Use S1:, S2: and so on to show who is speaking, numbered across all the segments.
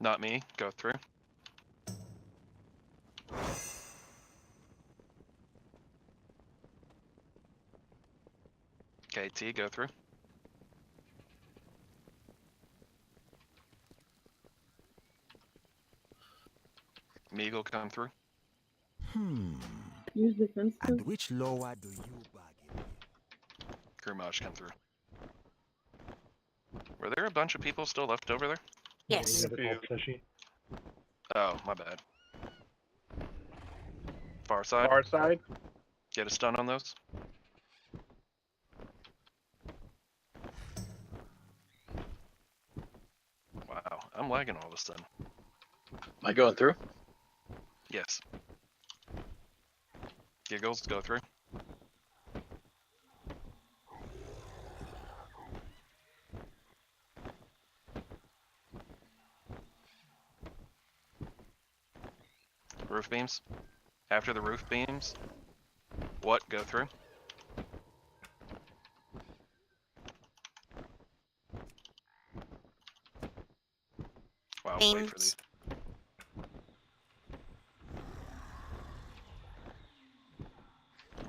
S1: Not me. Go through. KT, go through. Meagle, come through.
S2: Use defense.
S3: And which lower do you bargain?
S1: Kurmash, come through. Were there a bunch of people still left over there?
S4: Yes.
S1: Oh, my bad. Far side.
S5: Far side.
S1: Get a stun on those. Wow, I'm lagging all of a sudden.
S6: Am I going through?
S1: Yes. Giggles, go through. Roof beams. After the roof beams. What? Go through. Wow, wait for
S4: Beams.
S1: these.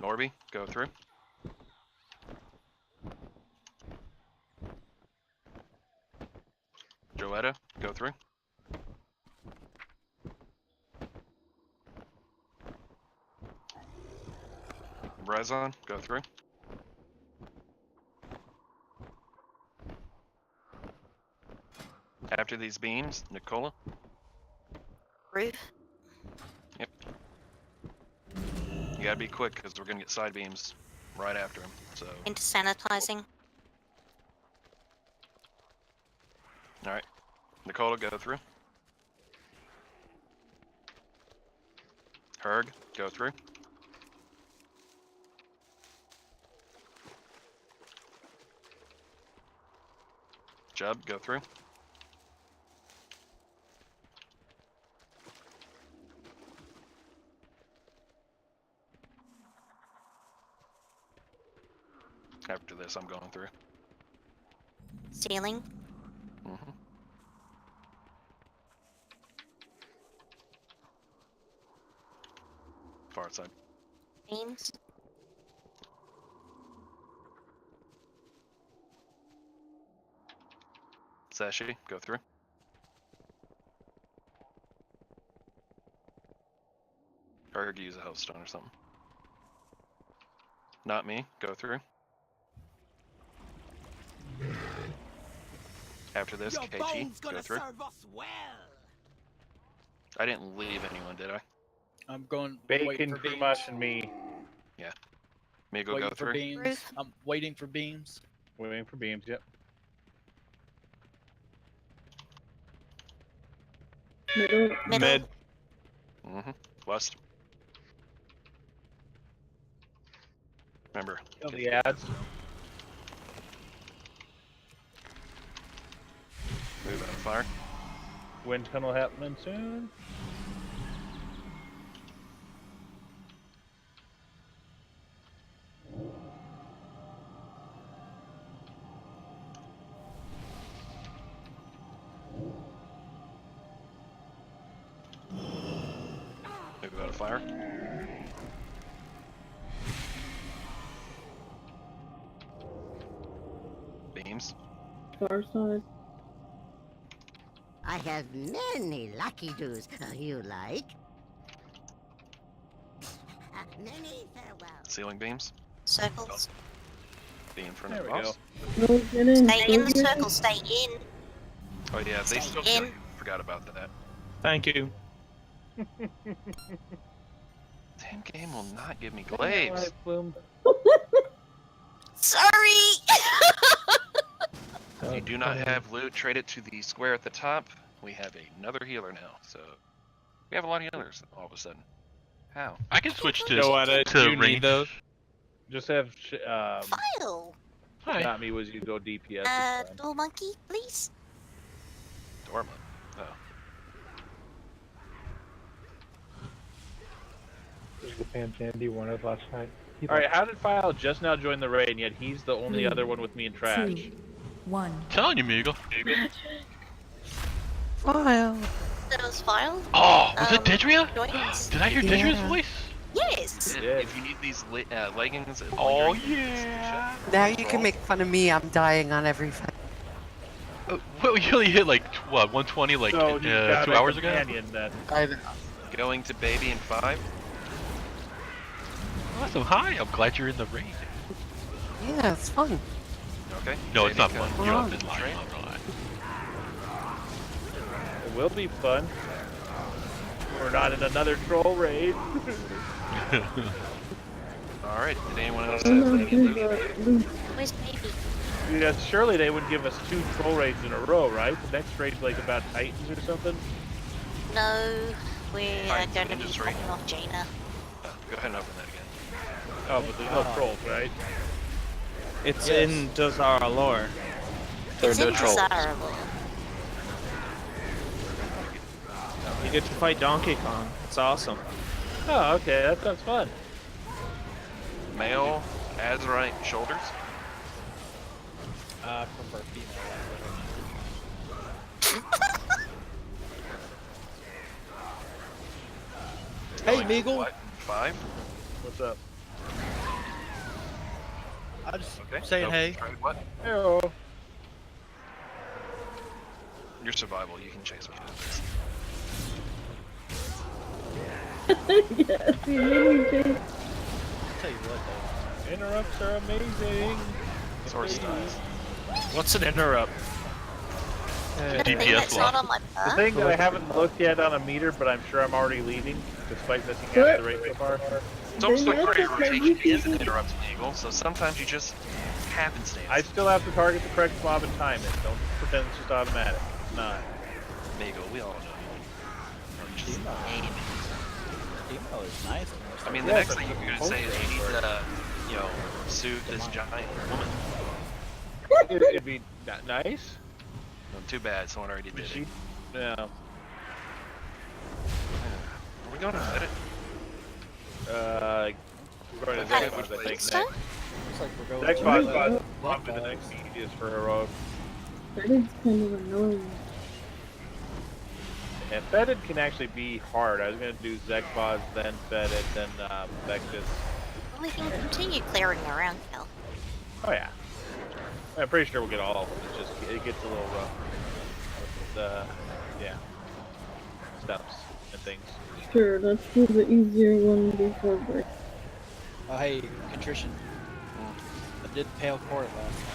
S1: Norby, go through. Joetta, go through. Rezon, go through. After these beams, Nicola.
S4: Roof.
S1: Yep. You gotta be quick because we're gonna get side beams right after him. So.
S4: Into sanitizing.
S1: All right, Nicola, go through. Herg, go through. Jub, go through. After this, I'm going through.
S4: Ceiling.
S1: Mm-hmm. Far side.
S4: Beams.
S1: Sashi, go through. Or use a host stone or something. Not me, go through. After this,
S3: Your
S1: KG,
S3: bone's
S1: go
S3: gonna
S1: through.
S3: serve us well.
S1: I didn't leave anyone, did I?
S7: I'm going
S5: Bacon,
S7: waiting for beams.
S5: Kurmash, and me.
S1: Meagle, go
S7: Waiting for
S1: through.
S7: beams.
S4: Roof.
S7: I'm waiting for beams.
S5: Waiting for beams. Yep.
S2: Middle.
S4: Middle.
S6: Mid.
S1: Mm-hmm. West. Remember.
S5: Kill
S1: get
S5: the ads.
S1: Move out of fire.
S5: Wind tunnel happening soon.
S1: Move out of fire. Beams.
S2: Far side.
S8: I have many lucky doos. You like? Many farewells.
S1: Ceiling beams.
S4: Circles.
S1: Be in front
S5: There
S1: of
S5: we
S1: the
S5: go.
S1: boss.
S2: No, get in.
S4: Stay in the
S2: Don't get
S4: circle. Stay in.
S1: Oh yeah, they
S4: Stay
S1: still
S4: in.
S1: kill you. Forgot about that.
S6: Thank you.
S1: Damn game will not give me glaives.
S5: Bloom.
S4: Sorry.
S1: If you do not have loot, trade it to the square at the top. We have another healer now, so we have a lot of healers all of a sudden. How?
S6: I can switch to
S5: Joetta, do you
S6: range.
S5: need those? Just have
S4: File.
S6: Hi.
S5: not me was you go DPS. it's fine.
S4: Door monkey, please.
S1: Dorma. Oh.
S9: The Pam Sandy one of last night.
S5: All right, how did File just now join the raid? And yet he's the only other one with me in trash.
S10: 2, 1.
S6: Telling you, Meagle.
S8: File.
S4: That was filed.
S6: Oh, was it Dedria?
S4: Join us.
S6: Did I hear Dedria's
S8: Yeah.
S6: voice?
S4: Yes.
S1: And
S5: Yeah.
S1: if you need these leggings, and
S6: Oh,
S1: lingering,
S6: yeah.
S8: Now you can make fun of me. I'm dying on every fight.
S6: Well, you only hit like, what, 120 like
S5: So he's got
S6: 2
S5: a
S6: hours ago?
S5: companion then.
S1: going to baby in 5.
S6: Awesome, hi, I'm glad you're in the raid.
S8: Yeah, it's fun.
S1: Okay.
S6: No, it's
S1: baby
S6: not fun.
S1: comes
S6: You don't
S1: on
S6: have
S1: the
S6: to lie.
S1: train.
S5: It will be fun. We're not in another troll raid.
S1: All right. Did anyone else
S2: I'm
S1: have
S2: not
S1: any
S2: doing
S1: loot?
S2: loot.
S4: Where's baby?
S5: Yeah, surely they would give us 2 troll raids in a row, right? The next raid's like about Titans or something?
S4: No, we're
S1: Fine,
S4: going to be
S1: just right.
S4: popping off Jaina.
S1: Go ahead and open that again.
S5: Oh, but there's no trolls, right?
S10: It's
S7: Yes.
S10: in Dozara lore.
S6: There are
S4: It's
S6: no trolls.
S4: indesirable.
S10: You get to fight Donkey Kong. It's awesome.
S5: Oh, okay, that sounds fun.
S1: Male, Azurite shoulders.
S7: I prefer female. Hey,
S1: Going to
S7: Meagle.
S1: what? 5.
S5: What's up?
S7: I just
S1: Okay.
S7: saying
S1: Nope.
S7: hey.
S1: Tried what?
S5: Hello.
S1: Your survival. You can chase me.
S2: Yes, you really did.
S7: Tell you what though.
S5: Interrupts are amazing.
S1: Source styles.
S10: What's an interrupt?
S4: The thing
S6: DPS
S4: that's not
S6: lock.
S4: on my
S5: The
S4: map.
S5: thing that I haven't looked yet on a meter, but I'm sure I'm already leading, despite missing half the rate so far.
S1: It's almost
S2: Then
S1: like
S2: that's
S1: your
S2: okay,
S1: rotation
S2: you
S1: is an
S2: can-
S1: interrupt eagle, so sometimes you just happenstance.
S5: I still have to target the correct mob and time it. Don't pretend it's just automatic. It's not.
S1: Meagle, we all know. Or just
S7: Female.
S1: aim it.
S7: Female is nice.
S1: I mean, the
S5: Yeah,
S1: next
S5: but
S1: thing you're gonna
S5: the
S1: say is
S5: post
S1: you need
S5: raid
S1: to, you know, soothe this giant woman.
S5: It'd be nice.
S1: Well, too bad, someone already
S5: But
S1: did
S5: she,
S1: it.
S5: no.
S1: Are we going to edit?
S5: We're going to
S4: Hey,
S5: Xbox, I think, next.
S4: so?
S7: Looks like we're going
S5: Xbox
S7: to
S5: spot probably the next easiest for heroic.
S2: That is kind of annoying.
S5: And Fetid can actually be hard. I was going to do Zekboz, then Fetid, then Vectus.
S4: Well, we can continue clearing around now.
S5: Oh yeah. I'm pretty sure we'll get all of them. It's just, it gets a little rough. With, yeah. Stumps and things.
S2: Sure, let's do the easier one before break.
S7: Oh, hey, contrition. I did Pale Court last night.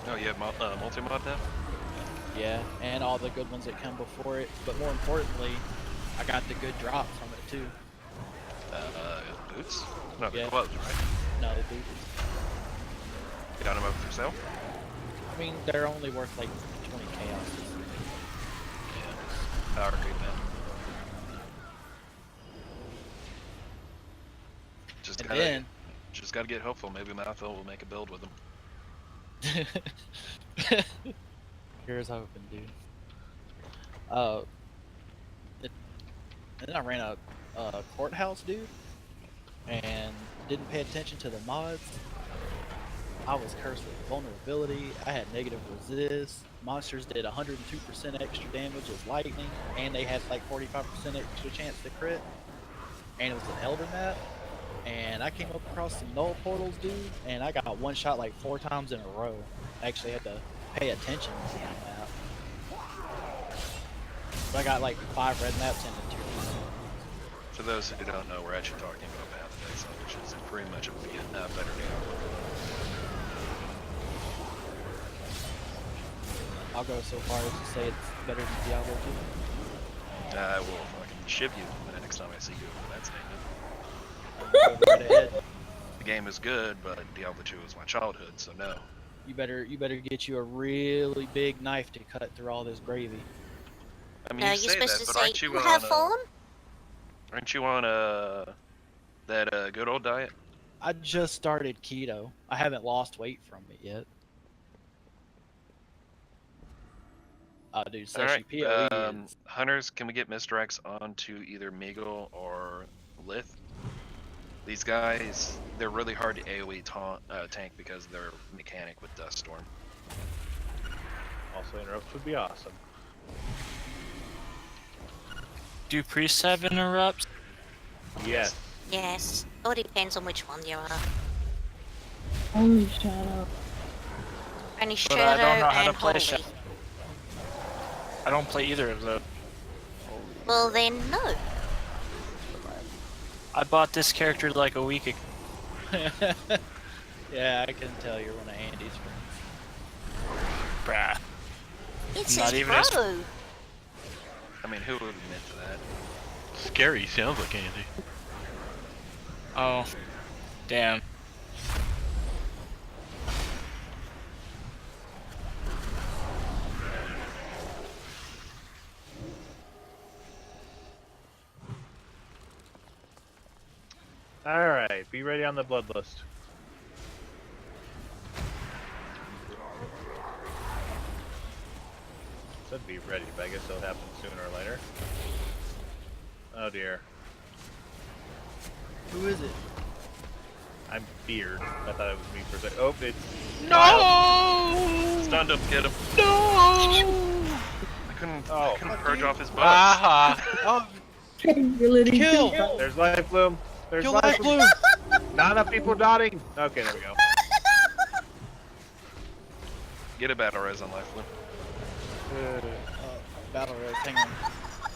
S1: Oh, you have multi-mod now?
S7: Yeah, and all the good ones that come before it. But more importantly, I got the good drop from it too.
S1: Boots? No, the
S7: Yeah.
S1: gloves, right?
S7: No, the boots.
S1: You got them up for yourself?
S7: I mean, they're only worth like 20 chaos.
S1: Power creep, man. Just
S7: And
S1: gotta,
S7: then,
S1: just gotta get hopeful. Maybe Malthus will make a build with them.
S7: here's hoping, dude. Then I ran a courthouse, dude, and didn't pay attention to the mods. I was cursed with vulnerability. I had negative resist. Monsters did 102% extra damage as lightning, and they had like 45% extra chance to crit. And it was an Elder map. And I came up across some null portals, dude, and I got one shot like 4 times in a row. I actually had to pay attention to that map. But I got like 5 red maps and a 2.
S1: For those who don't know, we're actually talking about Path of Exile, which is pretty much a better Diablo.
S7: I'll go so far as to say it's better than Diablo 2.
S1: I will fucking shiv you the next time I see you over that statement.
S7: Right ahead.
S1: The game is good, but Diablo 2 was my childhood, so no.
S7: You better get you a really big knife to cut through all this gravy.
S1: I mean,
S4: No,
S1: you
S4: you're
S1: say
S4: supposed
S1: that,
S4: to
S1: but
S4: say,
S1: aren't you
S4: you
S1: on
S4: have fun?
S1: aren't you on that good old diet?
S7: I just started keto. I haven't lost weight from it yet. Oh, dude,
S1: All right,
S7: Seshi, PoE is...
S1: hunters, can we get misdirects onto either Meagle or Lith? These guys, they're really hard to AoE tank because they're mechanic with Dust Storm.
S5: Also, interrupts would be awesome.
S11: Do priests have interrupts?
S5: Yes.
S4: Yes. All depends on which one you are.
S2: Only shadow.
S4: Only
S11: But
S4: shadow
S11: I don't know how
S4: and
S11: to play
S4: holy.
S11: shadow. I don't play either of those.
S4: Well then, no.
S11: I bought this character like a week ago.
S7: Yeah, I can tell you're one of Andy's friends.
S11: Bruh.
S4: It's
S11: Not
S4: his
S11: even as-
S4: bro.
S1: I mean, who would admit to that?
S6: Scary sounds like Andy.
S11: Oh. Damn.
S5: Alright, be ready on the bloodlust. Said be ready, but I guess it'll happen sooner or later. Oh dear.
S7: Who is it?
S5: I'm Beard. I thought it was me for a second. Oh, it's...
S6: No!
S1: Stunned him, get him.
S6: No!
S1: I couldn't
S5: Oh.
S1: purge off his bugs.
S6: Aha!
S7: Oh,
S2: Capability.
S7: kill!
S5: There's Life Bloom. There's
S7: Kill
S5: Life
S7: Life
S5: Bloom.
S7: Bloom!
S5: Not enough people dotting. Okay, there we go.
S1: Get a battle res on Life Bloom.
S7: Battle Res, hang on.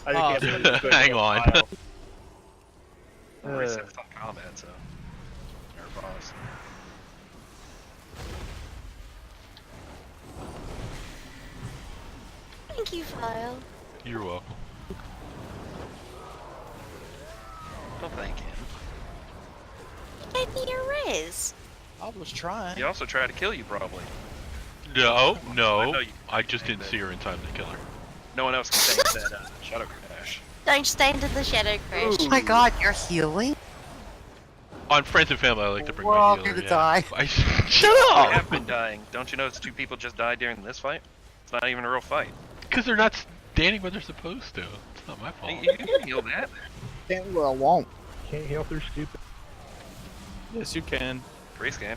S5: I just can't believe it's
S6: Hang
S5: going
S6: on.
S5: to a
S1: Already
S5: pile.
S1: 6th on combat, so. Or boss.
S4: Thank you, File.
S6: You're welcome.
S1: Don't thank him.
S4: He gave me a res.
S7: I was trying.
S1: He also tried to kill you, probably.
S6: No,
S1: I
S6: no.
S1: know you-
S6: I just didn't see her in time to kill her.
S1: No one else can say that Shadow Crash.
S4: Don't stand in the shadow crash.
S8: Oh my god, you're healing?
S6: On Friends and Family, I like to bring
S8: We're
S6: my
S8: all
S6: healer,
S8: gonna
S6: yeah.
S8: die.
S6: Shut
S1: We
S6: up!
S1: have been dying. Don't you notice 2 people just died during this fight? It's not even a real fight.
S6: Because they're not standing where they're supposed to. It's not my fault.
S1: You can heal that.
S7: Stand where I won't.
S9: Can't heal if they're stupid.
S10: Yes, you can.
S1: Freeze game.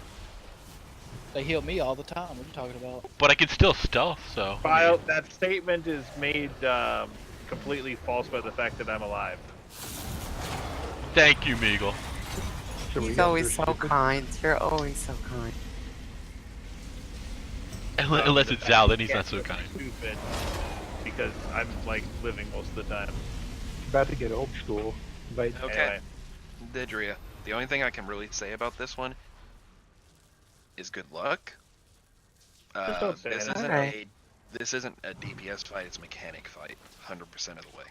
S7: They heal me all the time. What are you talking about?
S6: But I can still stealth, so.
S5: File, that statement is made completely false by the fact that I'm alive.
S6: Thank you, Meagle.
S9: So we
S8: He's
S9: got
S8: always
S9: they're
S8: so
S9: stupid.
S8: kind. You're always so kind.
S6: Unless
S5: The
S6: it's
S5: fact
S6: Zal, then
S5: that
S6: he's
S5: you
S6: not so
S5: can't
S6: kind.
S5: be Stupid, because I'm like living most of the time.
S9: About to get old school. But
S1: Okay. Didria. The only thing I can really say about this one is good luck.
S5: Just don't say
S1: This
S5: it.
S1: isn't
S8: Alright.
S1: this isn't a DPS fight, it's a mechanic fight, 100% of the way.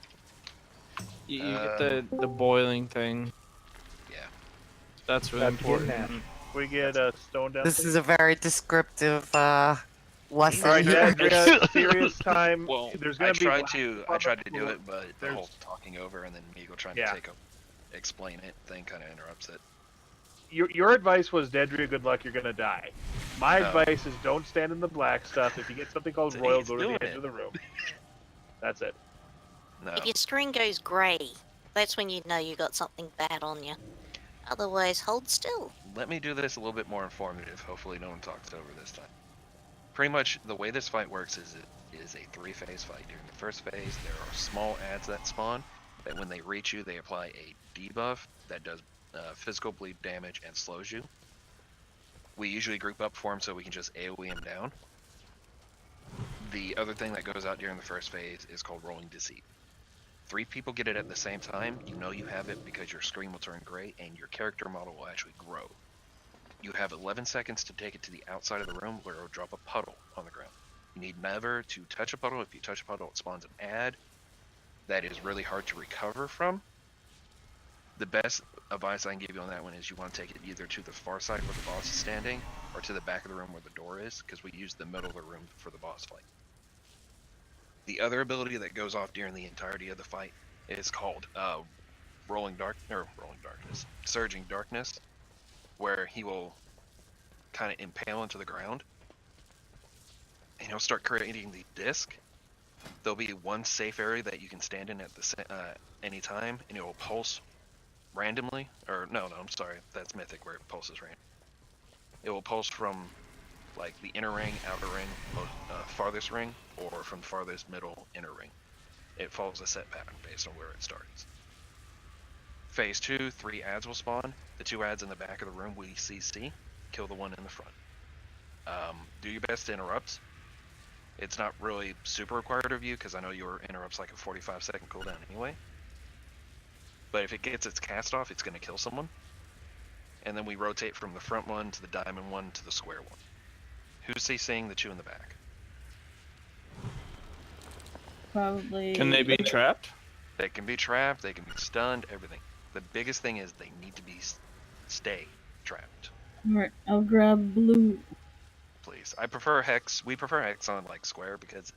S10: You get the boiling thing.
S1: Yeah.
S10: That's really
S9: About to get
S10: important.
S9: nasty.
S5: We get stone down.
S8: This is a very descriptive lesson
S5: Alright,
S8: here.
S5: Andrea, serious time.
S1: Well,
S5: There's
S1: I
S5: gonna be
S1: tried to do
S5: Well,
S1: it, but the
S5: there's-
S1: whole talking over and then Meagle trying
S5: Yeah.
S1: to explain it thing kind of interrupts it.
S5: Your advice was, Dedria, good luck, you're gonna die. My
S1: No.
S5: advice is don't stand in the black stuff. If you get something called
S1: See,
S5: royal,
S1: he's
S5: go to the
S1: doing
S5: edge
S1: it.
S5: of the room. That's it.
S1: No.
S4: If your screen goes grey, that's when you know you got something bad on you. Otherwise, hold still.
S1: Let me do this a little bit more informative. Hopefully no one talks over this time. Pretty much the way this fight works is it is a 3-phase fight. During the first phase, there are small adds that spawn that when they reach you, they apply a debuff that does physical bleed damage and slows you. We usually group up for them so we can just AoE them down. The other thing that goes out during the first phase is called Rolling Deceit. 3 people get it at the same time, you know you have it because your screen will turn gray and your character model will actually grow. You have 11 seconds to take it to the outside of the room where it will drop a puddle on the ground. You need never to touch a puddle. If you touch a puddle, it spawns an ad that is really hard to recover from. The best advice I can give you on that one is you want to take it either to the far side where the boss is standing or to the back of the room where the door is, because we use the middle of the room for the boss fight. The other ability that goes off during the entirety of the fight is called Surging Darkness, where he will kind of impale into the ground and he'll start creating the disc. There'll be one safe area that you can stand in at any time, and it will pulse randomly. Or no, I'm sorry, that's Mythic where it pulses random. It will pulse from like the inner ring, outer ring, farthest ring, or from farthest middle inner ring. It follows a set pattern based on where it starts. Phase 2, 3 ads will spawn. The 2 ads in the back of the room we CC. Kill the one in the front. Do your best to interrupt. It's not really super required of you because I know your interrupt's like a 45-second cooldown anyway. But if it gets its cast off, it's going to kill someone. And then we rotate from the front one to the diamond one to the square one. Who's CCing the 2 in the back?
S2: Probably.
S10: Can they be trapped?
S1: They can be trapped, they can be stunned, everything. The biggest thing is they need to be stay trapped.
S2: Alright, I'll grab blue.
S1: Please. I prefer Hex. We prefer Hex on like square because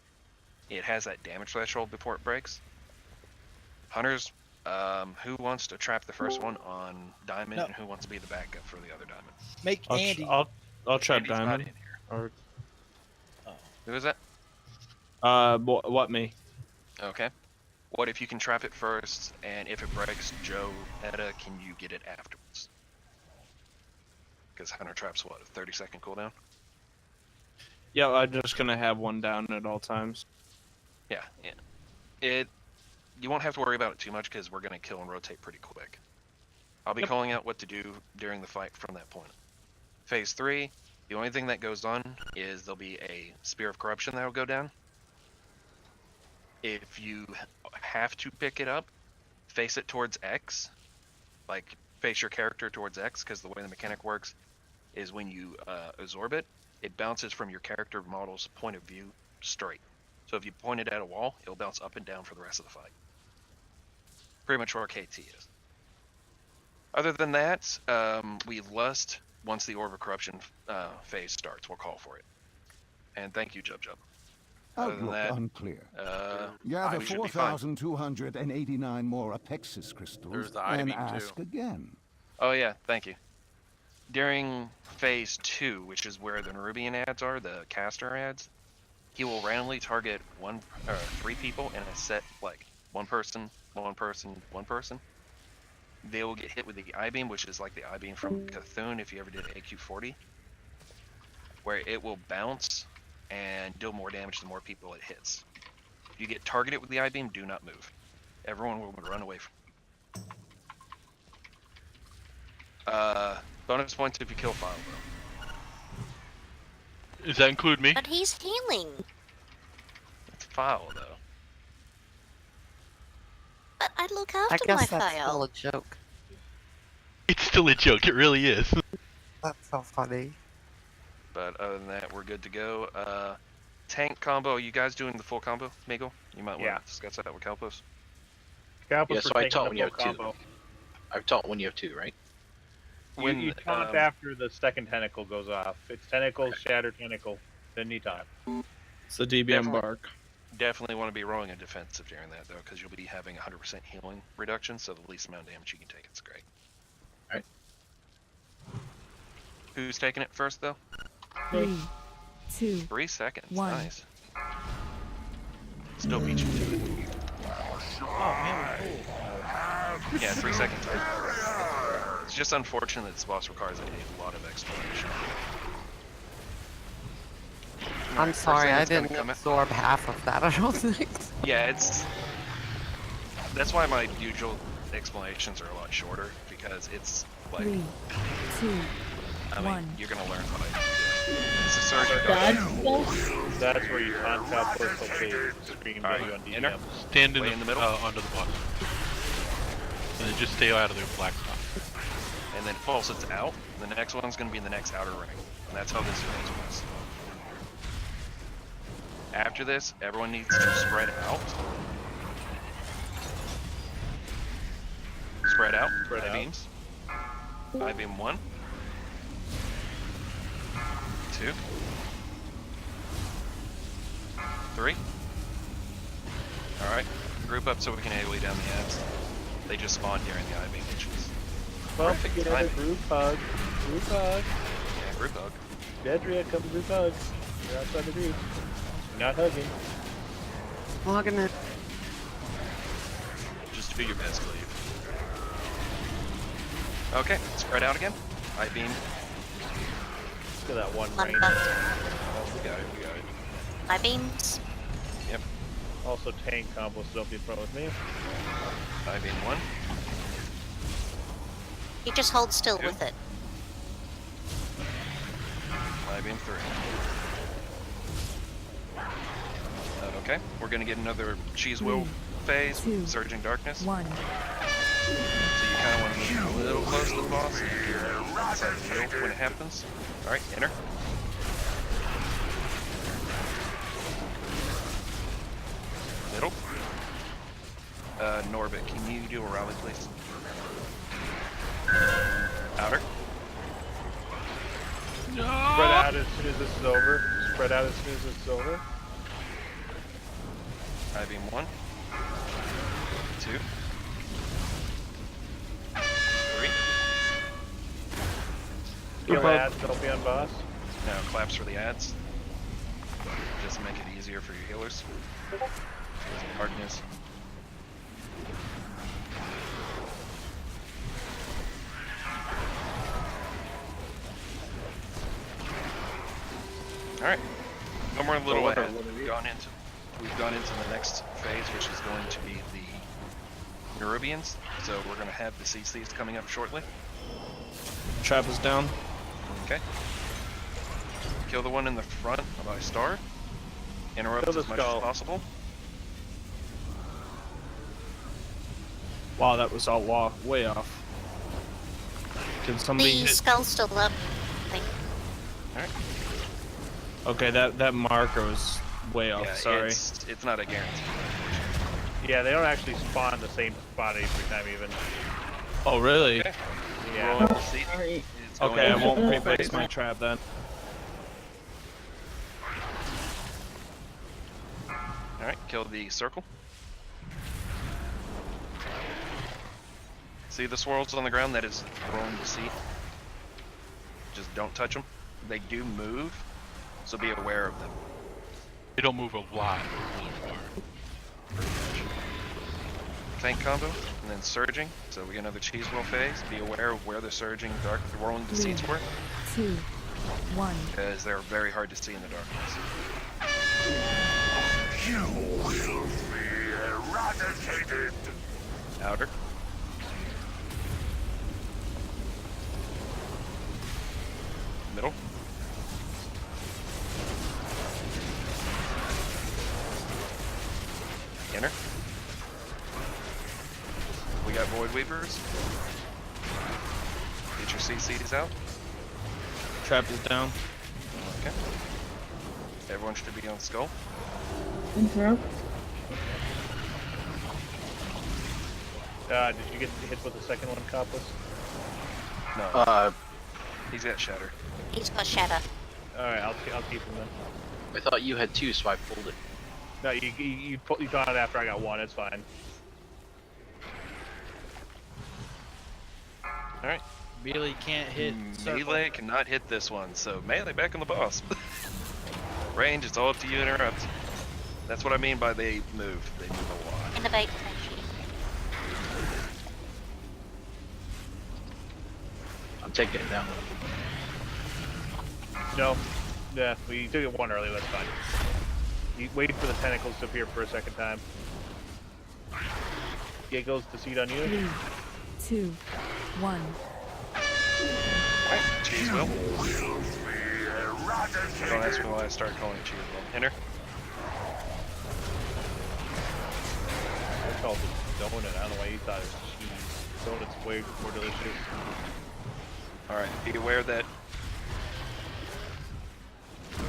S1: it has that damage threshold before it breaks. Hunters, who wants to trap the first one on diamond
S7: No.
S1: and who wants to be the backup for the other diamond?
S7: Make Andy.
S5: I'll trap
S1: Andy's not
S5: diamond.
S1: in here.
S5: Or
S1: Who is that?
S5: what me?
S1: Okay. What if you can trap it first, and if it breaks, Joe, Etta, can you get it afterwards? Because Hunter traps what, a 30-second cooldown?
S5: Yeah, I'm just gonna have one down at all times.
S1: Yeah. You won't have to worry about it too much because we're gonna kill and rotate pretty quick. I'll be calling out what to do during the fight from that point. Phase 3, the only thing that goes on is there'll be a Spear of Corruption that will go down. If you have to pick it up, face it towards X. Like, face your character towards X, because the way the mechanic works is when you absorb it, it bounces from your character model's point of view straight. So if you point it at a wall, it'll bounce up and down for the rest of the fight. Pretty much where KT is. Other than that, we lust once the Orb of Corruption phase starts. We'll call for it. And thank you, Jub Jub. Other than
S3: Outlook
S1: that,
S3: unclear.
S1: we
S3: Gather
S1: should be fine.
S3: 4,289 more Apexis crystals
S11: There's the
S3: and
S11: I-beam, too.
S3: ask again.
S1: Oh yeah, thank you. During phase 2, which is where the Nerubian ads are, the caster ads, he will randomly target 3 people in a set, like one person, one person, one person. They will get hit with the I-beam, which is like the I-beam from Cthulhu if you ever did AQ40, where it will bounce and deal more damage the more people it hits. If you get targeted with the I-beam, do not move. Everyone will run away from you. Bonus points if you kill File, though.
S6: Does that include me?
S4: But he's healing.
S1: It's File, though.
S4: But I look after my file.
S12: a joke.
S6: It's still a joke, it really is.
S12: That's so funny.
S1: But other than that, we're good to go. Tank combo, are you guys doing the full combo, Meagle? You might want to discuss that with Calpos.
S5: Yeah,
S13: so I taught when you have 2. I've taught when you have 2, right?
S5: You taunt after the second tentacle goes off. It's tentacle, shatter tentacle, then you taunt.
S10: It's the DBM bark.
S1: Definitely want to be rolling a defensive during that, though, because you'll be having 100% healing reduction, so the least amount of damage you can take is great.
S13: Alright.
S1: Who's taking it first, though?
S14: 3, 2,
S1: 3 seconds.
S14: 1.
S1: Nice. Still beat you to it.
S7: Oh man, we're cool.
S1: Yeah, 3 seconds. It's just unfortunate that this boss requires a lot of exploration.
S12: I'm sorry, I
S1: First thing that's
S12: didn't
S1: gonna come
S12: absorb half of that, I don't think.
S1: Yeah, that's why my usual explanations are a lot shorter, because it's like
S14: 3, 2,
S1: I mean,
S14: 1.
S1: you're gonna learn what I'm doing. It's a surge.
S5: That's where you taunt out first, okay, scream at you on
S1: Enter.
S5: DBM.
S6: Stand in
S1: Way
S6: the,
S1: in the middle.
S6: under the box. And then just stay out of the black spot.
S1: And then pulse it out. The next one's gonna be in the next outer ring. And that's how this phase works. After this, everyone needs to spread out. Spread out.
S5: Spread out.
S1: I-beams. I-beam 1. 2. 3. Alright. Group up so we can AoE down the ads. They just spawn during the I-beam, which is
S5: Well,
S1: perfect
S5: together,
S1: timing.
S5: group hug. Group hug.
S1: Yeah, group hug.
S5: Dedria, come group hug. You're outside the group. You're not hugging.
S12: Logging it.
S1: Just do your best, Cleve. Okay, spread out again. I-beam.
S5: Look at that one
S4: One
S5: range.
S4: left.
S1: Oh, we got it, we got it.
S4: My beams.
S1: Yep.
S5: Also, tank combos don't be in front with me.
S1: 5 in 1.
S4: You just hold still
S1: Two.
S4: with it.
S1: 5 in 3. Okay, we're gonna get another cheese wheel phase,
S14: two,
S1: surging darkness.
S14: 1.
S1: So you kind of want to move a little close to the boss so you can outside the wheel when it happens. All right, enter. Middle. Norbit, can you do a rally, please? Outer.
S5: Spread out as soon as this is over. Spread out as soon as this is over.
S1: 5 in 1. 2. 3.
S5: Kill ads, don't be on boss.
S1: Now claps for the ads. Just make it easier for your healers. Darkness. Alright. No more little
S5: what are-
S1: ads.
S5: what are
S1: We've gone into the next phase, which is going to be the Nerubians. So we're going to have the CCs coming up shortly.
S10: Trap is down.
S1: Okay. Kill the one in the front by star. Interrupt
S5: Kill the
S1: as much
S5: skull.
S1: as possible.
S10: Wow, that was all way off. Can somebody
S4: The
S10: hit?
S4: skull's still up. I think.
S1: Alright.
S10: Okay, that marker was way off.
S1: Yeah,
S10: Sorry.
S1: it's not a guarantee.
S5: Yeah, they don't actually spawn the same spot every time even.
S10: Oh, really?
S1: Okay.
S5: Yeah.
S1: Roll the seat.
S2: Sorry.
S1: It's going
S10: Okay, I
S1: into
S10: won't
S1: full
S10: replace
S1: phase.
S10: my trap then.
S1: Alright, kill the circle. See the swirls on the ground? That is rolling the seat. Just don't touch them. They do move, so be aware of them.
S6: They don't move a lot.
S1: Tank combo, and then surging. So we get another cheese wheel phase. Be aware of where the surging dark rolling the seats were,
S14: 2, 1.
S1: because they're very hard to see in the darkness.
S3: You will be eradicated.
S1: Outer. Middle. Inner. We got Void Weavers. Get your CCs out.
S10: Trap is down.
S1: Okay. Everyone should be on skull.
S2: Interrupt.
S5: Did you get hit with the second one, Copless?
S1: No. He's got shatter.
S4: He's got shatter.
S5: Alright, I'll keep him then.
S13: I thought you had 2, so I pulled it.
S5: No, you got it after I got 1, it's fine.
S1: Alright.
S7: Melee can't hit circle.
S1: Melee cannot hit this one, so melee back on the boss. Range, it's all up to you, interrupt. That's what I mean by they move. They move a lot.
S4: Innovate.
S13: I'm taking it down.
S5: No. Yeah, we took it 1 early, that's fine. You wait for the tentacles to appear for a second time. Giggles to seat on you.
S14: 3, 2, 1.
S1: Alright, cheese wheel. Don't ask me why I started calling it cheese wheel. Enter.
S5: I called it donut. I don't know why you thought it was cheese. Donut's way more delicious.
S1: Alright, be aware that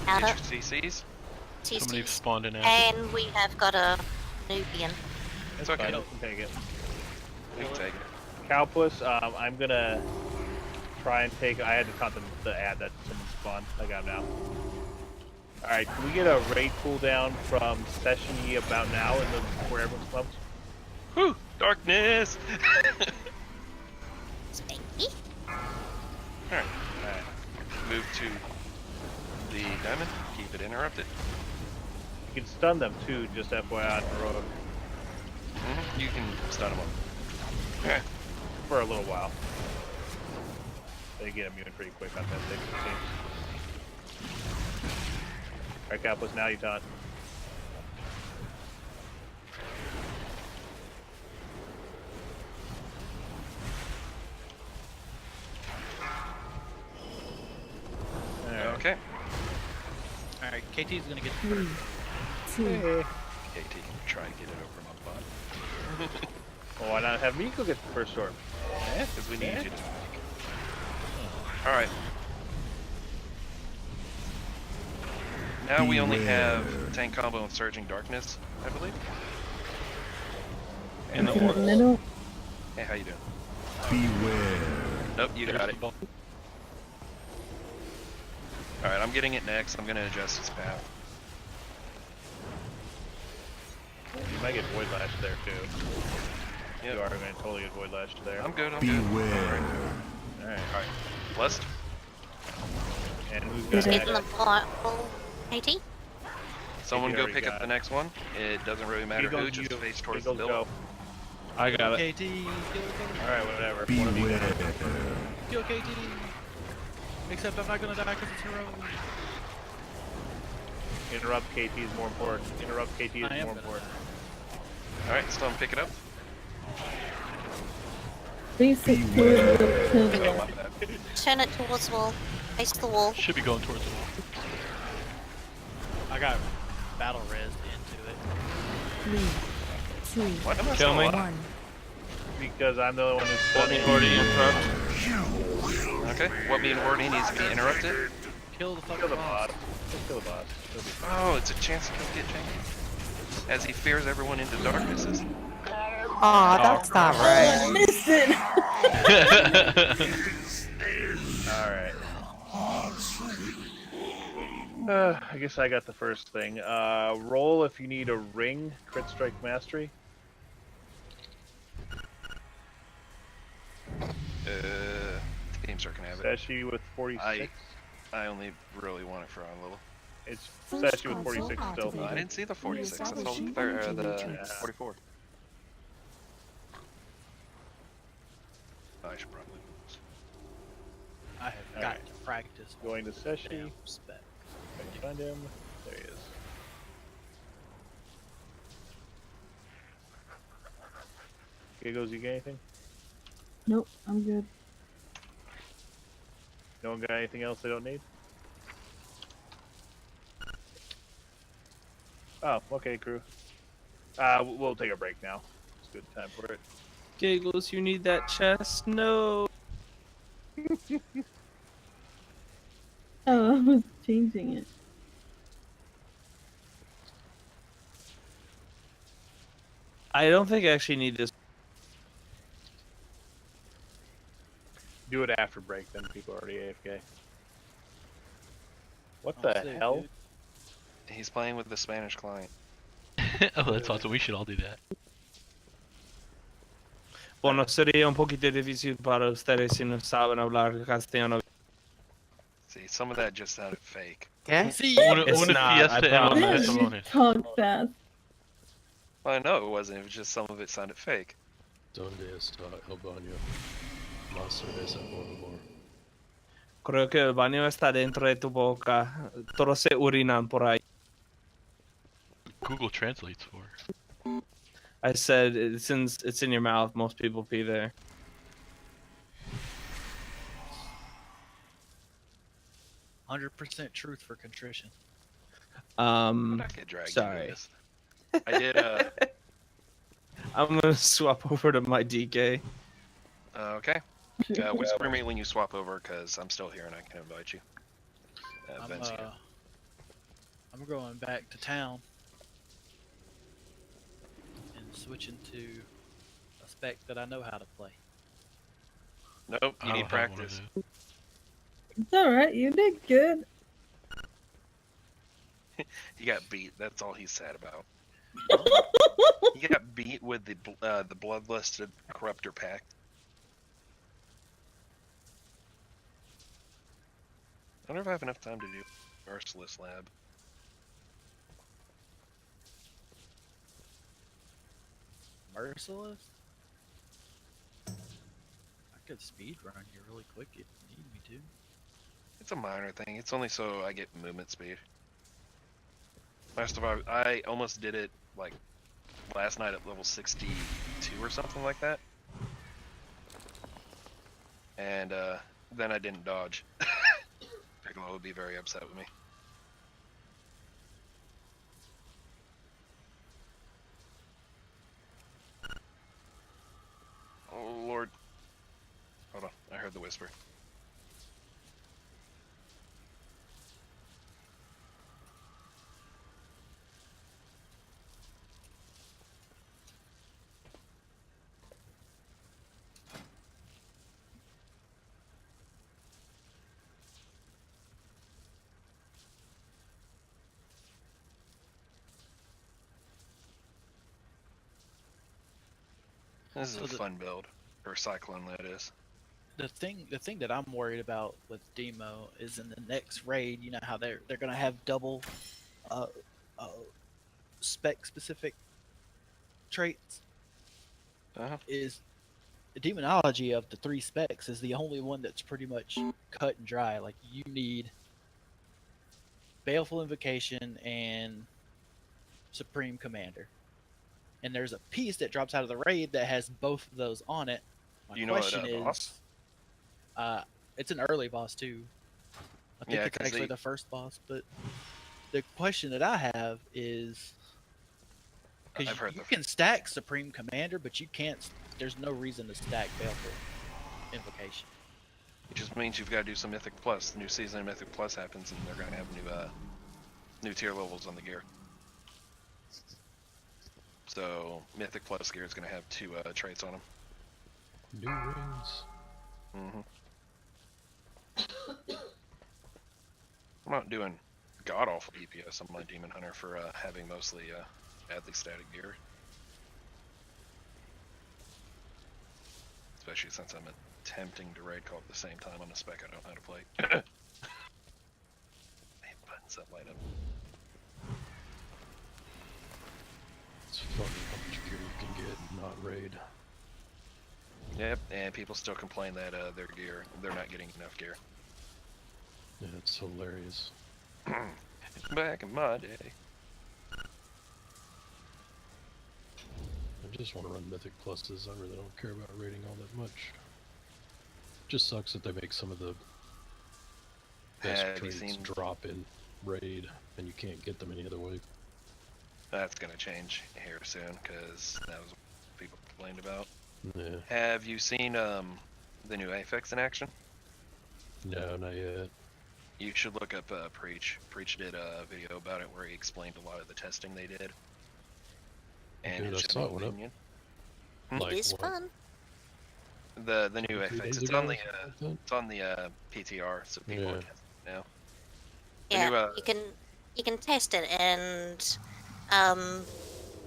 S4: Outer.
S1: get your CCs.
S6: Somebody spawned in after.
S4: And we have got a Nubian.
S1: It's okay.
S5: Fine, you can take it.
S1: We can take it.
S5: Cowpuss, I'm gonna try and take. I had to taunt the ad that someone spawned. I got him now. Alright, can we get a raid cooldown from session about now in the where everyone's clumped?
S1: Whew! Darkness!
S4: Spanky.
S1: Alright. Move to the diamond. Keep it interrupted.
S5: You can stun them too, just FYI on the road.
S1: You can stun them up. Okay.
S5: For a little while. They get immune pretty quick on that thing, it seems. Alright, Cowpuss, now you taunt.
S1: Okay.
S7: Alright, KT's gonna get
S14: 3, 2,
S1: KT can try and get it over my butt.
S5: Well, why not have me go get the first orb?
S1: Because we need you to. Alright. Now we only have tank combo and surging darkness, I believe.
S5: And the
S2: In the
S5: orcs.
S2: middle.
S1: Hey, how you doing?
S3: Beware.
S1: Nope, you got it. Alright, I'm getting it next. I'm gonna adjust its path.
S5: You might get Void Lash there too.
S1: Yep.
S5: You are going to totally get Void Lash there.
S1: I'm good, I'm
S3: Beware.
S5: Alright.
S1: Alright. Blessed.
S5: And who's
S4: Who's
S5: got
S4: getting the
S5: next?
S4: bottle? KT?
S1: Someone go
S5: already
S1: pick
S5: got
S1: up the
S5: it.
S1: next one. It doesn't really matter
S5: Eagles,
S1: who, just
S5: you.
S1: face towards the
S5: Eagles,
S1: middle.
S5: go. I got it.
S7: KT, kill KT.
S5: Alright, whatever. One of you
S3: Beware.
S5: guys.
S7: Kill KT. Except I'm not gonna die because it's heroic.
S5: Interrupt KT is more important. Interrupt KT is
S7: I am
S5: more
S7: gonna
S5: important.
S1: Alright, Stone, pick it up.
S2: Basic towards the
S1: Oh,
S2: pillar.
S1: my bad.
S4: Turn it towards the wall. Face the wall.
S6: Should be going towards the wall.
S7: I got battle res into it.
S14: 3, 2,
S1: Why am I
S5: Kill
S1: so
S5: me.
S1: alive?
S14: 1.
S5: Because I'm the one who's stunning.
S11: Already interrupt.
S1: Okay, what being wording needs to be interrupted?
S7: Kill the fucking
S5: Kill the
S7: boss.
S5: boss. Just kill the boss. It'll be fine.
S1: Oh, it's a chance to kill Kid Jenkins. As he fears everyone into darknesses.
S12: Aw, that's not right.
S2: Listen.
S5: Alright. I guess I got the first thing. Roll if you need a ring. Crit Strike Mastery.
S1: Team Sir can have it.
S5: Sashi with 46.
S1: I only really want it for on level.
S5: It's Sashi with 46 still.
S1: I didn't see the 46. I saw the 44. I should probably lose.
S7: I have got
S5: Alright.
S7: to practice.
S5: Going to Sashi.
S7: Damn respect.
S5: If I can find him. There he is. Giggles, you got anything?
S2: Nope, I'm good.
S5: No one got anything else they don't need? Oh, okay, crew. We'll take a break now. It's a good time for it.
S10: Giggles, you need that chest? No.
S2: Oh, I was changing it.
S10: I don't think I actually need this.
S5: Do it after break, then people are already AFK. What
S7: Oh,
S5: the
S7: sick,
S5: hell?
S7: dude.
S1: He's playing with the Spanish client.
S6: Oh, that's awesome. We should all do that.
S10: Bueno, sería un poquito difícil para ustedes si no saben hablar castellano.
S1: See, some of that just sounded fake.
S12: ¿Qué?
S7: See,
S6: Una
S10: It's not, I
S6: fiesta en los
S10: promise.
S6: pantalones.
S2: Talk fast.
S1: Well, I know it wasn't. It was just some of it sounded fake.
S15: ¿Dónde está el baño? Más cerveza, por favor.
S10: Creo que el baño está dentro de tu boca. Todos se urinan por ahí.
S6: Google translates for.
S10: I said since it's in your mouth, most people pee there.
S7: 100% truth for contrition.
S1: How'd I get dragged into
S10: Sorry.
S1: this? I did,
S10: I'm gonna swap over to my DK.
S1: okay. Whisper me when you swap over, because I'm still here and I can invite you. Ben's here.
S7: I'm going back to town and switching to a spec that I know how to play.
S1: Nope,
S6: I
S1: you need
S6: don't have one of
S1: practice.
S6: those.
S2: It's alright, you did good.
S1: He got beat. That's all he's sad about. He got beat with the bloodlusted corruptor pact. I wonder if I have enough time to do Merciless Lab.
S7: Merciless? I could speed run you really quick if you need me to.
S1: It's a minor thing. It's only so I get movement speed. Last of all, I almost did it like last night at level 62 or something like that. And then I didn't dodge. Piccolo would be very upset with me. Oh Lord. Hold on, I heard the whisper. This is
S7: So
S1: a
S7: the-
S1: fun build. Or Cyclone, that is.
S7: The thing that I'm worried about with Demo is in the next raid. You know how they're gonna have double, uh, uh spec specific traits.
S1: Uh-huh.
S7: Is the demonology of the 3 specs is the only one that's pretty much cut and dry. Like you need Baleful Invocation and Supreme Commander. And there's a piece that drops out of the raid that has both of those on it. My
S1: You know what,
S7: question is,
S1: boss?
S7: it's an early boss too. I think
S1: Yeah,
S7: it's
S1: 'cause
S7: actually the first boss, but the question that I have is, because
S1: I've heard
S7: you can stack Supreme Commander, but you can't. There's no reason to stack Baleful Invocation.
S1: It just means you've got to do some Mythic Plus. The new season of Mythic Plus happens, and they're going to have new tier levels on the gear. So Mythic Plus gear is going to have 2 traits on them.
S15: New rings.
S1: I'm not doing god awful DPS on my Demon Hunter for having mostly badly static gear. Especially since I'm attempting to raid call at the same time on a spec I don't know how to play. Man, buttons that light up.
S15: It's funny how much gear you can get and not raid.
S1: Yep, and people still complain that they're not getting enough gear.
S15: Yeah, it's hilarious.
S1: Back in my day.
S15: I just want to run Mythic Pluses. I really don't care about raiding all that much. Just sucks that they make some of the best
S1: Have you
S15: traits
S1: seen-
S15: drop in raid, and you can't get them any other way.
S1: That's gonna change here soon, because that was what people complained about.
S15: Yeah.
S1: Have you seen the new Apex in action?
S15: No, not yet.
S1: You should look up Preach. Preach did a video about it where he explained a lot of the testing they did. And
S15: Dude,
S1: his
S15: I saw
S1: general
S15: one up.
S1: opinion.
S4: It is fun.
S1: The new
S15: 3
S1: Apex.
S15: days
S1: It's
S15: ago
S1: on
S15: or
S1: the
S15: something like that?
S1: it's on the PTR, so people are testing it now. The
S4: Yeah,
S1: new,
S4: you can test it, and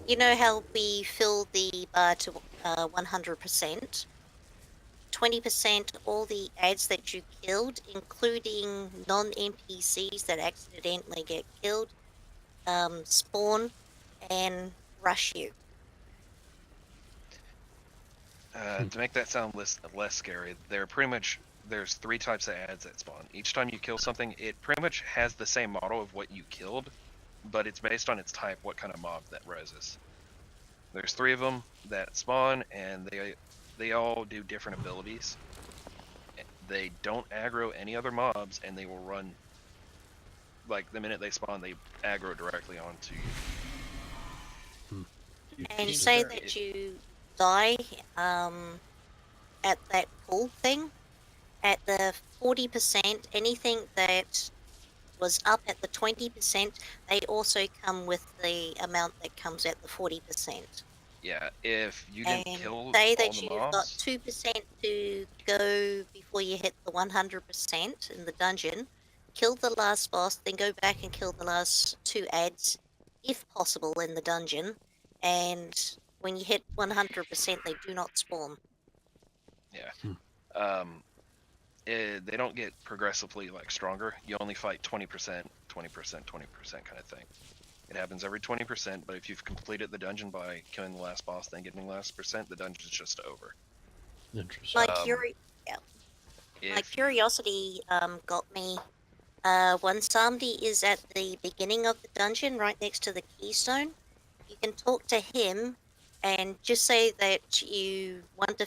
S4: you know how we fill the bar to 100%. 20% all the ads that you killed, including non-NPCs that accidentally get killed, spawn and rush you.
S1: To make that sound less scary, there's 3 types of ads that spawn. Each time you kill something, it pretty much has the same model of what you killed, but it's based on its type, what kind of mob that rises. There's 3 of them that spawn, and they all do different abilities. They don't aggro any other mobs, and they will run, like, the minute they spawn, they aggro directly onto you.
S4: And say that you die at that pool thing, at the 40%, anything that was up at the 20%, they also come with the amount that comes at the 40%.
S1: Yeah, if you didn't
S4: And
S1: kill
S4: say
S1: all
S4: that
S1: the
S4: you've got
S1: mobs,
S4: 2% to go before you hit the 100% in the dungeon, kill the last boss, then go back and kill the last 2 ads, if possible, in the dungeon, and when you hit 100%, they do not spawn.
S1: yeah. They don't get progressively like stronger. You only fight 20%, 20%, 20% kind of thing. It happens every 20%, but if you've completed the dungeon by killing the last boss, then getting the last percent, the dungeon's just over.
S15: Interesting.
S4: My curiosity got me. When somebody is at the beginning of the dungeon, right next to the keystone, you can talk to him and just say that you want to,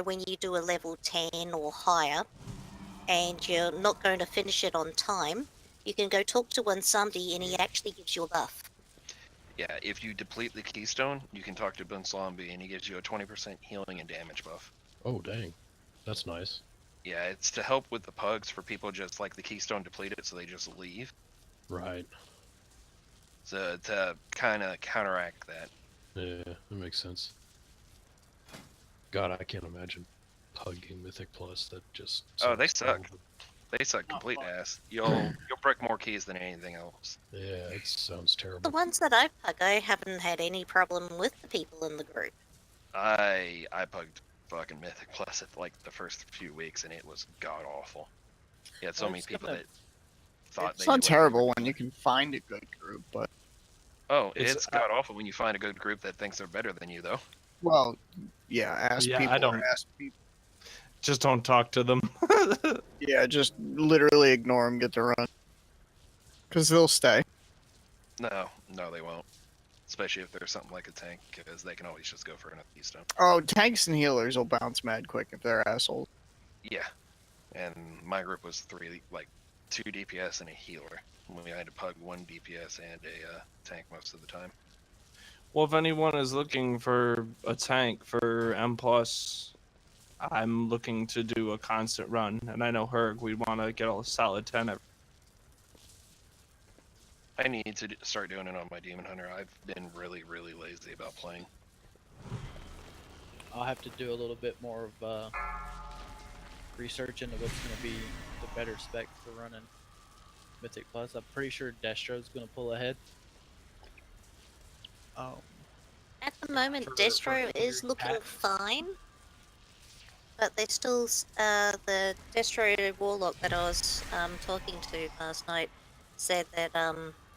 S4: when you do a level 10 or higher, and you're not going to finish it on time, you can go talk to one somebody and he actually gives you a buff.
S1: Yeah, if you deplete the keystone, you can talk to Bunslombi and he gives you a 20% healing and damage buff.
S15: Oh, dang. That's nice.
S1: Yeah, it's to help with the pugs for people just like the keystone depleted, so they just leave.
S15: Right.
S1: So to kind of counteract that.
S15: Yeah, that makes sense. God, I can't imagine pugging Mythic Plus. That just
S1: Oh, they
S15: sounds
S1: suck.
S15: terrible.
S1: They suck complete ass. You'll break more keys than anything else.
S15: Yeah, it sounds
S4: The
S15: terrible.
S4: ones that I've pugged, I haven't had any problem with the people in the group.
S1: I pugged fucking Mythic Plus at like the first few weeks, and it was god awful. You had so
S16: Well,
S1: many
S16: it's
S1: people
S16: gonna-
S1: that thought
S16: It's
S1: they
S16: not
S1: knew what they were
S16: terrible when
S1: doing.
S16: you can find a good group, but
S1: Oh, it's god awful when you find a good group that thinks they're better than you, though.
S16: well, yeah. Ask
S10: Yeah,
S16: people.
S10: I don't.
S16: Ask people.
S10: Just don't talk to them.
S16: Yeah, just literally ignore them. Get to run, because they'll stay.
S1: No, they won't. Especially if there's something like a tank, because they can always just go for another keystone.
S16: Oh, tanks and healers will bounce mad quick if they're assholes.
S1: Yeah, and my group was 2 DPS and a healer. We had to pug 1 DPS and a tank most of the time.
S10: Well, if anyone is looking for a tank for M+, I'm looking to do a constant run, and I know Herg, we want to get a solid 10 every.
S1: I need to start doing it on my Demon Hunter. I've been really, really lazy about playing.
S7: I'll have to do a little bit more of research into what's going to be the better spec for running Mythic Plus. I'm pretty sure Destro's going to pull ahead.
S4: At the moment,
S7: For
S4: Destro is
S7: Uldir
S4: looking
S7: patents.
S4: fine, but they still, the Destro Warlock that I was talking to last night said that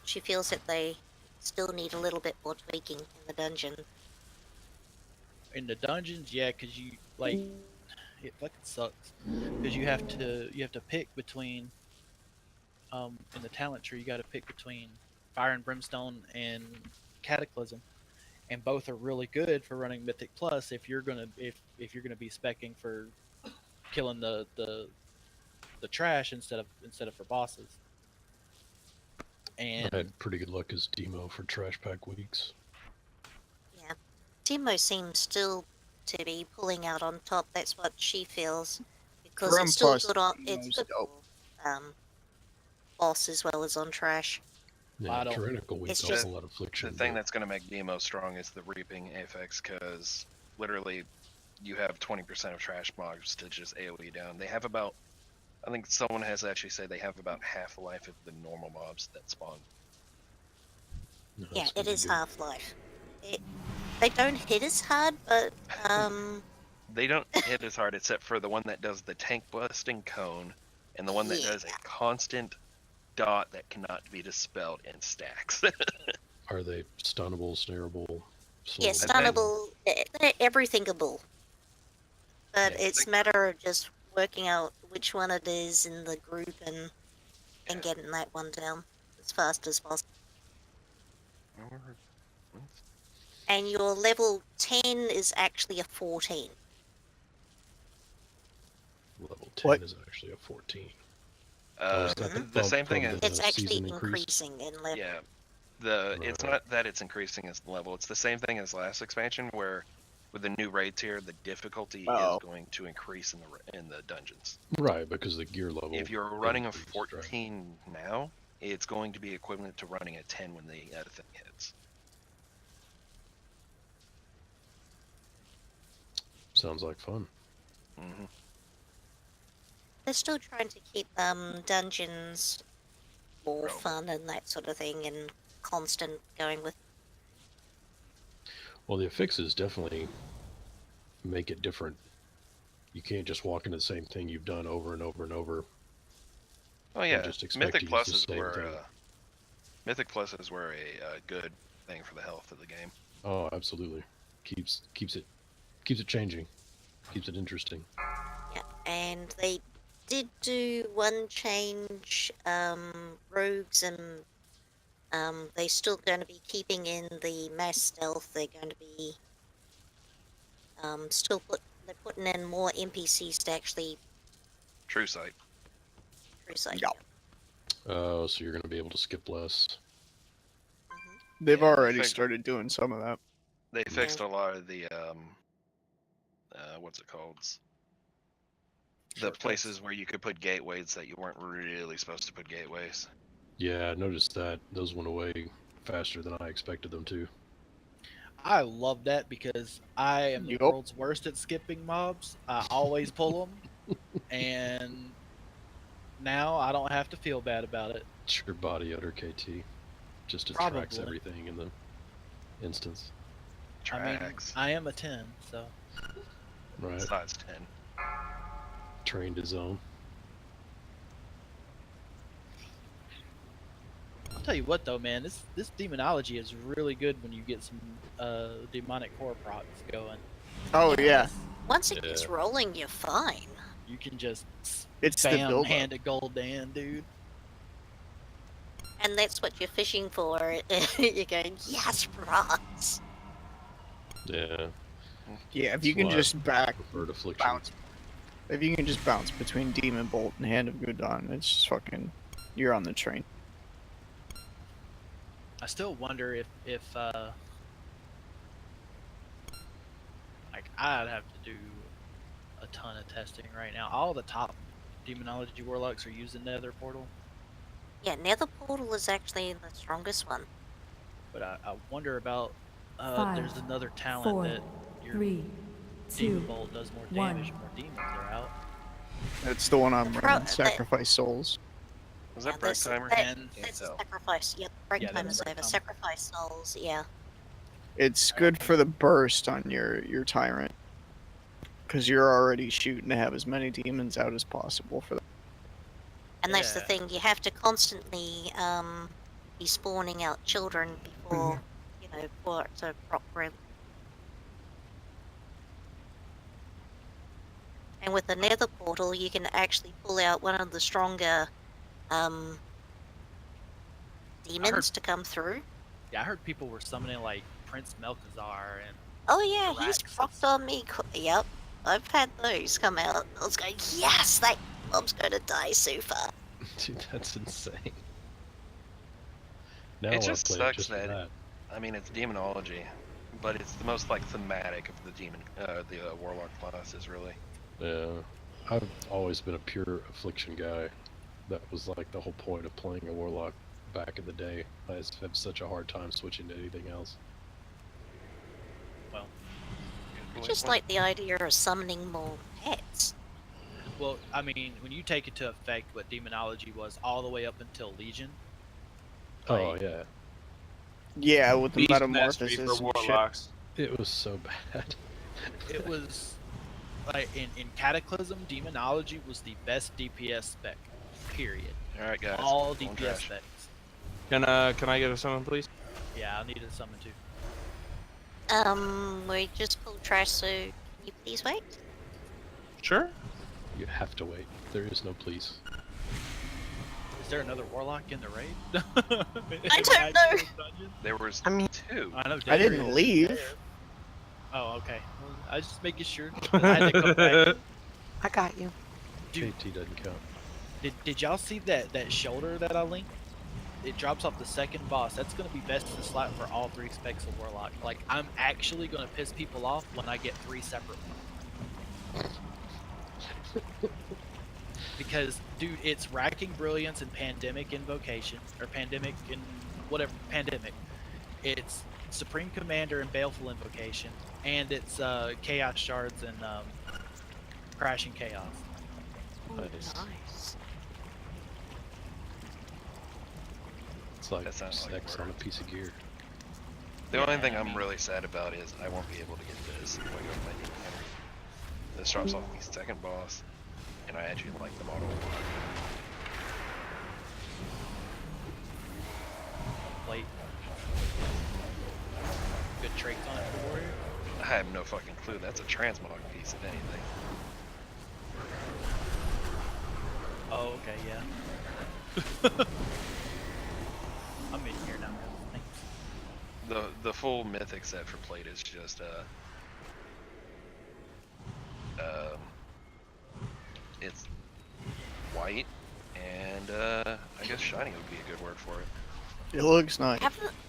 S4: she feels that they still need a little bit more tweaking in the dungeon.
S7: In the dungeons, yeah, because you like it fucking sucks because you have to pick between in the talent tree you got to pick between Fire and Brimstone and Cataclysm, and both are really good for running Mythic Plus if you're gonna if you're gonna be specking for killing the trash instead of for bosses. And
S15: I had pretty good luck as demo for trash pack weeks.
S4: Yeah, Timo seems still to be pulling out on top. That's what she feels, because
S16: For
S4: it's still
S16: M+,
S4: good on
S16: Timo's
S4: good
S16: dope.
S4: on boss as well as on trash.
S15: Yeah, tyrannical
S4: It's
S15: weeks
S4: just-
S15: awful lot of affliction.
S1: The thing that's going to make Demo strong is the reaping affix, because literally you have 20% of trash mobs to just AoE down. They have about, I think someone has actually said they have about half the life of the normal mobs that spawn.
S15: No,
S4: Yeah,
S15: that's
S4: it
S15: gonna
S4: is
S15: be good.
S4: Half-Life. They don't hit as hard, but
S1: They don't hit as hard except for the one that does the tank busting cone and the one that does a constant dot that cannot be dispelled in stacks.
S15: Are they stunnable, snareable?
S4: yeah, stunnable, they're everythingable. But
S1: Yeah,
S4: it's a matter of just working out which one it is in the group and getting that one down as fast as possible. And your level 10 is actually a 14.
S15: Level 10 is actually a 14. Is that the
S1: the
S15: bump
S1: same thing
S15: from
S1: as
S15: the
S4: It's actually
S15: season increase?
S4: increasing in level.
S1: Yeah, it's not that it's increasing as level. It's the same thing as last expansion, where with the new raid tier, the difficulty is going to increase in the dungeons.
S15: Right, because the gear level.
S1: If you're running a
S15: increased,
S1: 14 now, it's going to be equivalent to running a 10 when the thing hits.
S15: Sounds like fun.
S1: Mm-hmm.
S4: They're still trying to keep dungeons more fun and that sort of thing, and constant going with.
S15: Well, the affixes definitely make it different. You can't just walk into the same thing you've done over and over and over.
S1: Oh yeah,
S15: just expect
S1: Mythic
S15: to
S1: Plus
S15: use the
S1: is
S15: same
S1: where
S15: thing.
S1: Mythic Plus is where a good thing for the health of the game.
S15: Oh, absolutely. Keeps it changing. Keeps it interesting.
S4: Yeah, and they did do one change, rogues, and they're still going to be keeping in the mass stealth. They're going to be they're putting in more NPCs to actually
S1: True sight.
S4: Crusade.
S15: Oh, so you're going to be able to skip less.
S16: They've
S1: Yeah,
S16: already
S1: fix-
S16: started doing some of that.
S1: They fixed a lot of the what's it called? The
S7: Shortcuts.
S1: places where you could put gateways that you weren't really supposed to put gateways.
S15: Yeah, I noticed that. Those went away faster than I expected them to.
S7: I love that because I am the
S16: Yup.
S7: world's worst at skipping mobs. I always pull them, and now I don't have to feel bad about it.
S15: It's your body under KT. Just attracts
S7: Probably.
S15: everything in the instance.
S7: I mean,
S1: Tracks.
S7: I am a 10, so.
S15: Right.
S1: Size 10.
S15: Trained his own.
S7: I'll tell you what though, man, this demonology is really good when you get some demonic core procs going.
S16: Oh yeah,
S4: Once it gets rolling, you're fine.
S7: You can just
S16: it's the
S7: spam
S16: build
S7: hand of Goldan, dude.
S4: And that's what you're fishing for. You're going, yes, procs.
S15: Yeah.
S16: Yeah, if you can
S15: That's why
S16: just
S15: I preferred Affliction.
S16: bounce. If you can just bounce between Demon Bolt and Hand of Gudon, it's just fucking. You're on the train.
S7: I still wonder if like I'd have to do a ton of testing right now. All the top demonology warlocks are using Nether Portal,
S4: Yeah, Nether Portal is actually the strongest one.
S7: but I wonder about
S14: Five,
S7: there's another talent
S14: 4,
S7: that your
S14: 3,
S7: Demon
S14: 2,
S7: Bolt does more
S14: 1.
S7: damage, more demons are out.
S16: That's the one I'm
S4: Pro-
S16: running. Sacrifice souls.
S1: Was
S4: Yeah,
S1: that break
S4: that's-
S1: timer?
S4: That's a sacrifice. Yep, break
S7: Yeah,
S4: time
S7: that's
S4: is
S7: break
S4: over.
S7: time.
S4: Sacrifice souls, yeah.
S16: It's good for the burst on your tyrant, because you're already shooting to have as many demons out as possible for that.
S4: And that's the
S7: Yeah.
S4: thing, you have to constantly be spawning out children before, for it to proc really. And with the Nether Portal, you can actually pull out one of the stronger demons to come through.
S7: Yeah, I heard people were summoning like Prince Melchizar and
S4: Oh yeah, he's
S7: Drax.
S4: procced on me. Yep, I've had those come out. I was going, yes, that mob's going to die super.
S15: Dude, that's insane. Now
S1: It
S15: I'll
S1: just
S15: play
S1: sucks
S15: just for
S1: that,
S15: that.
S1: I mean, it's demonology, but it's the most like thematic of the warlock classes, really.
S15: Yeah. I've always been a pure Affliction guy. That was like the whole point of playing a warlock back in the day. I just have such a hard time switching to anything else.
S7: well,
S4: I just like the idea of summoning more pets.
S7: well, I mean, when you take it to effect what demonology was all the way up until Legion.
S15: Oh
S7: like,
S15: yeah.
S16: Yeah, with the
S10: Beast
S16: metamorphosis
S10: mastery for
S16: and shit.
S10: warlocks.
S15: It was so bad.
S7: it was like in Cataclysm, demonology was the best DPS spec. Period.
S1: All right, guys.
S7: All
S1: going
S7: DPS
S1: trash.
S7: specs.
S10: Can I get a summon, please?
S7: Yeah, I needed summon too.
S4: We just pulled trash, so can you please wait?
S10: Sure.
S15: You have to wait. There is no please.
S7: Is there another warlock in the raid?
S4: I don't know.
S1: There was
S12: I mean,
S1: two.
S7: I know.
S16: I didn't
S7: David is
S16: leave.
S7: there. Oh, okay. Well, I was just making sure. I had to come back.
S12: I got you.
S7: Dude.
S15: KT doesn't count.
S7: Did y'all see that shoulder that I linked? It drops off the second boss. That's gonna be best in slot for all 3 specs of warlock. Like, I'm actually gonna piss people off when I get 3 separate ones. Because, dude, it's Racking Brilliance and Pandemic Invocation, or Pandemic and whatever, Pandemic. It's Supreme Commander and Baleful Invocation, and it's Chaos Shards and Crashing Chaos.
S15: Nice.
S4: Nice.
S15: It's like
S1: That sounds like
S15: sex
S1: work.
S15: on a piece of gear.
S1: The only thing
S7: I
S1: I'm
S7: mean-
S1: really sad about is I won't be able to get this when I go to my Demon Hunter. This drops off the second boss, and I actually like the model a lot.
S7: Plate. Good traits on it for the warrior.
S1: I have no fucking clue. That's a transmog piece, if anything.
S7: Oh, okay, yeah. I'm in here now. Thanks.
S1: The full mythic set for plate is just it's white And I guess shiny would be a good word for it.
S16: It looks nice.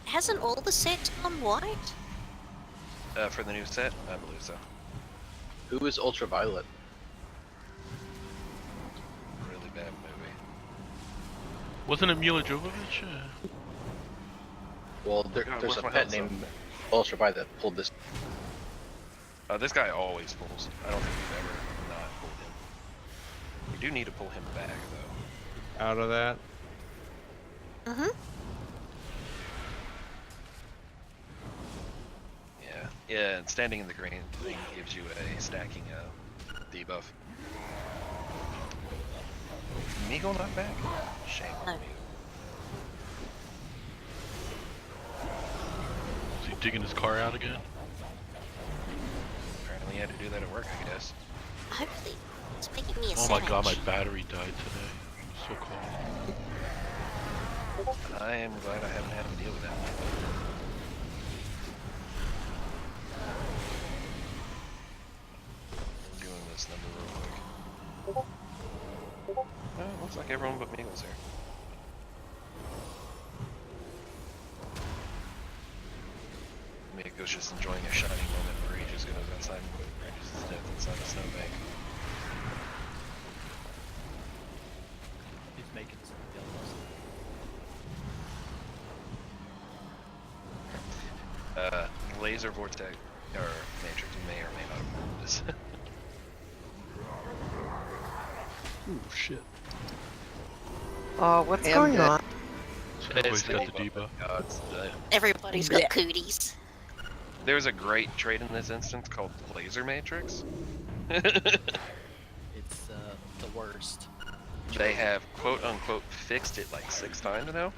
S4: Hasn't all the sets gone white?
S1: For the new set, I believe so.
S13: Who is Ultraviolet?
S1: Really bad movie.
S6: Wasn't it Mila Jovovich?
S13: Well, there's
S1: where's
S13: a
S1: my
S13: pet
S1: headset?
S13: named Ultraviolet that pulled this.
S1: This guy always pulls. I don't think we've ever not pulled him. We do need to pull him back, though.
S10: Out of that.
S4: Mm-hmm.
S1: Yeah, and standing in the green thing gives you a stacking debuff. Meagle not back? Shame on me.
S6: Is he digging his car out again?
S1: Apparently he had to do that at work, I guess.
S4: Hopefully, it's making me a
S6: Oh
S4: sandwich.
S6: my god, my battery died today. It was so cold.
S1: I am glad I haven't had to deal with that. I'm doing this number real quick. Looks like everyone but Meagle's here. Meagle's just enjoying a shining moment where he just goes outside and ranges his death inside a snowbank.
S7: He's making some yellows.
S1: Laser vortex or matrix may or may not have moved this.
S15: Ooh, shit.
S12: Oh, what's going on?
S6: Everybody's got the debuff.
S4: Everybody's got cooties.
S1: There's a great trait in this instance called Laser Matrix.
S7: It's the worst.
S1: They have quote unquote fixed it like 6 times now.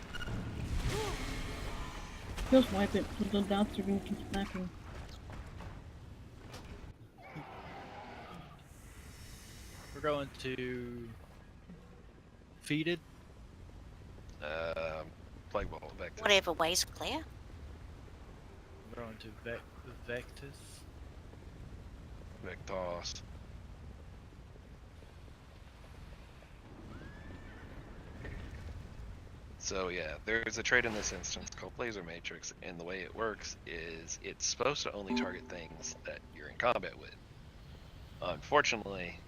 S2: Just wipe it, so the dots are gonna keep stacking.
S7: We're going to Feeded.
S1: Plague Ball, back to
S4: Whatever way's clear.
S7: We're going to Vectus.
S1: Vectos. So yeah, there's a trait in this instance called Laser Matrix, and the way it works is it's supposed to only target things that you're in combat with. Unfortunately,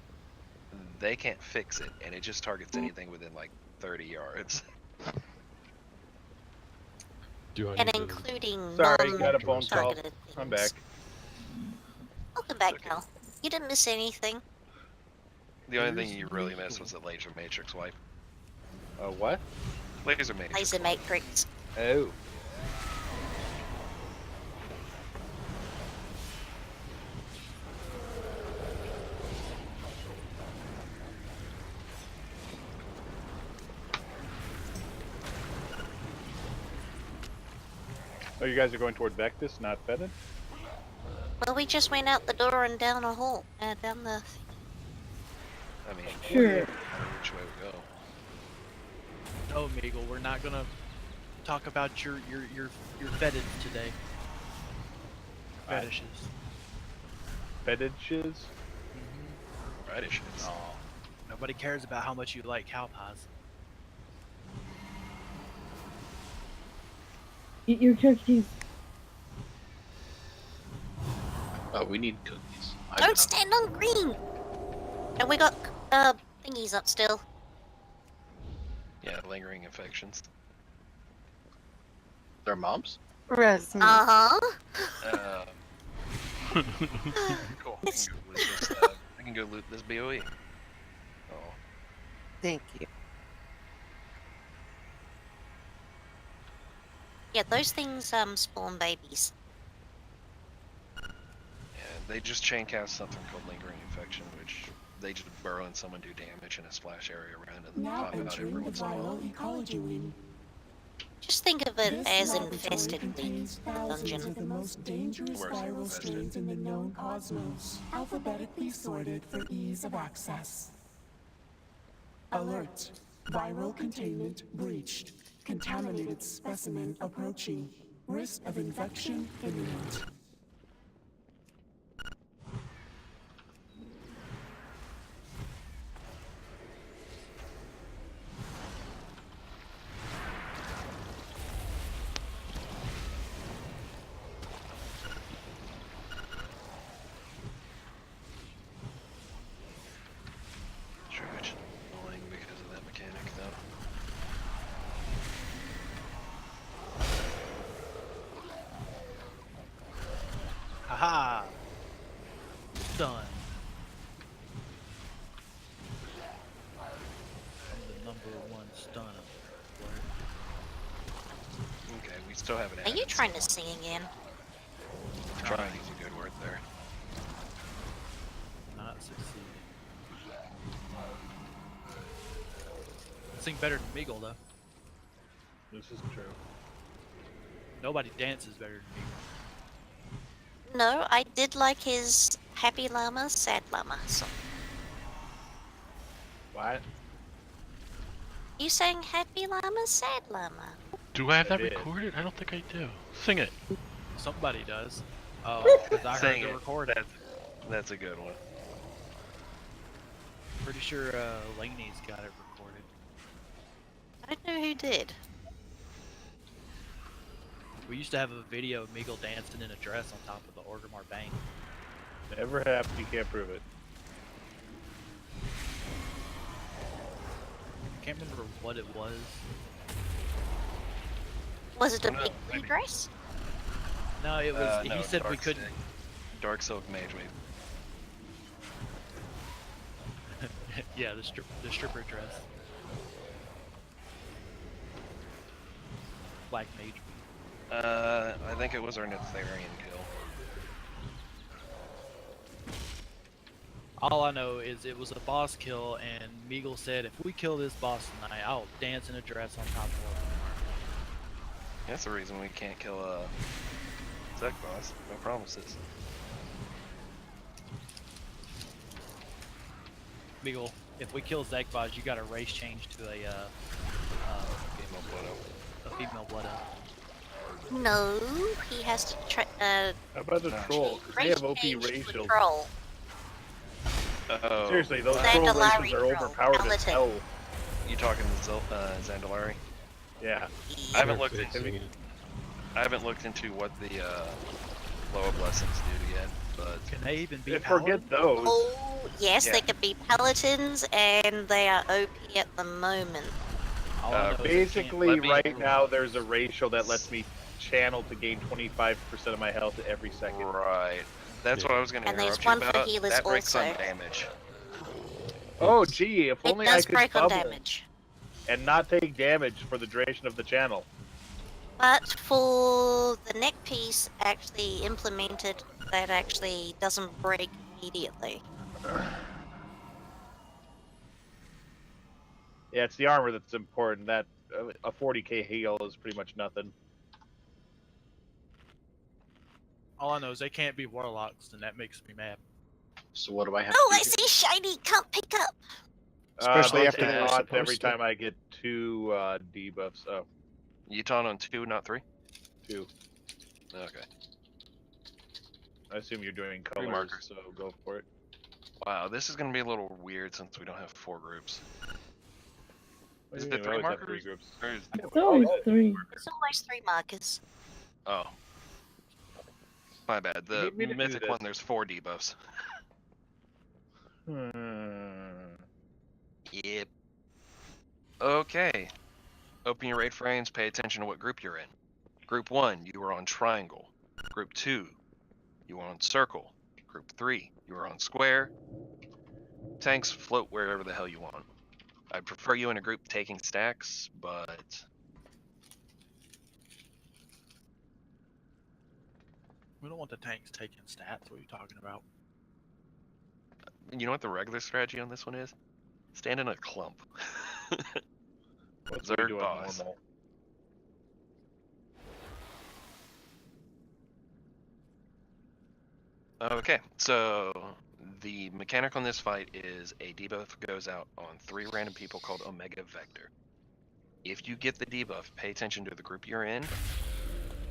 S1: they can't fix it, and it just targets anything within like 30 yards.
S15: Do I
S4: And
S15: need to-
S4: including
S5: Sorry, got a phone call.
S4: non-targeted
S5: I'm
S4: things.
S5: back.
S4: Welcome back, Cal. You didn't miss anything.
S1: The only thing you really missed was the Laser Matrix wipe.
S5: What?
S1: Laser Matrix.
S4: Laser Matrix.
S5: Oh. Oh, you guys are going toward Vectus, not Fetid?
S4: Well, we just went out the door and down a hole. Down the...
S1: I mean,
S2: Sure.
S1: which way we go.
S7: No, Meagle, we're not gonna talk about your fetish today. Fetishes.
S5: Fetishes?
S1: Radishes.
S7: Oh, nobody cares about how much you like cow pies.
S2: Eat your cookies.
S13: Oh, we need cookies.
S4: Don't stand on green! And we got, thingies up still.
S1: Yeah, lingering infections.
S13: Their moms?
S12: Rest me.
S4: Uh-huh.
S1: Cool. I can go loot this BOE. Oh.
S12: Thank you.
S4: Yeah, those things, spawn babies.
S1: Yeah, they just chain cast something called lingering infection, which they just burrow in someone, do damage in a splash area around, and
S17: Now
S1: pop out every
S17: entering the
S1: once in a while.
S17: viral ecology wing.
S4: Just think of it
S17: This
S4: as
S17: laboratory
S4: infested
S17: contains thousands
S4: dungeon.
S17: of the most dangerous
S1: Where's
S17: viral
S1: infested?
S17: strains in the known cosmos, alphabetically sorted for ease of access. Alert. Viral containment breached. Contaminated specimen approaching. Risk of infection imminent.
S7: Aha! Done. I'm the #1 stunner.
S1: Okay, we still haven't.
S4: Are you trying to sing again?
S1: Trying is a good word there.
S7: Not succeeding. Sing better than Meagle though.
S5: This is true.
S7: Nobody dances better than Meagle.
S4: No, I did like his Happy Llama, Sad Llama song.
S5: What?
S4: You sang Happy Llama, Sad Llama.
S6: Do I have that
S5: did.
S6: recorded? I don't think I do. Sing it.
S7: Somebody does. Oh, because I heard
S1: Sing
S7: the
S1: it.
S7: recording.
S1: That's a good one.
S7: Pretty sure Laney's got it recorded.
S4: I don't know who did.
S7: We used to have a video of Meagle dancing in a dress on top of the Orgrimmar Bank.
S5: Never happened. You can't prove it.
S7: I can't remember what it was.
S4: Was it a big blue dress?
S7: No, it was.
S1: No,
S7: he said we
S1: Dark
S7: couldn't.
S1: Dark Silk Mage Wave.
S7: Yeah, the stripper dress. Black Mage.
S1: I think it was our Netherian kill.
S7: All I know is it was a boss kill, and Meagle said, if we kill this boss tonight, I'll dance in a dress on top of Orgrimmar.
S1: That's the reason we can't kill Zek boss. No promises.
S7: Meagle, if we kill Zekbaz, you got a race change to a female Blood Elf.
S4: No, he has to try.
S5: How about the troll? 'Cause they have OP racial.
S1: Oh.
S5: Seriously, those troll
S4: Zandalari
S5: racials are
S4: troll,
S5: overpowered as
S4: Paladin.
S5: hell.
S1: You talking Zandalari?
S5: Yeah.
S1: I haven't looked into. I haven't looked into what the Loa Blessings do yet, but
S7: Can they even be
S5: forget those.
S4: Oh, yes,
S1: Yeah.
S4: they could be paladins, and they are OP at the moment.
S5: Basically, right now there's a racial that lets me channel to gain 25% of my health every second.
S1: Right. That's what I was going to
S4: And there's
S1: interrupt you
S4: one for
S1: about.
S4: healers
S1: That breaks
S4: also.
S1: on damage.
S5: Oh, gee, if
S4: It
S5: only I
S4: does
S5: could
S4: break on
S5: bubble
S4: damage.
S5: and not take damage for the duration of the channel.
S4: But for the neck piece actually implemented, that actually doesn't break immediately.
S5: Yeah, it's the armor that's important. That a 40k heal is pretty much nothing.
S7: All I know is they can't be warlocks, and that makes me mad.
S13: So what do I have
S4: Oh,
S13: to
S4: I
S13: do
S4: see shiny, can't pick up.
S9: Especially
S5: they
S9: after
S5: take
S9: they were
S5: taunts
S9: supposed
S5: every
S9: to.
S5: time I get 2 debuffs. Oh,
S1: You taunt on 2, not 3?
S5: 2.
S1: Okay.
S5: I assume you're doing
S1: 3
S5: colors,
S1: markers.
S5: so go for it.
S1: Wow, this is going to be a little weird since we don't have 4 groups.
S5: What
S1: Is
S5: do
S1: it
S5: you
S1: the
S5: mean?
S1: 3
S5: We always have 3
S1: markers?
S5: groups.
S1: Or is...
S2: It's always 3.
S4: It's always 3 markers.
S1: Oh. My bad. The
S5: need me to do
S1: mythic
S5: this.
S1: one, there's 4 debuffs. Yep. Okay. Open your raid frames, pay attention to what group you're in. Group 1, you are on triangle. Group 2, you are on circle. Group 3, you are on square. Tanks float wherever the hell you want. I'd prefer you in a group taking stacks, but
S7: We don't want the tanks taking stats. What are you talking about?
S1: you know what the regular strategy on this one is? Stand in a clump.
S5: What's we
S1: Zerg
S5: doing
S1: boss.
S5: normal?
S1: Okay, so the mechanic on this fight is a debuff goes out on 3 random people called Omega Vector. If you get the debuff, pay attention to the group you're in.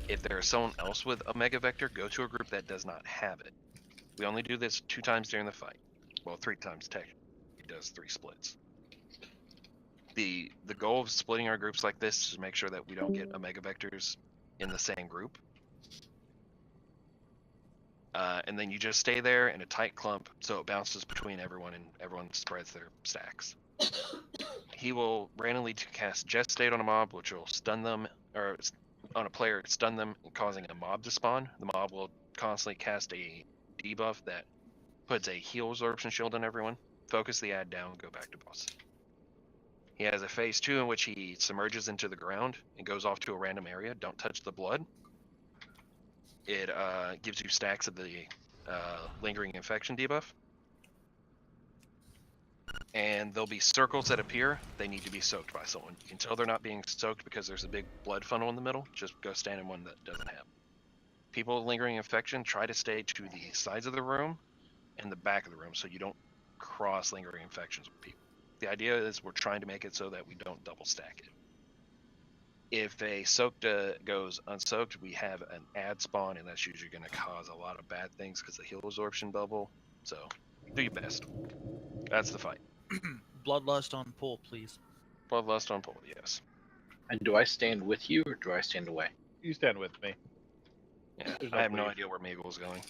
S1: If there's someone else with Omega Vector, go to a group that does not have it. We only do this 2 times during the fight. Well, 3 times technically. It does 3 splits. The goal of splitting our groups like this is to make sure that we don't get Omega Vectors in the same group. And then you just stay there in a tight clump so it bounces between everyone and everyone spreads their stacks. He will randomly cast Gestate on a mob, which will stun them, or on a player, stun them, causing a mob to spawn. The mob will constantly cast a debuff that puts a heal absorption shield on everyone. Focus the ad down, go back to boss. He has a phase 2 in which he submerges into the ground and goes off to a random area. Don't touch the blood. It gives you stacks of the lingering infection debuff. And there'll be circles that appear. They need to be soaked by someone. You can tell they're not being soaked because there's a big blood funnel in the middle. Just go stand in one that doesn't have. People with lingering infection, try to stay to the sides of the room and the back of the room so you don't cross lingering infections with people. The idea is we're trying to make it so that we don't double stack it. If a soaked goes unsoaked, we have an ad spawn, and that's usually going to cause a lot of bad things because the heal absorption bubble. So do your best. That's the fight.
S7: Bloodlust on pull, please.
S1: Bloodlust on pull, yes.
S13: And do I stand with you or do I stand away?
S5: You stand with me.
S1: Yeah,
S5: There's
S1: I have no
S5: bleed.
S1: idea where Meagle's going.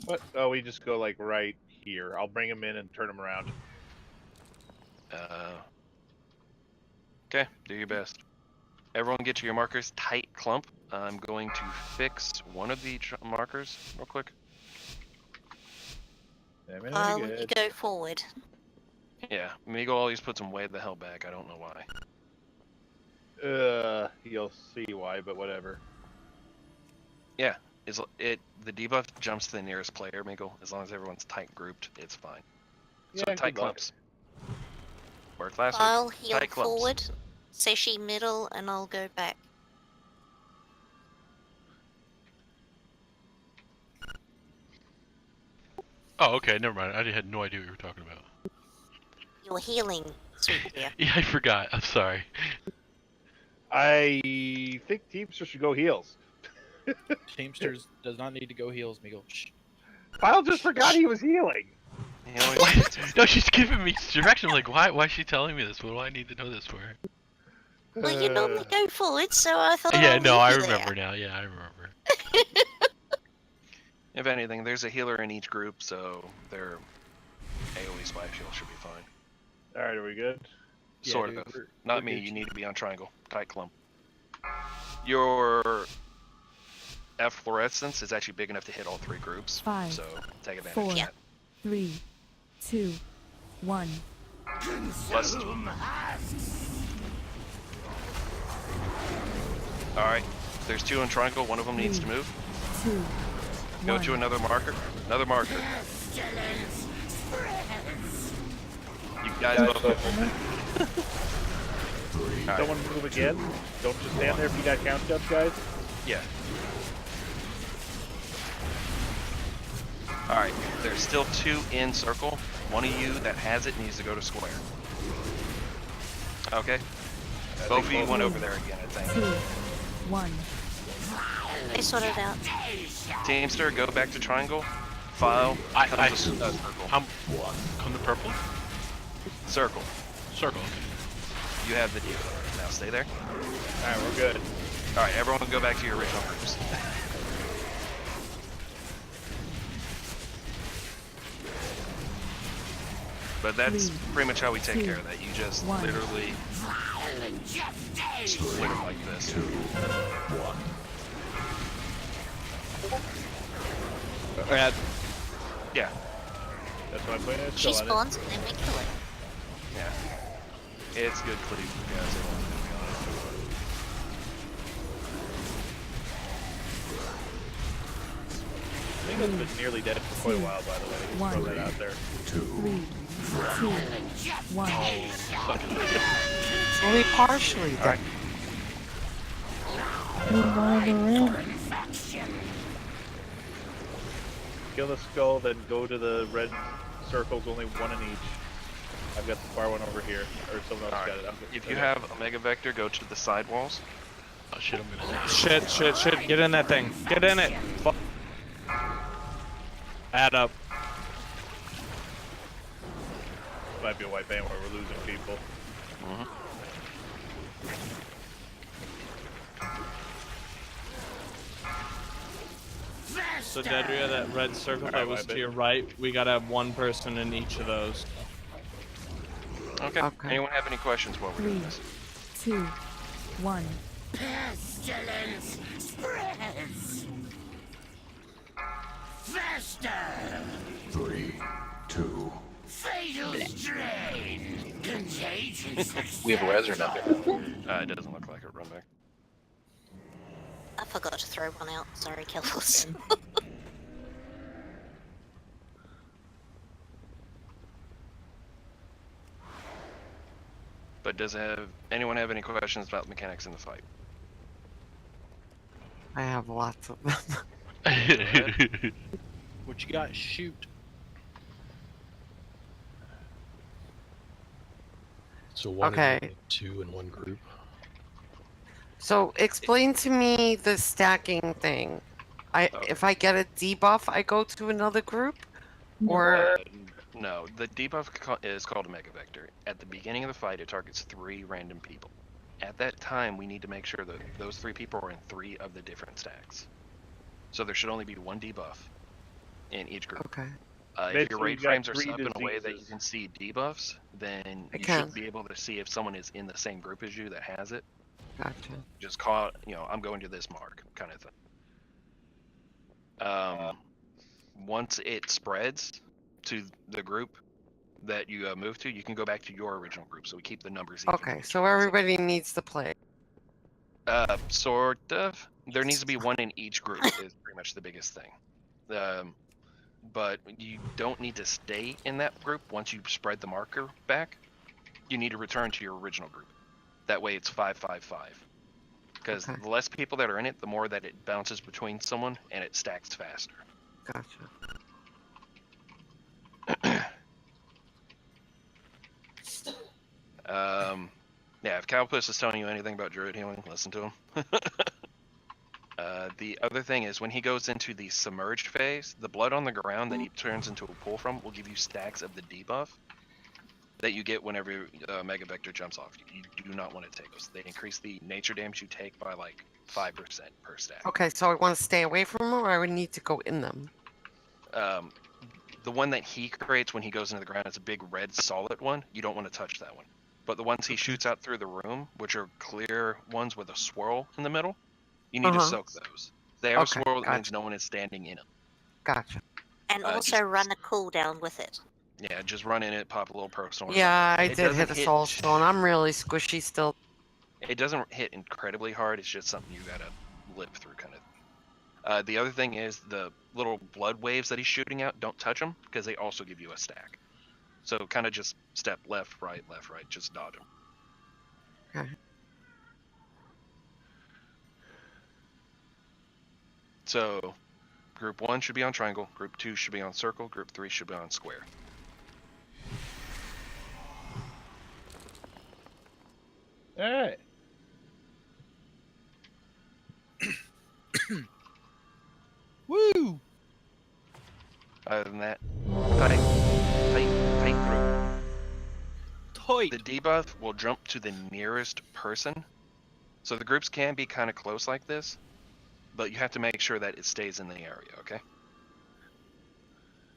S5: What? Oh, we just go like right here. I'll bring him in and turn him around.
S1: Okay, do your best. Everyone get to your markers. Tight clump. I'm going to fix one of the markers real quick.
S4: I'll go forward.
S1: Yeah, Meagle always puts him way the hell back. I don't know why.
S5: You'll see why, but whatever.
S1: Yeah, the debuff jumps to the nearest player, Meagle. As long as everyone's tight grouped, it's fine. So
S5: Yeah,
S1: tight
S5: good luck.
S1: clumps. Worked last
S4: I'll
S1: week.
S4: heal
S1: Tight clumps.
S4: forward, Seshi middle, and I'll go back.
S6: Oh, okay, never mind. I had no idea what you were talking about.
S4: You're healing, sweet dear.
S6: Yeah, I forgot. I'm sorry.
S5: I think Teamster should go heals.
S7: Teamsters does not need to go heals, Miguel. Shh.
S5: Kyle just forgot he was healing.
S6: No, she's giving me direction. I'm like, why is she telling me this? What do I need to know this for?
S4: Well, you normally go forward, so I thought.
S6: Yeah,
S4: I'll
S6: no,
S4: leave
S6: I
S4: you
S6: remember
S4: there.
S6: now. Yeah, I remember.
S1: If anything, there's a healer in each group, so their AoE spy shield should be fine.
S5: Alright, are we good?
S7: Yeah,
S1: Sort
S7: dude,
S1: of.
S7: we're
S1: Not me,
S7: good.
S1: you need to be on triangle. Tight clump. Your F fluorescence is actually big enough to hit all 3 groups,
S14: 5,
S1: so take advantage
S14: 4,
S1: of that.
S14: 3, 2, 1.
S1: Blessed. Alright, there's 2 in triangle, one of them needs to move.
S14: 2,
S1: Go to another marker. Another marker. You guys both Alright.
S5: Someone move again. Don't just stand there if you got count jumps, guys.
S1: Yeah. Alright, there's still 2 in circle. One of you that has it needs to go to square. Okay? Both of you went over there again, I think.
S14: 2, 1.
S4: They sorted it out.
S1: Teamster, go back to triangle. File. Come to circle.
S6: Come to purple?
S1: Circle.
S6: Circle, okay.
S1: You have the deal. Now stay there.
S5: Alright, we're good.
S1: Alright, everyone go back to your original groups. But that's pretty much how we take care of that. You just literally split them like this. Yeah.
S5: That's what I'm putting it.
S4: She spawns and then we kill it.
S1: Yeah. It's good cleave for guys that want to be
S5: I think it's been nearly dead for quite a while, by the way. Just throw that out there.
S14: 3, 2, 1.
S12: Only partially dead.
S5: Kill the skull, then go to the red circles, only 1 in each. I've got the far one over here, or someone else got it.
S1: If you have Omega Vector, go to the side walls.
S6: Oh shit, I'm gonna die.
S10: Shit. Get in that thing. Get in it. Add up.
S5: Might be a white band where we're losing people.
S10: So Dedria, that red circle that was to your right, we gotta have 1 person in each of those.
S1: Okay. Anyone have any questions while we're doing this?
S14: 2, 1.
S17: Pestilence spreads.
S3: 3, 2.
S17: Fatal strain. Contagion success.
S13: We have a res or nothing?
S1: It doesn't look like it. Run back.
S4: I forgot to throw one out. Sorry, Kelvos.
S1: But does anyone have any questions about the mechanics in the fight?
S12: I have lots of them.
S7: What you got? Shoot.
S15: So one
S12: Okay.
S15: and two in one group.
S12: So explain to me the stacking thing. If I get a debuff, I go to another group, or
S1: No, the debuff is called a Mega Vector. At the beginning of the fight, it targets 3 random people. At that time, we need to make sure that those 3 people are in 3 of the different stacks. So there should only be 1 debuff in each group.
S12: Okay.
S1: If your raid frames are set up in a way that you can see debuffs, then you should be able to see if someone is in the same group as you that has it.
S12: Gotcha.
S1: Just call it, I'm going to this mark, kind of thing. Once it spreads to the group that you move to, you can go back to your original group. So we keep the numbers even.
S12: okay, so everybody needs to play.
S1: Sort of. There needs to be 1 in each group is pretty much the biggest thing. But you don't need to stay in that group once you spread the marker back. You need to return to your original group. That way it's 5-5-5. Because the less people that are in it, the more that it bounces between someone and it stacks faster.
S12: Gotcha.
S1: Yeah, if Calpus is telling you anything about druid healing, listen to him. The other thing is when he goes into the submerged phase, the blood on the ground that he turns into a pool from will give you stacks of the debuff that you get whenever Mega Vector jumps off. You do not want to take those. They increase the nature damage you take by like 5% per stack.
S12: Okay, so I want to stay away from them, or I would need to go in them.
S1: The one that he creates when he goes into the ground is a big red solid one. You don't want to touch that one. But the ones he shoots out through the room, which are clear ones with a swirl in the middle, you need to soak those. They are swirled, that means no one is standing in them.
S12: Gotcha.
S4: And also run a cooldown with it.
S1: Yeah, just run in it, pop a little personal.
S12: Yeah, I
S1: It
S12: did hit
S1: doesn't
S12: a soul stone. I'm really squishy still.
S1: It doesn't hit incredibly hard. It's just something you gotta live through, kind of. The other thing is the little blood waves that he's shooting out. Don't touch them because they also give you a stack. So kind of just step left, right, just dodge them.
S12: Okay.
S1: So, group 1 should be on triangle, group 2 should be on circle, group 3 should be on square.
S5: Alright. Woo!
S1: Other than that, tight group. The debuff will jump to the nearest person. So the groups can be kind of close like this, but you have to make sure that it stays in the area, okay?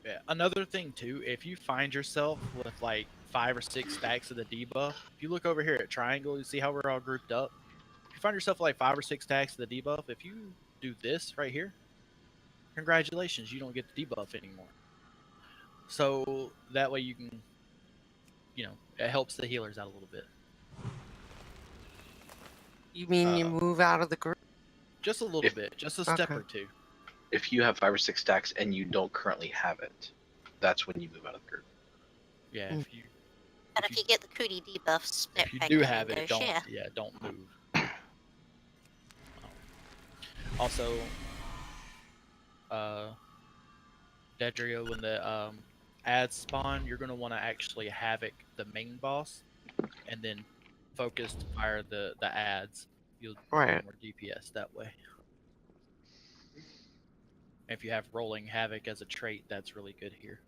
S7: Yeah. Another thing too, if you find yourself with like 5 or 6 stacks of the debuff, if you look over here at triangle, you see how we're all grouped up. If you find yourself with like 5 or 6 stacks of the debuff, if you do this right here, congratulations, you don't get the debuff anymore. So that way you can, it helps the healers out a little bit.
S12: You mean you move out of the group?
S7: Just a little bit, just a step or two.
S13: If you have 5 or 6 stacks and you don't currently have it, that's when you move out of the group.
S7: Yeah.
S12: Mm.
S4: But if you get the cootie debuff, step
S7: If you
S4: back
S7: do
S4: in
S7: have
S4: and
S7: it,
S4: go
S7: don't
S4: share.
S7: don't move. Also, Dedrio, when the ads spawn, you're gonna want to actually havoc the main boss, and then focus to fire the ads. You'll get more DPS that way. If you have rolling havoc as a trait, that's really good here.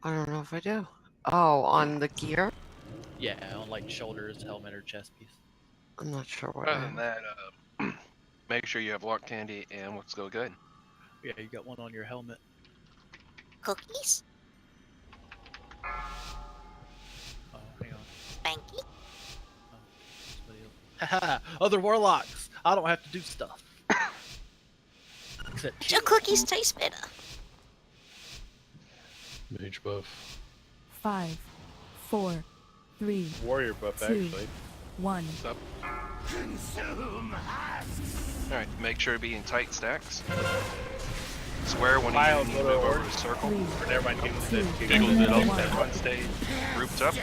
S12: I don't know if I do. Oh, on the gear?
S7: Yeah, on like shoulders, helmet, or chest piece.
S12: I'm not sure what
S1: Other than that, make sure you have lock candy and let's go good.
S7: Yeah, you got one on your helmet.
S4: Cookies?
S7: Oh, hang on.
S4: Banky?
S7: Haha, other warlocks! I don't have to do stuff.
S4: Your cookies taste better.
S15: Mage buff.
S14: 5, 4, 3,
S5: Warrior buff,
S14: 2,
S5: actually.
S14: 1.
S1: What's up? Alright, make sure to be in tight stacks. Square when you need to move over to circle.
S5: Or never mind, Giggles did.
S1: Giggles did all everyone stay grouped up.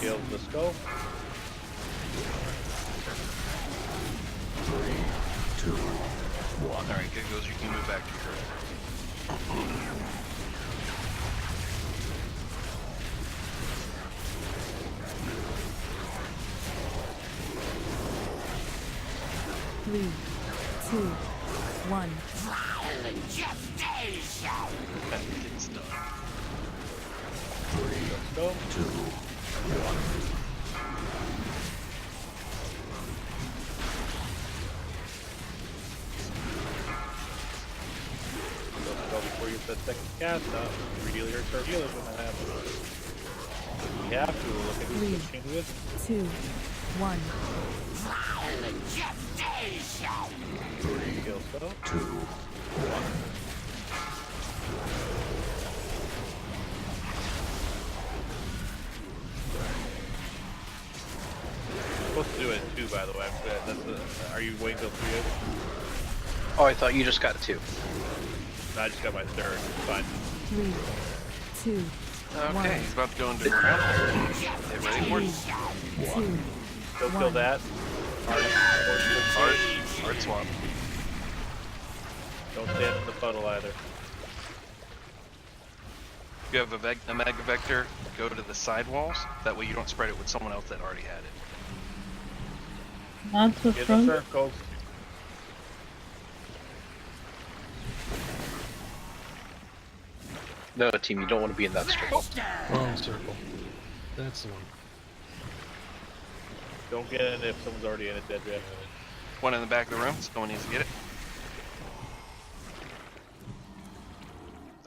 S5: Giggles, let's go.
S3: 3, 2, 1.
S1: Alright, Giggles, you can move back to your group.
S14: 3, 2, 1.
S1: It's done.
S3: 3, 2, 1.
S5: Go before you get that second cast up. Really hurts our healers when that happens. We have to look at who's switching to it.
S14: 2, 1.
S5: Kill so.
S3: 2, 1.
S5: Supposed to do it at 2, by the way. Are you waiting till 3 of
S13: Oh, I thought you just got 2.
S5: No, I just got my 3rd. It's fine.
S14: 3, 2,
S1: Okay, he's about to go into ground. Get ready for it.
S14: 2.
S5: Go kill that.
S1: Art swap.
S5: Don't stand in the puddle either.
S1: If you have a Mega Vector, go to the side walls. That way you don't spread it with someone else that already had it.
S2: Not so
S5: Get the
S2: strong.
S5: circles.
S13: No, team, you don't want to be in that circle.
S15: Wrong circle. That's the one.
S5: Don't get in if someone's already in it, dead red.
S1: One in the back of the room, someone needs to get it.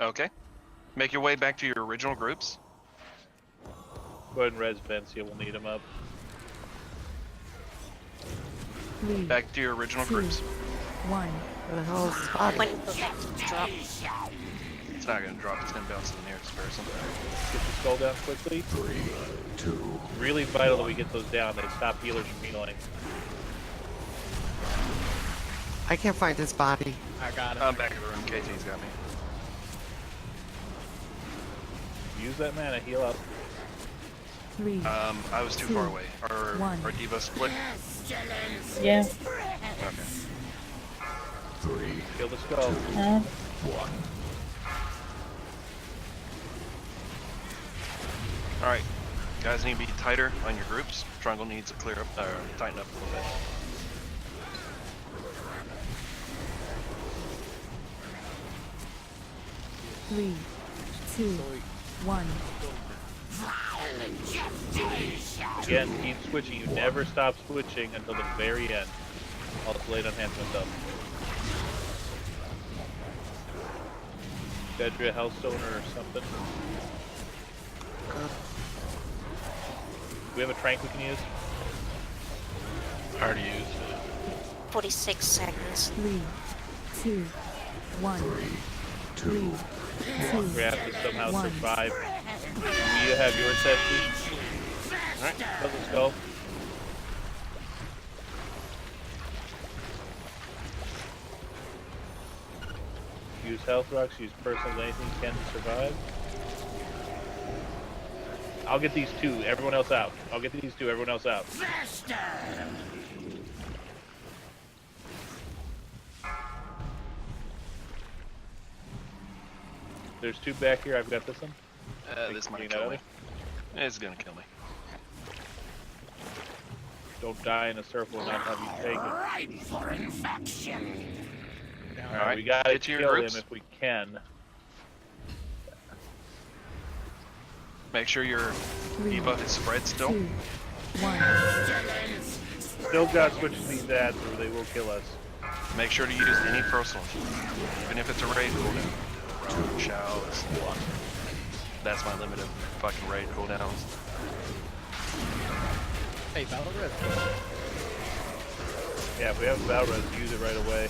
S1: Okay. Make your way back to your original groups.
S5: Go ahead and res Vencia, we'll need him up.
S14: 3,
S1: Back to your original
S14: 2,
S1: groups.
S14: 1.
S12: Where the hell is the
S4: I
S12: body?
S4: went back to the drop.
S1: It's not going to drop, it's going to bounce to the nearest person.
S5: Get the skull down quickly.
S3: 3, 2.
S5: Really vital that we get those down. They stop healers from healing.
S12: I can't find his body.
S16: I got him.
S1: I'm back in the room, KT's got me.
S5: Use that mana, heal up.
S14: 3,
S1: I was too far away. Our Diva split?
S2: Yeah.
S1: Okay.
S3: 3,
S5: Kill the skull.
S3: 1.
S1: Alright. Guys need to be tighter on your groups. Triangle needs to clear up, tighten up a little bit.
S14: Three, 2, 1.
S5: Again, keep switching. You never stop switching until the very end. I'll lay on hands myself. Dedria Hellstone or something. Do we have a trank we can use?
S6: Already used.
S4: 46 seconds.
S14: 3, 2, 1. 3, 2,
S5: We have to somehow
S14: 1.
S5: survive. We have your set, please. Alright, let's go. Use health rocks, use personals, anything you can to survive. I'll get these 2, everyone else out. I'll get these 2, everyone else out. There's 2 back here, I've got this one.
S1: This might kill me. It's gonna kill me.
S5: Don't die in a circle and not have you take it.
S8: Right for infection.
S5: Alright, we gotta
S1: get to your
S5: kill
S1: groups.
S5: him if we can.
S1: Make sure your debuff is spread still.
S14: 2, 1.
S5: Still got switching these ads or they will kill us.
S1: Make sure to use any personal, even if it's a raid cooldown. Run, shouts. That's my limit of fucking raid cooldowns.
S16: Hey, Battle Red.
S5: Yeah, if we have Valres, use it right away.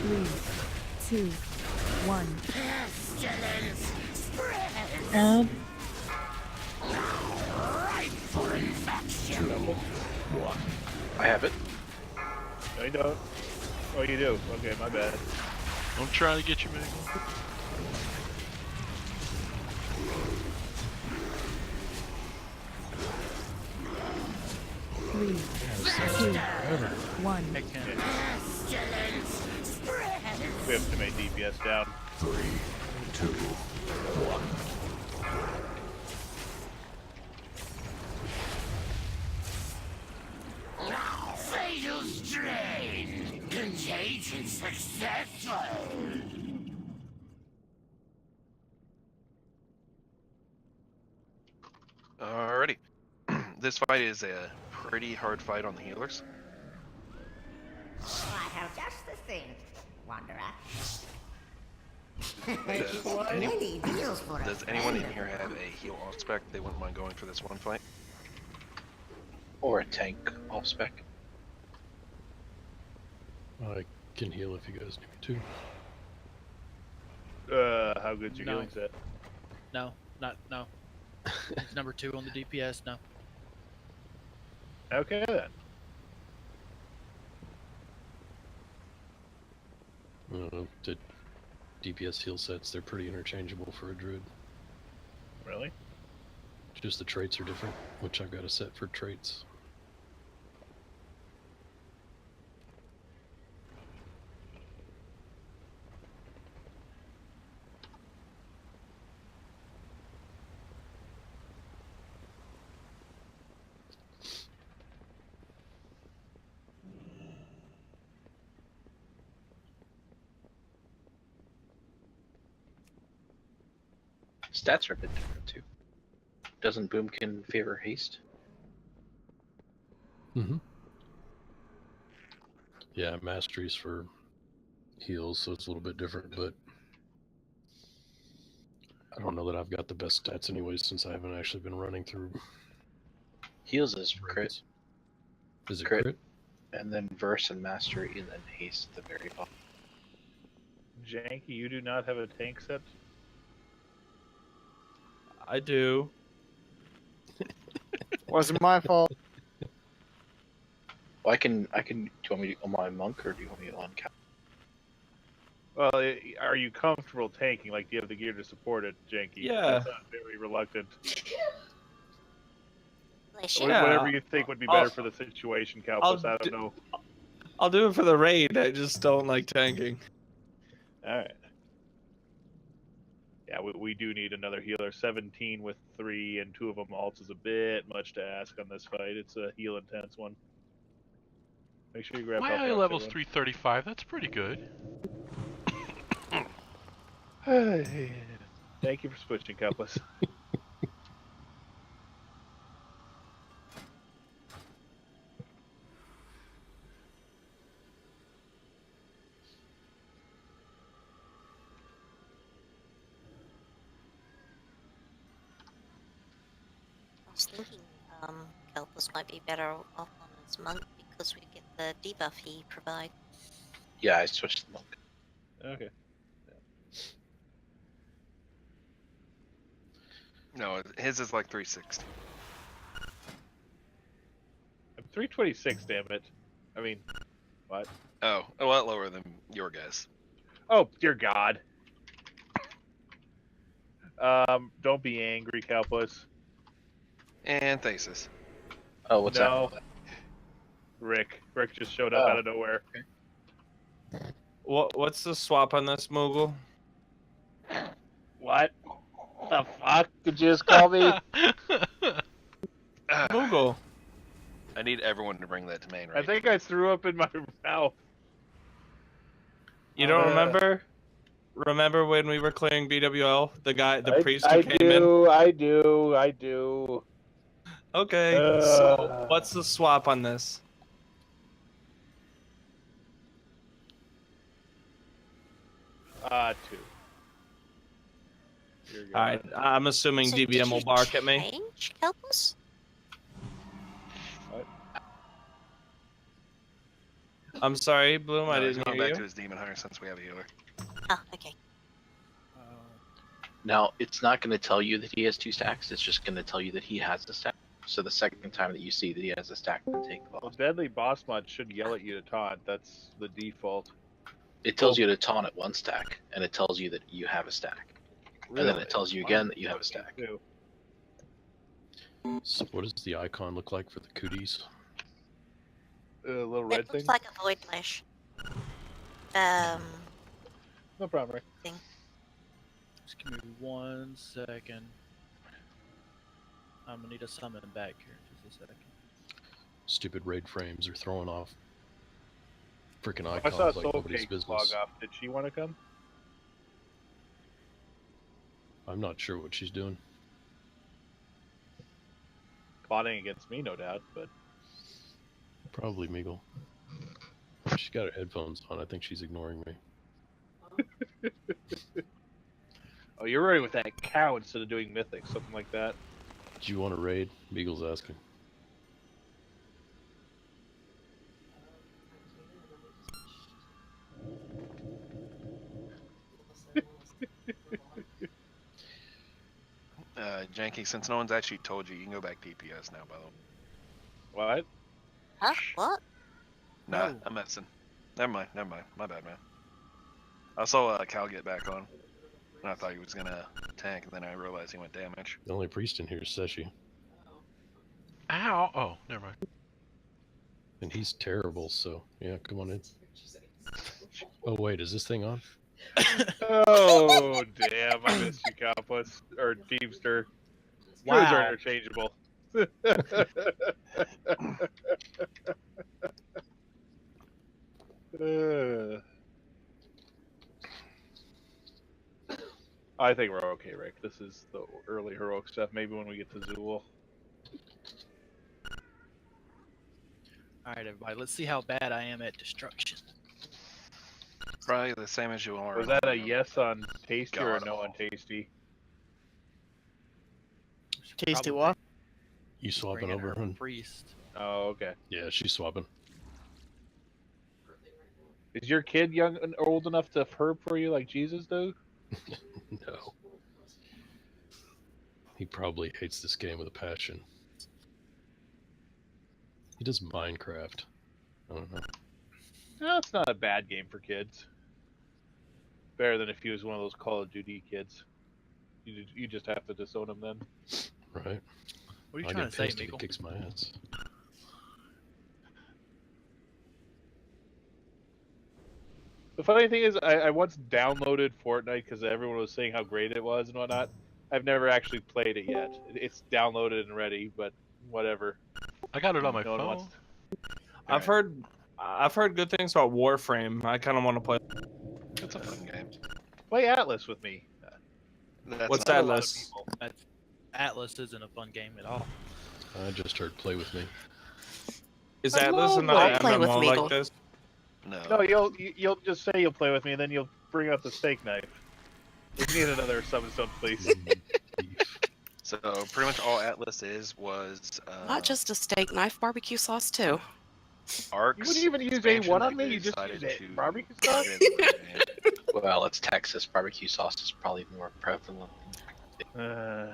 S14: 3, 2, 1.
S2: Add.
S13: I have it.
S5: No, you don't. Oh, you do. Okay, my bad.
S6: I'm trying to get you, man.
S14: 3, 2, 1.
S5: We have too many DPS down.
S3: 3, 2, 1.
S17: Fatal strain! Contagion successful!
S1: Alrighty. This fight is a pretty hard fight on the healers.
S8: I have just the thing, Wanderer.
S1: Does anyone in here have a heal off spec they wouldn't mind going for this one fight?
S13: Or a tank off spec.
S15: I can heal if you guys need me
S5: How good's your
S7: No.
S5: healing set?
S7: No, no. It's number 2 on the DPS. No.
S5: Okay then.
S15: I don't know. The DPS heal sets, they're pretty interchangeable for a druid.
S5: Really?
S15: Just the traits are different, which I've got a set for traits.
S13: Stats are a bit different too. Doesn't Boomkin favor haste?
S15: Mm-hmm. Yeah, masteries for heals, so it's a little bit different, but I don't know that I've got the best stats anyways since I haven't actually been running through.
S13: Heals is crit.
S15: Is it crit?
S13: And then verse and mastery, and then haste at the very bottom.
S5: Janky, you do not have a tank set?
S10: I do.
S16: Wasn't my fault.
S13: Well, I can. Do you want me to on my monk, or do you want me on cap?
S5: Well, are you comfortable tanking? Like, do you have the gear to support it, Janky?
S10: Yeah.
S5: I'm very reluctant.
S10: Yeah.
S5: Whatever you think would be better for the situation, Calpus. I don't know.
S10: I'll do it for the raid. I just don't like tanking.
S5: Alright. Yeah, we do need another healer. 17 with 3 and 2 of them alts is a bit much to ask on this fight. It's a heal intense one. Make sure you grab
S6: My
S5: health
S6: eye
S5: rocks,
S6: level's
S5: everyone.
S6: 335. That's pretty good.
S5: Thank you for switching, Calpus.
S4: I was thinking Kelpus might be better off on his monk because we get the debuff he provides.
S13: Yeah, I switched the monk.
S5: Okay.
S1: No, his is like 360.
S5: I'm 326, damn it. I mean, what?
S1: Oh, a lot lower than your guys.
S5: Oh, dear God. Don't be angry, Calpus.
S1: And Thesis.
S13: Oh, what's
S5: no.
S13: that?
S5: Rick just showed up out of nowhere.
S10: What's the swap on this, Moogle?
S5: What? The fuck did you just call me?
S10: Moogle.
S1: I need everyone to bring that to main, right?
S5: I think I threw up in my mouth.
S10: You don't remember? Remember when we were clearing BWL? The priest who came in?
S5: I do.
S10: Okay, so what's the swap on this?
S5: Two.
S10: Alright, I'm assuming
S4: So
S10: DBM
S4: did
S10: will
S4: you
S10: bark at me.
S4: change Kelpus?
S5: What?
S10: I'm sorry, Bloom, I
S1: No, he's
S10: didn't
S1: going
S10: hear
S1: back
S10: you.
S1: to his demon hunter since we have a healer.
S4: Oh, okay.
S13: Now, it's not going to tell you that he has 2 stacks. It's just going to tell you that he has a stack. So the second time that you see that he has a stack, then take the
S5: Well,
S13: boss.
S5: Deadly Boss Mod should yell at you to taunt. That's the default.
S13: It tells you to taunt at 1 stack, and it tells you that you have a stack.
S5: Really?
S13: And then it tells you again that you have a stack.
S5: Too.
S15: So what does the icon look like for the cooties?
S5: A little red
S4: It
S5: thing?
S4: looks like a void flash.
S5: No problem, Rick.
S4: Thing.
S7: Just give me 1 second. I'm gonna need a summon back here in just a second.
S15: Stupid raid frames are throwing off freaking
S5: I
S15: icons
S5: saw
S15: like
S5: Soul
S15: nobody's
S5: Cake
S15: business.
S5: log off. Did she want to come?
S15: I'm not sure what she's doing.
S5: Plotting against me, no doubt, but...
S15: Probably Meagle. She's got her headphones on. I think she's ignoring me.
S5: Oh, you're running with that cow instead of doing Mythic, something like that.
S15: Do you want to raid? Meagle's asking.
S1: Janky, since no one's actually told you, you can go back DPS now, by the way.
S5: What?
S4: Huh? What?
S1: Nah,
S7: No.
S1: I'm messing. Never mind. My bad, man. I saw Cal get back on, and I thought he was gonna tank, and then I realized he went damage.
S15: The only priest in here is Seshi.
S6: Ow! Oh, never mind.
S15: And he's terrible, so yeah, come on in. Oh wait, is this thing on?
S5: Oh, damn, I missed you, Cowpuss. Or Deemster.
S7: Wow.
S5: Druids are interchangeable. I think we're okay, Rick. This is the early heroic stuff. Maybe when we get to Zool.
S7: Alright, everybody, let's see how bad I am at destruction.
S1: Probably the same as you are.
S5: Was that a yes on Tasty or a no on Tasty?
S16: Tasty
S7: Probably
S16: what?
S15: You swapping
S7: bring in
S15: over,
S7: her
S15: hun?
S7: priest.
S5: Oh, okay.
S15: Yeah, she's swapping.
S5: Is your kid young and old enough to herb for you like Jesus do?
S15: No. He probably hates this game with a passion. He does Minecraft. I don't know.
S5: No, it's not a bad game for kids. Better than if he was one of those Call of Duty kids. You just have to disown him then.
S15: Right.
S7: What are you
S15: I
S7: trying
S15: get
S7: to say,
S15: pissed if he
S7: Meagle?
S15: kicks my ass.
S5: The funny thing is, I once downloaded Fortnite because everyone was saying how great it was and whatnot. I've never actually played it yet. It's downloaded and ready, but whatever.
S6: I got it on my
S5: No one
S6: phone.
S5: wants
S10: I've heard good things about Warframe. I kind of want to play.
S1: It's a fun game.
S5: Play Atlas with me.
S10: What's
S5: not a lot of
S10: Atlas?
S5: people.
S7: Atlas isn't a fun game at all.
S15: I just heard play with me.
S10: Is
S5: I
S10: Atlas
S5: love
S10: another
S5: that.
S12: Play with
S10: MMO
S12: Meagle.
S10: like this?
S1: No.
S5: No, you'll just say you'll play with me, and then you'll bring out the steak knife. We need another summon stone, please.
S1: So pretty much all Atlas was
S12: Not just a steak knife, barbecue sauce too.
S1: arcs.
S5: You wouldn't even use
S1: expansion
S5: A1
S1: that
S5: on me.
S1: they
S5: You just
S1: decided
S5: use
S1: to
S5: barbecue sauce.
S1: target in the game.
S13: Well, it's Texas. Barbecue sauce is probably more prevalent.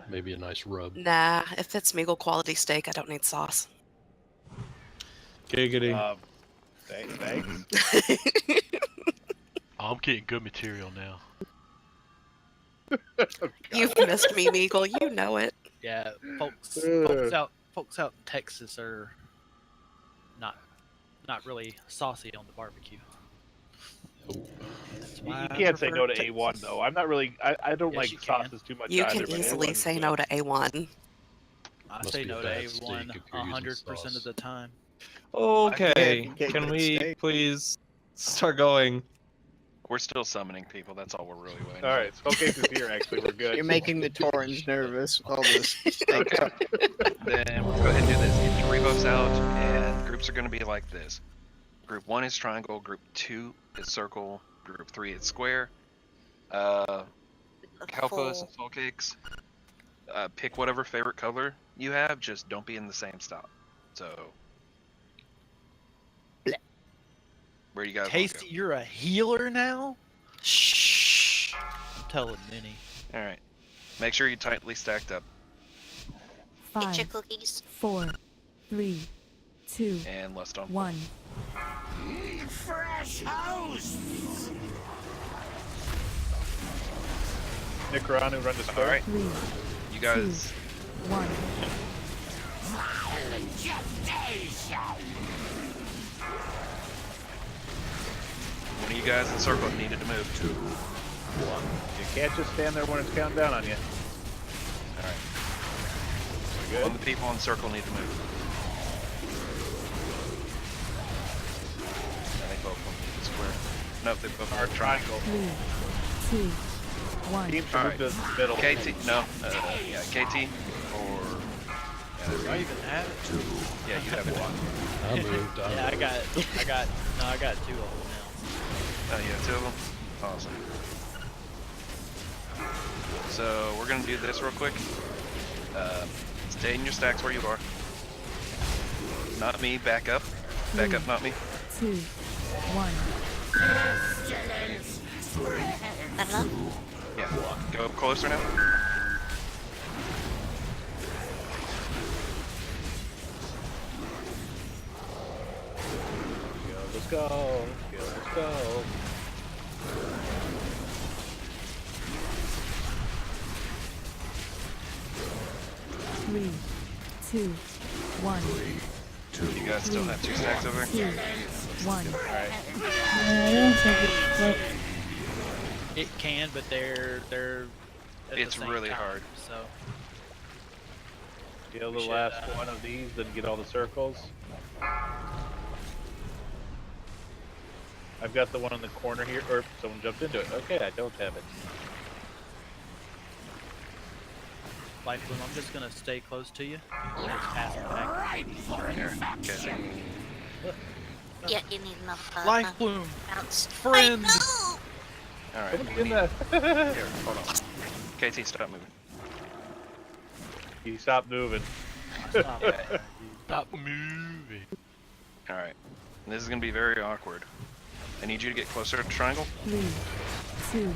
S15: Maybe a nice rub.
S12: Nah, if it's Meagle quality steak, I don't need sauce.
S10: Giggity.
S5: Thanks.
S6: I'm getting good material now.
S12: You've missed me, Meagle. You know it.
S7: Yeah, folks out in Texas are not really saucy on the barbecue. That's why
S5: You
S7: I
S5: can't say
S7: prefer
S5: no to
S7: Texas.
S5: A1 though. I'm not really. I don't
S7: Yes,
S5: like
S7: you can.
S5: sauces too much.
S12: You
S5: either,
S12: can
S5: but
S12: easily
S5: A1's
S12: say
S5: good.
S12: no to A1.
S7: I
S15: Must
S7: say
S15: be a
S7: no to
S15: bad steak
S7: A1
S15: if you're using
S7: 100% of
S15: sauce.
S7: the time.
S10: Okay,
S16: get
S10: can
S16: good
S10: we
S16: steak.
S10: please start going?
S1: We're still summoning people. That's all we're really waiting.
S5: All right, Skull Case is here. Actually, we're good.
S16: You're making the Torrens nervous with all this steak.
S1: Okay. Then we'll go ahead and do this. Get your rebuffs out, and groups are going to be like this. Group 1 is triangle. Group 2 is circle. Group 3 is square. Kalpas and soul cakes. Pick whatever favorite color you have. Just don't be in the same style. So. Where you guys want
S7: Tasty, you're a healer now? Shh. I'm telling Minnie.
S1: All right. Make sure you're tightly stacked up.
S14: 5,
S4: cookies.
S14: 4, 3, 2,
S1: And less on
S14: 1.
S17: Fresh hosts!
S5: Nicaranu, run to square.
S1: All right.
S14: 3,
S1: You guys.
S14: 1.
S1: One of you guys in the circle needed to move.
S3: 2, 1.
S5: You can't just stand there when it's counting down on you.
S1: All right.
S5: We're good.
S1: One of the people in the circle need to move. I think both of them need to square. Nope, they both are triangle.
S14: 3, 2, 1.
S5: Team should
S1: All
S5: move
S1: right.
S5: to the middle.
S1: KT, no, yeah, KT or.
S7: Do I even have it?
S3: 2.
S1: Yeah, you have it.
S15: I moved.
S7: Yeah, I got two of them now.
S1: Oh, you have two of them? Awesome. So, we're going to do this real quick. Stay in your stacks where you are. Not me, back up. Back up, not me.
S14: 2, 1.
S1: Yeah, go closer now.
S5: Let's go. Let's go.
S14: Three, 2, 1.
S3: 2.
S1: You guys still have two stacks over?
S14: 2, 1.
S5: Alright.
S2: I don't think it's like
S7: It can, but they're at the
S1: It's
S7: same
S1: really
S7: time,
S1: hard.
S7: So
S5: Kill the
S7: We should,
S5: last one of these, then get all the circles. I've got the one in the corner here, or someone jumped into it. Okay, I don't have it.
S7: Life Bloom, I'm just gonna stay close to you. Just pass it back.
S1: Here, okay.
S4: Yeah, you need another
S7: Life Bloom,
S4: bounce.
S7: friend.
S1: Alright.
S5: Someone's in there.
S1: Here, hold on. KT, stop moving.
S5: He stopped moving.
S6: Stop moving.
S1: Alright. This is going to be very awkward. I need you to get closer to the triangle.
S14: 3, 2,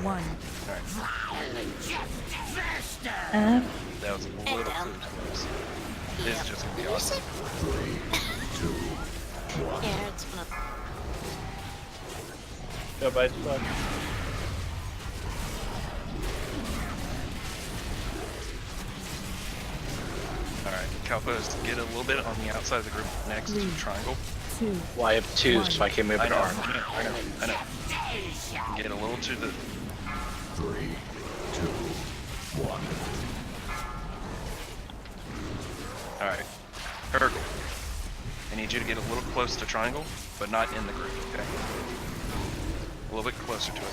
S14: 1.
S1: Alright. That was a little too close. This is just going to be awesome.
S3: 3, 2, 1.
S4: Yeah, it's gonna.
S5: Go by spot.
S1: Alright, Calpos, get a little bit on the outside of the group next to the triangle.
S14: 2.
S13: Well, I have two, so I can't move
S1: I
S13: an
S1: know,
S13: arm.
S1: I know. Get a little to the...
S3: 3, 2, 1.
S1: Alright. Hergle. I need you to get a little close to triangle, but not in the group, okay? A little bit closer to it.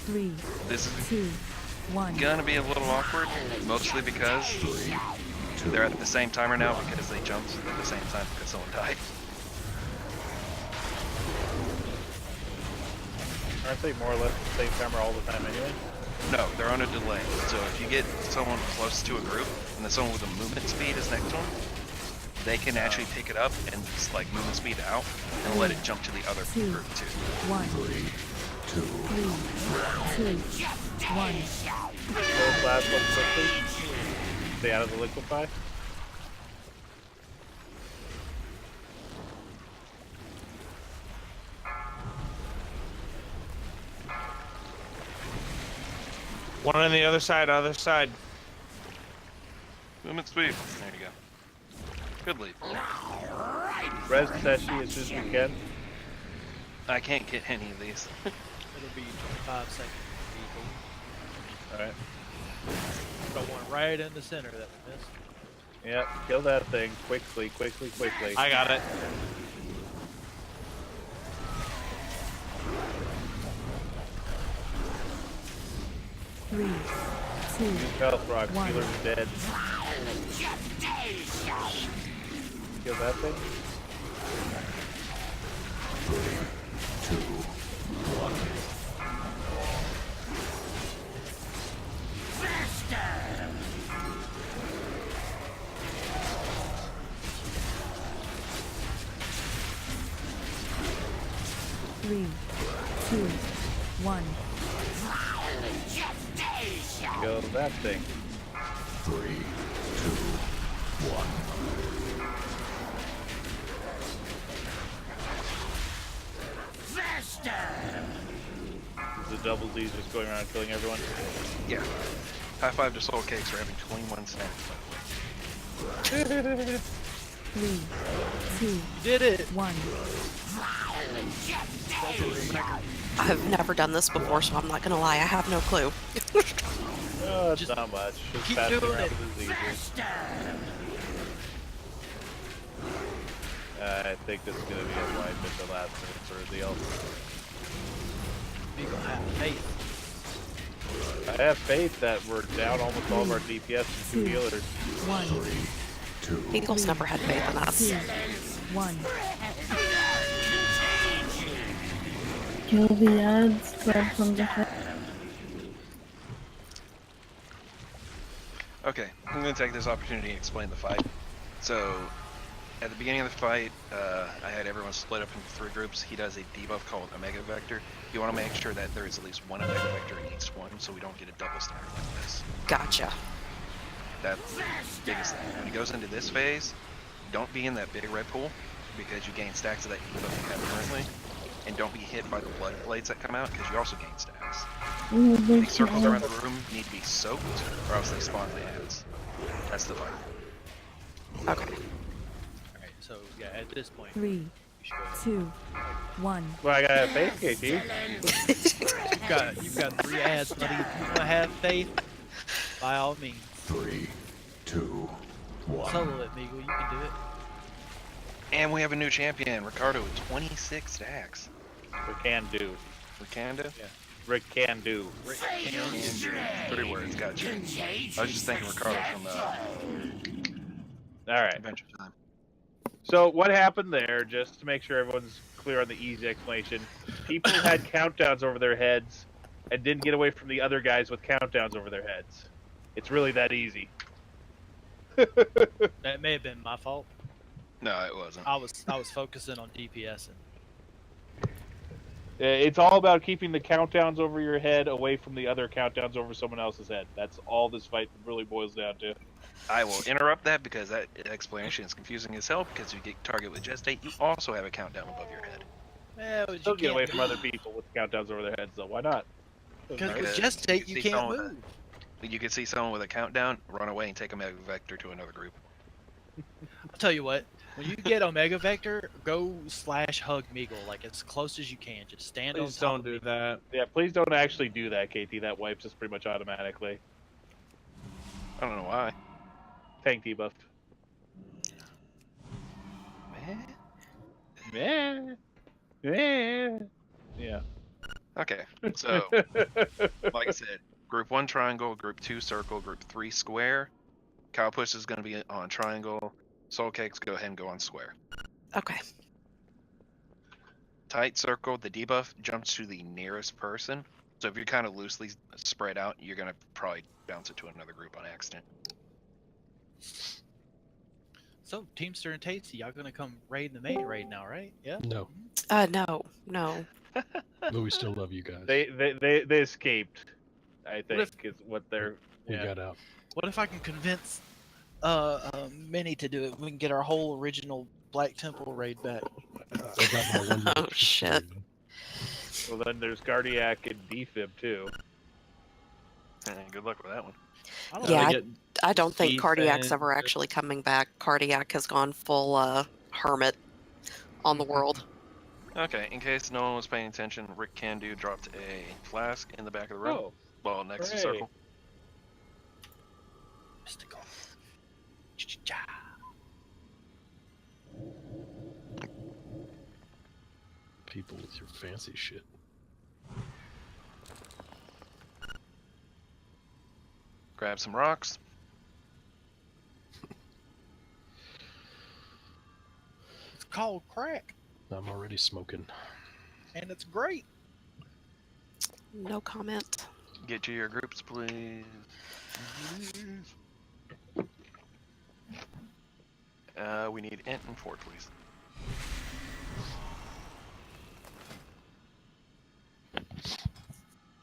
S14: Three,
S1: This is
S14: 2, 1.
S1: gonna be a little awkward, mostly because they're at the same timer now because they jumped at the same time because someone died.
S5: Aren't they more or less the same timer all the time anyway?
S1: No, they're on a delay. So if you get someone close to a group and then someone with a movement speed is next to them, they can actually pick it up and just like movement speed out and let it jump to the other group too.
S14: 1.
S3: 3, 2,
S14: 2, 1.
S5: Those last one quickly. Stay out of the liquefy.
S10: One on the other side,
S1: Movement speed. There you go. Good lead.
S5: Res Seshi as soon as we can.
S1: I can't get any of these.
S7: It'll be 25 seconds.
S5: Alright.
S7: Got one right in the center that we missed.
S5: Yep, kill that thing quickly.
S10: I got it.
S14: Three, 2,
S5: Use health rock,
S14: 1.
S5: healer's dead. Kill that thing.
S3: 3, 2, 1.
S14: 3, 2, 1.
S5: Go that thing.
S3: 3, 2, 1.
S5: Is the double Z just going around killing everyone?
S1: Yeah. High five to Soul Cakes for having 21 stacks, by the way.
S14: 3, 2,
S7: did it.
S14: 1.
S12: I've never done this before, so I'm not gonna lie. I have no clue.
S5: Oh, it's not much. Just
S7: keep
S5: passing
S7: doing
S5: around
S7: it.
S5: with the diseases. I think this is gonna be a wipe at the last minute sort of deal.
S7: You gonna have faith.
S5: I have faith that we're down almost all of our DPS and 2 healers.
S14: 1.
S12: Eagles never had faith in us.
S14: 2, 1.
S2: Kill the ads, grab from the head.
S1: Okay, I'm going to take this opportunity to explain the fight. So, at the beginning of the fight, I had everyone split up into 3 groups. He does a debuff called Omega Vector. You want to make sure that there is at least one Omega Vector in each one, so we don't get a double stack like this.
S12: Gotcha.
S1: That's the biggest thing. When he goes into this phase, don't be in that big red pool, because you gain stacks of that debuff you have currently. And don't be hit by the blood blades that come out, because you also gain stacks. These circles around the room need to be soaked, or else they spawn the ads. That's the fight.
S12: Okay.
S7: Alright, so yeah, at this point.
S14: 3, 2, 1.
S5: Well, I gotta have faith, KT.
S7: You've got 3 ads, buddy. If you wanna have faith, by all means.
S3: 3, 2, 1.
S7: Solo it, Meagle. You can do it.
S1: And we have a new champion, Ricardo, with 26 stacks.
S5: Rick can do.
S1: Rick can do?
S5: Yeah. Rick can do.
S7: Rick can do.
S1: 3 words, gotcha. I was just thinking Ricardo from
S5: Alright.
S1: Adventure Time.
S5: So what happened there, just to make sure everyone's clear on the easy explanation, people had countdowns over their heads and didn't get away from the other guys with countdowns over their heads. It's really that easy.
S7: That may have been my fault.
S1: No, it wasn't.
S7: I was focusing on DPS and
S5: It's all about keeping the countdowns over your head away from the other countdowns over someone else's head. That's all this fight really boils down to.
S1: I will interrupt that because that explanation is confusing as hell, because you get target with Gestate, you also have a countdown above your head.
S7: well,
S5: Still get away from other people with countdowns over their heads, though. Why not?
S7: Because with Gestate you can't move.
S1: You can see someone with a countdown, run away and take a Mega Vector to another group.
S7: I'll tell you what, when you get Omega Vector, go /hug Meagle, like as close as you can. Just stand on
S10: Please
S7: top
S10: don't
S7: of
S10: do
S7: Meagle.
S10: that.
S5: Yeah, please don't actually do that, KT. That wipes us pretty much automatically.
S1: I don't know why.
S5: Tank debuffed. Yeah.
S1: Okay, so, like I said, Group 1 triangle, Group 2 circle, Group 3 square. Cowpush is going to be on triangle. Soul Cakes, go ahead and go on square.
S12: Okay.
S1: Tight circle, the debuff jumps to the nearest person. So if you're kind of loosely spread out, you're going to probably bounce it to another group on accident.
S7: So, Teamster and Tasty, y'all gonna come raid the main raid now, right? Yeah?
S15: No.
S12: No.
S15: But we still love you guys.
S5: They escaped, I think, is what they're...
S15: We got out.
S7: What if I can convince Minnie to do it? We can get our whole original Black Temple raid back.
S12: Oh shit.
S5: Well, then there's Cardiac and Defib, too.
S1: Good luck with that one.
S12: Yeah, I don't think
S10: Steve
S12: Cardiac's
S10: and-
S12: ever actually coming back. Cardiac has gone full hermit on the world.
S1: Okay, in case no one was paying attention, Rick Candu dropped a flask in the back of the room.
S5: Oh.
S1: Well, next to
S5: Hooray.
S1: circle.
S7: Mystical.
S15: People with your fancy shit.
S1: Grab some rocks.
S7: It's called crack,
S15: I'm already smoking.
S7: and it's great.
S12: No comment.
S1: Get to your groups, please. We need Ent and Fort, please.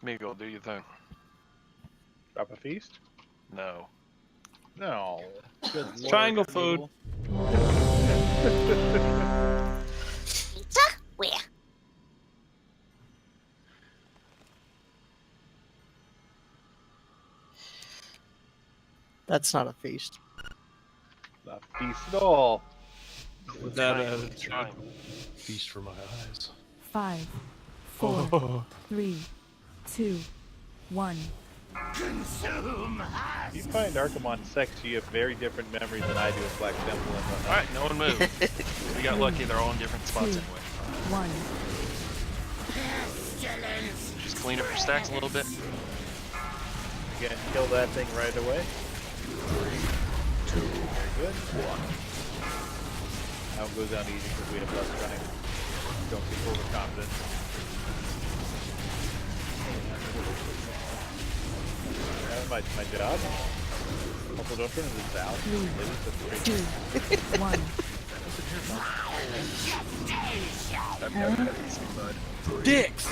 S1: Miguel, do your thing.
S5: Drop a feast?
S1: No.
S5: No.
S16: Good lord,
S10: Triangle food.
S4: Pizza? Where?
S16: That's not a feast.
S5: Not feast at all.
S10: With that
S15: Feast for my eyes.
S14: 5, 4, 3, 2, 1.
S17: Consume us!
S5: You find Archimon sexy, you have very different memories than I do of Black Temple and whatnot.
S1: Alright, no one moved. We got lucky, they're all in different spots anyway.
S14: 1.
S1: Just clean up your stacks a little bit.
S5: Again, kill that thing right away.
S3: 3, 2,
S5: Very good.
S3: 1.
S5: Now it goes down easy because we have less running. Don't get overconfident. My job. Also, don't turn into Val.
S14: 2, 1.
S1: I've never had these in mud.
S7: Dicks!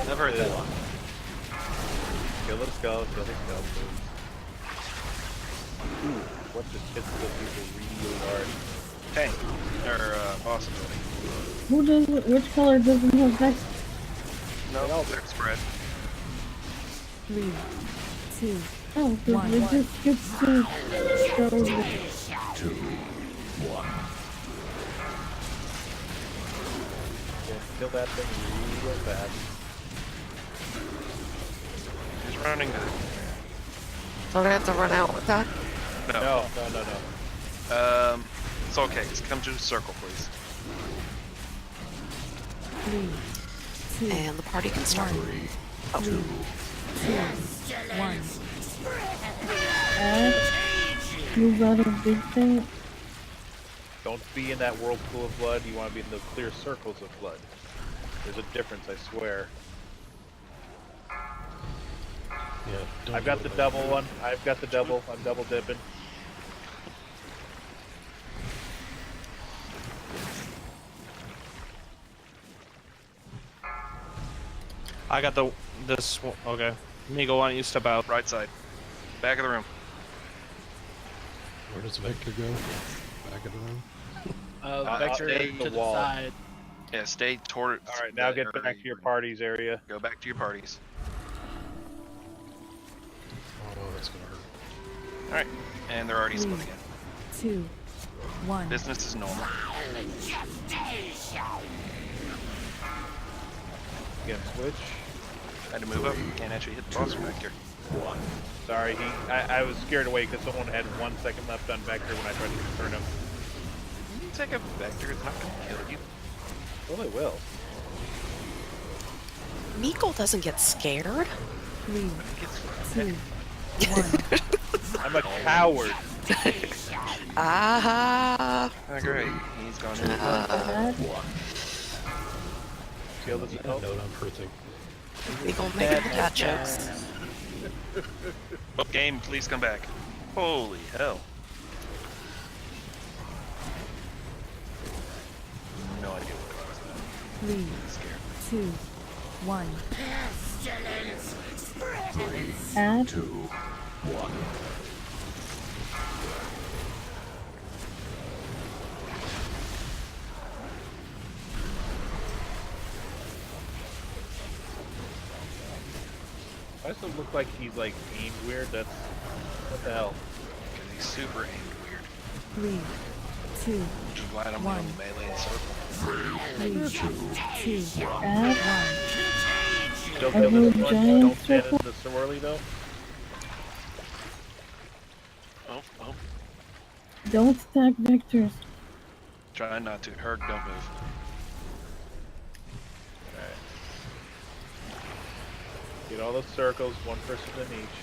S1: Never heard that one.
S5: Kill the skull, kill the skull, please. Ooh, what just hits the people really hard?
S1: Tank. Or, boss ability.
S2: Who does which color doesn't have vex?
S1: No, they're spread.
S14: 3, 2,
S2: Oh, because it just gets to go.
S3: 2, 1.
S5: Yeah, kill that thing real fast.
S1: Who's running that?
S12: Don't I have to run out with that?
S1: No.
S5: No.
S1: It's okay. Just come to the circle, please.
S14: 3, 2,
S12: And the party can start.
S14: 1. 3, 2, 1.
S2: Move out of big thing.
S5: Don't be in that whirlpool of blood. You want to be in the clear circles of blood. There's a difference, I swear.
S15: Yeah.
S5: I've got the double one. I've got the double. I'm double dipping.
S10: I got this one. Okay. Migo, why don't you step out?
S1: Right side. Back of the room.
S15: Where does Vector go? Back of the room?
S16: Vector
S1: stay
S16: to the
S5: wall.
S16: side.
S1: Yeah, stay toward.
S5: Alright, now get back to your parties area.
S1: Go back to your parties.
S15: Oh, that's gonna hurt.
S1: Alright, and they're already
S14: 3,
S1: split again.
S14: 2, 1.
S1: Business is normal.
S5: Again, switch.
S1: Had to move up. Can't actually hit the boss from back here.
S3: 1.
S5: Sorry, I was scared away because someone had 1 second left on Vector when I tried to turn him.
S1: You take a Vector, it's not gonna kill you.
S5: Well, it will.
S12: Miko doesn't get scared.
S14: 3, 2, 1.
S5: I'm a coward.
S12: Ah.
S1: Oh, great. He's gone in.
S5: Kill the
S15: Note on her thing.
S12: Miko making the cat jokes.
S1: Oh, game, please come back. Holy hell. No idea what caused that.
S14: 3, 2, 1.
S3: 3, 2, 1.
S5: Why does it look like he's like aimed weird? That's what the hell?
S1: Because he's super aimed weird.
S14: 3, 2,
S1: Which is glad I'm the
S14: 1.
S1: only melee in circle.
S14: 3, 2, 1.
S5: Still
S2: I
S5: kill
S2: moved
S5: this one.
S2: giant
S5: Don't stand
S2: circle.
S5: in the swirly though.
S1: Oh.
S2: Don't stack vectors.
S1: Try not to. Herc, don't move.
S5: Alright. Get all those circles, 1 person in each.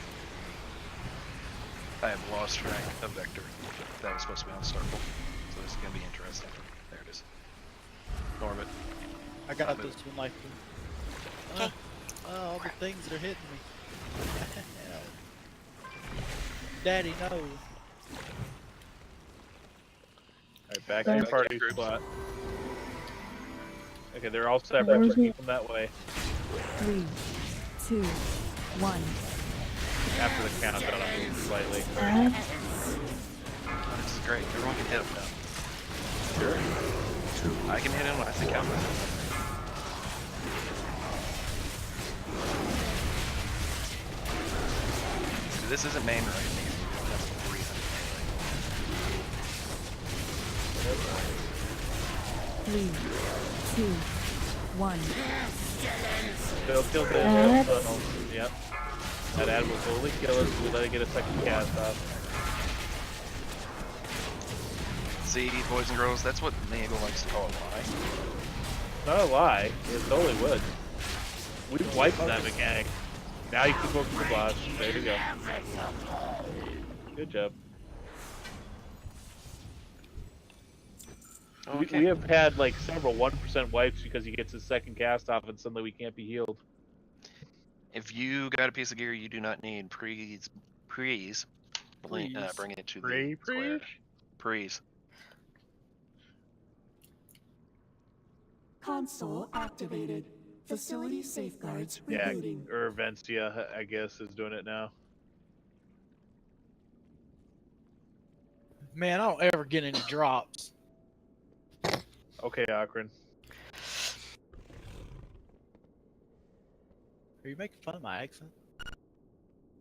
S1: I have lost track of Vector. That was supposed to be on a circle. So this is going to be interesting. There it is. Orbit.
S7: I got this one like all the things are hitting me. Daddy, no.
S5: Alright, back to your party spot. Okay, they're all separate, so keep them that way.
S14: 3, 2, 1.
S5: After the countdown, I'm moving slightly.
S2: Add.
S1: Oh, this is great. Everyone can hit him now.
S5: Sure.
S1: I can hit him when I think out loud. This isn't main right because you don't have 300 melee.
S14: 3, 2, 1.
S5: They'll kill the tunnel. Yep. That ad will totally kill us if we let it get a second cast off.
S1: See, boys and girls, that's what Nagel likes to call a lie.
S5: Not a lie. It totally would. We wiped that mechanic. Now you can go for the boss. There you go. Good job.
S1: Okay.
S5: We have had like several 1% wipes because he gets his second cast off and suddenly we can't be healed.
S1: If you got a piece of gear you do not need, bring it to the square. Prees.
S17: Console activated. Facility safeguards
S5: Yeah,
S17: rebooting.
S5: Urvencia, I guess, is doing it now.
S7: Man, I don't ever get any drops.
S5: Okay, Akron.
S7: Are you making fun of my accent?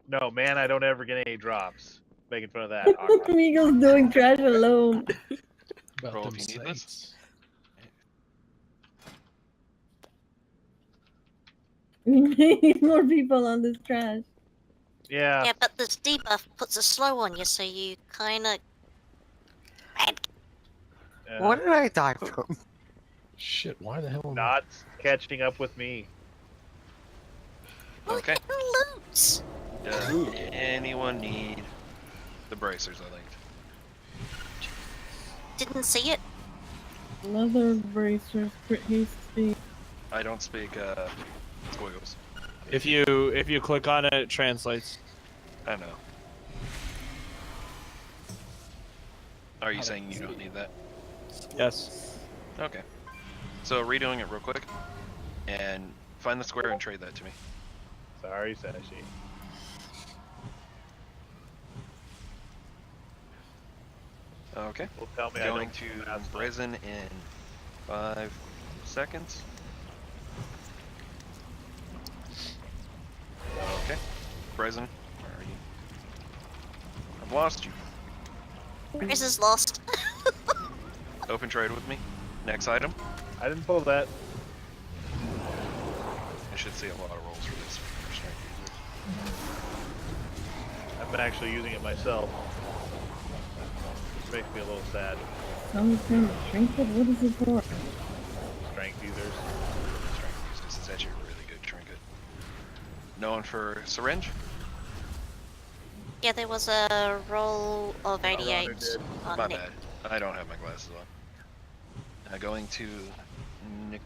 S5: No, man, I don't ever get any drops. Making fun of that, Akron.
S2: Miguel's doing trash alone.
S1: Roll if you need this.
S2: We need more people on this trash.
S5: Yeah.
S4: Yeah, but this debuff puts a slow on you, so you kind of.
S12: What did I die from?
S15: Shit, why the hell am
S5: Not catching up with me.
S1: Okay.
S4: Loops.
S1: Does anyone need the bracers I linked?
S4: Didn't see it.
S2: Leather bracers, crit haste speed.
S1: I don't speak squiggles.
S10: If you click on it, it translates.
S1: I know. Are you saying you don't need that?
S10: Yes.
S1: Okay. So redoing it real quick, and find the square and trade that to me.
S5: Sorry, Sashi.
S1: Okay.
S5: Well, tell me I
S1: Going
S5: don't
S1: to
S5: pass that.
S1: prison in 5 seconds. Okay. Prison, where are you? I've lost you.
S4: Chris is lost.
S1: Open trade with me. Next item.
S5: I didn't pull that.
S1: I should see a lot of rolls for this for strength users.
S5: I've been actually using it myself. Which makes me a little sad.
S2: Some kind of trinket? What is it for?
S5: Strength users.
S1: Strength users. This is actually a really good trinket. No one for syringe?
S4: Yeah, there was a roll of 88 on
S1: My
S4: Nick.
S1: bad. I don't have my glasses on. Going to Nick.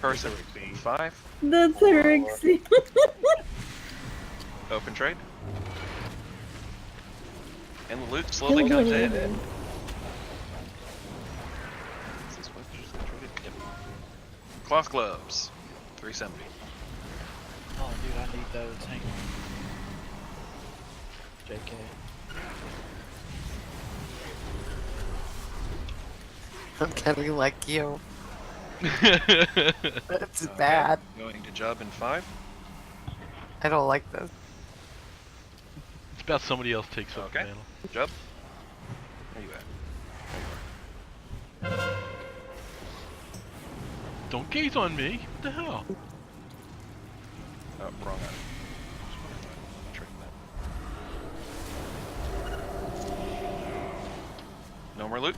S1: Person 5.
S2: That's Rixie.
S1: Open trade. And the loot slowly comes in. Is this what you just traded? Yep. Cloth gloves. 370.
S7: Oh, dude, I need those. Hang on. JK.
S12: I'm getting like you. That's bad.
S1: Going to job in 5.
S12: I don't like this.
S6: It's about somebody else takes over
S1: Okay.
S6: the mantle.
S1: Job. Where you at?
S6: Don't gaze on me. What the hell?
S1: Oh, wrong item. No more loot?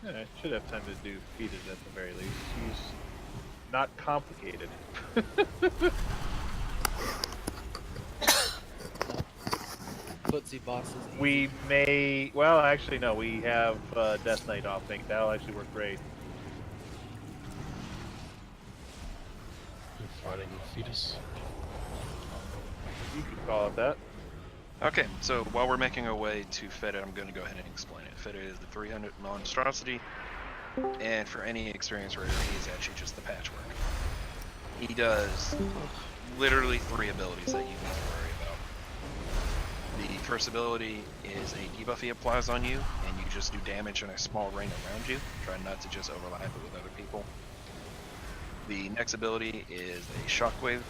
S5: Yeah, I should have time to do defeated at the very least. He's not complicated.
S7: Footsie bosses.
S5: We may... Well, actually, no. We have Death Knight off. I think that'll actually work great.
S15: You're fighting the fetus.
S5: You could call it that.
S1: Okay, so while we're making our way to Fetid, I'm going to go ahead and explain it. Fetid is the 300 monstrosity. And for any experienced raider, he's actually just the patchwork. He does literally 3 abilities that you need to worry about. The first ability is a debuff he applies on you, and you just do damage in a small ring around you. Try not to just overlap it with other people. The next ability is a shockwave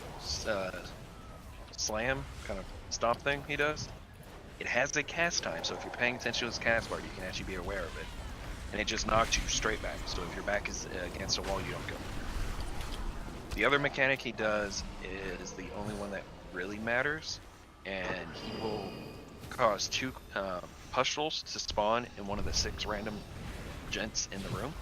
S1: slam, kind of stomp thing he does. It has a cast time, so if you're paying attention to his cast bar, you can actually be aware of it. And it just knocks you straight back, so if your back is against a wall, you don't go. The other mechanic he does is the only one that really matters, and he will cause 2 pustules to spawn in one of the 6 random gents in the room.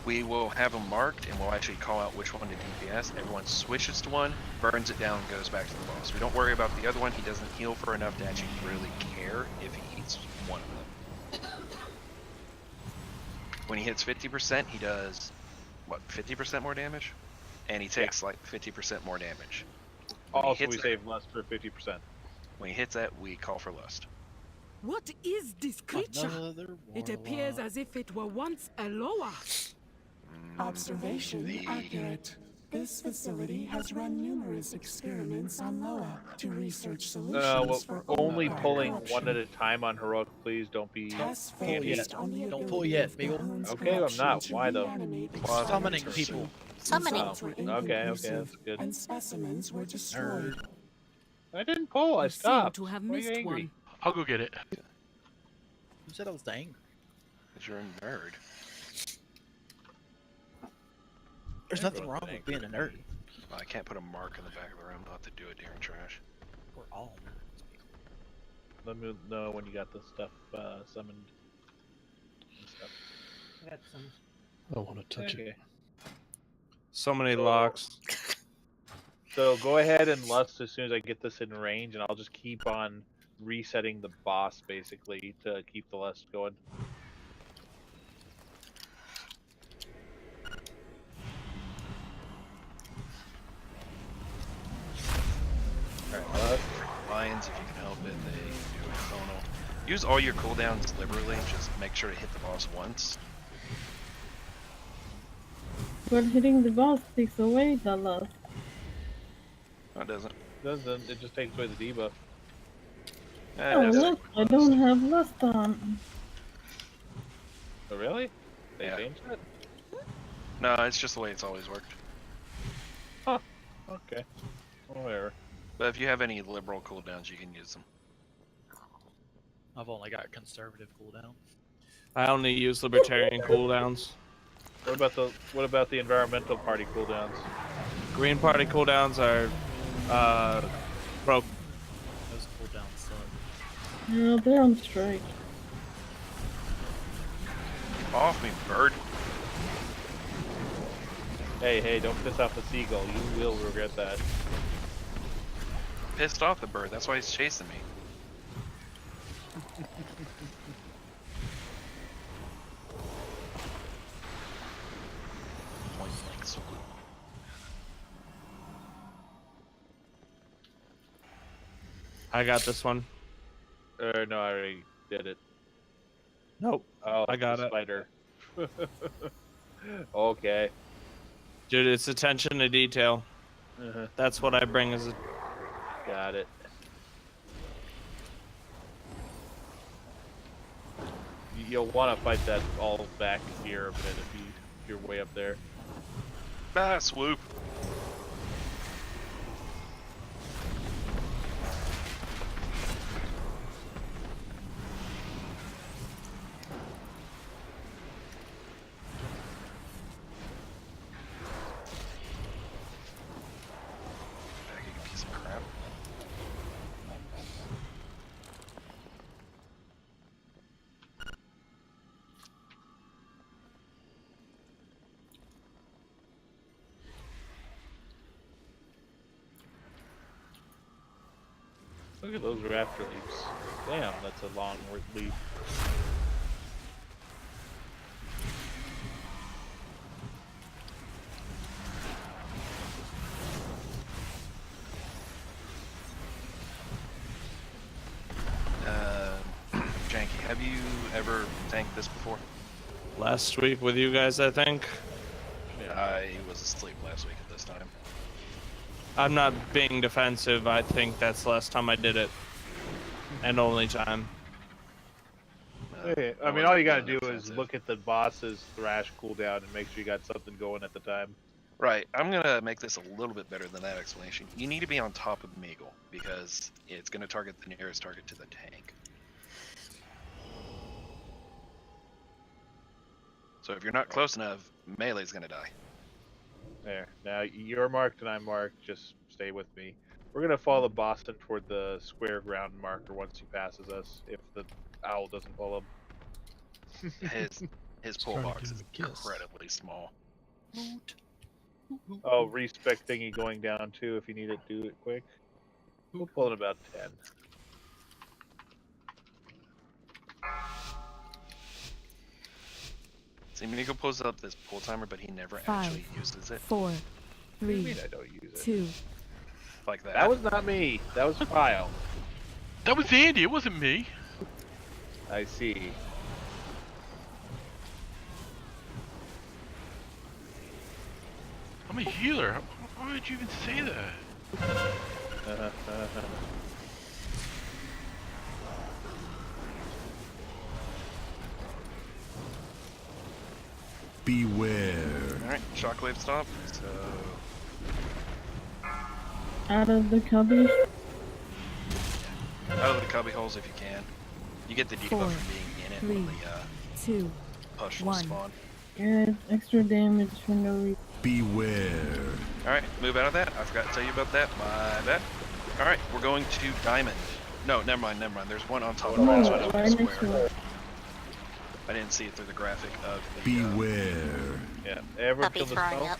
S1: We will have them marked, and we'll actually call out which one to DPS. Everyone switches to one, burns it down, and goes back to the boss. We don't worry about the other one. He doesn't heal for enough to actually really care if he eats one of them. When he hits 50%, he does, what, 50% more damage? And he takes like 50% more damage.
S5: Also, we save lust for 50%.
S1: When he hits that, we call for lust.
S17: What is this creature?
S7: Another
S17: It appears
S7: warlock.
S17: as if it were once a loa. Observation accurate. This facility has run numerous experiments on Loa to research solutions for
S5: only
S17: overpower
S5: pulling
S17: corruption.
S5: one at a time on heroic, please. Don't be.
S17: Tests
S5: handy.
S17: focused on the
S7: Don't
S17: ability
S7: pull yet,
S17: of the
S7: Meagle.
S17: Hound's
S5: Okay, I'm
S17: corruption
S5: not.
S17: to
S5: Why though?
S17: reanimate
S7: Summoning
S17: extraordinary
S7: people.
S4: Summoning.
S17: Results were
S5: Okay,
S17: inconclusive,
S5: that's good.
S17: and specimens were destroyed.
S5: I didn't pull. I
S17: You seem
S5: stopped.
S17: to have
S5: Why are you
S17: missed
S5: angry?
S17: one.
S6: I'll go get it.
S7: Who said I was the angry?
S1: Because you're a nerd.
S7: There's nothing wrong with being a nerd.
S1: I can't put a mark in the back of the room. I'll have to do it during trash.
S7: We're all nerds.
S5: Let me know when you got the stuff summoned. And stuff.
S15: I don't want to touch it.
S10: So many locks.
S5: So go ahead and lust as soon as I get this in range, and I'll just keep on resetting the boss basically to keep the lust going.
S1: Alright, lions, if you can help it, they do a tonal. Use all your cooldowns liberally, just make sure to hit the boss once.
S2: But hitting the boss takes away the lust.
S1: No, it doesn't.
S5: Doesn't, it just takes away the debuff.
S2: Oh look, I don't have lust on.
S5: Oh really? They
S1: Yeah.
S5: changed that?
S1: No, it's just the way it's always worked.
S5: Huh. Okay. Whatever.
S1: But if you have any liberal cooldowns, you can use them.
S7: I've only got conservative cooldown.
S10: I only use libertarian cooldowns.
S5: What about the environmental party cooldowns?
S10: Green party cooldowns are broke.
S7: Those cooldowns suck.
S2: No, they're on strike.
S1: Off me, bird.
S5: Hey, don't piss off the seagull. You will regret that.
S1: Pissed off the bird, that's why he's chasing me. Point blank salute.
S10: I got this one.
S5: No, I already did it.
S10: Nope.
S5: Oh,
S10: I got
S5: the
S10: it.
S5: spider. Okay.
S10: Dude, it's attention to detail.
S5: Uh-huh.
S10: That's what I bring as a...
S5: Got it. You'll want to fight that all back here a bit if you're way up there.
S1: Ah, swoop. Bagging piece of crap.
S5: Look at those raptor leaps. Damn, that's a long leap.
S1: Janky, have you ever tanked this before?
S10: last week with you guys, I think.
S1: I was asleep last week at this time.
S10: I'm not being defensive. I think that's the last time I did it. And only time.
S5: Okay. I mean, all you gotta do is look at the boss's thrash cooldown and make sure you got something going at the time.
S1: Right, I'm gonna make this a little bit better than that explanation. You need to be on top of Meagle, because it's gonna target the nearest target to the tank. So if you're not close enough, melee's gonna die.
S5: There. Now you're marked and I'm marked. Just stay with me. We're gonna follow Boston toward the square ground marker once he passes us. If the owl doesn't pull him.
S1: His
S15: Just trying
S1: pull
S15: to
S1: box
S15: give
S1: is
S15: him a kiss.
S1: incredibly small.
S5: Oh, respec thingy going down too. If you need it, do it quick. We'll pull in about 10.
S1: See, Meagle pulls up this pull timer, but he never
S14: 5,
S1: actually uses it.
S14: 4,
S5: What do you
S14: 3,
S5: mean I don't use it?
S14: 2.
S1: Like that.
S5: That was not me. That was Kyle.
S6: That was Andy. It wasn't me.
S5: I see.
S6: I'm a healer. Why would you even say that?
S3: Beware.
S1: Alright, shockwave stop. So
S2: Out of the cubby.
S1: out of the cubby holes if you can. You get the debuff
S14: 4,
S1: from being in it
S14: 3,
S1: when the
S14: 2,
S1: push will
S14: 1.
S1: spawn.
S2: Yeah, extra damage for no reason.
S3: Beware.
S1: Alright, move out of that. I forgot to tell you about that. My bad. Alright, we're going to diamond. No, never mind. There's one on top of
S2: No,
S1: that. So
S2: right next to it.
S1: I didn't see it through the graphic of the.
S3: Beware.
S5: Yeah. Ever
S4: Puppy
S5: kill the
S4: throwing
S5: skull?
S4: up.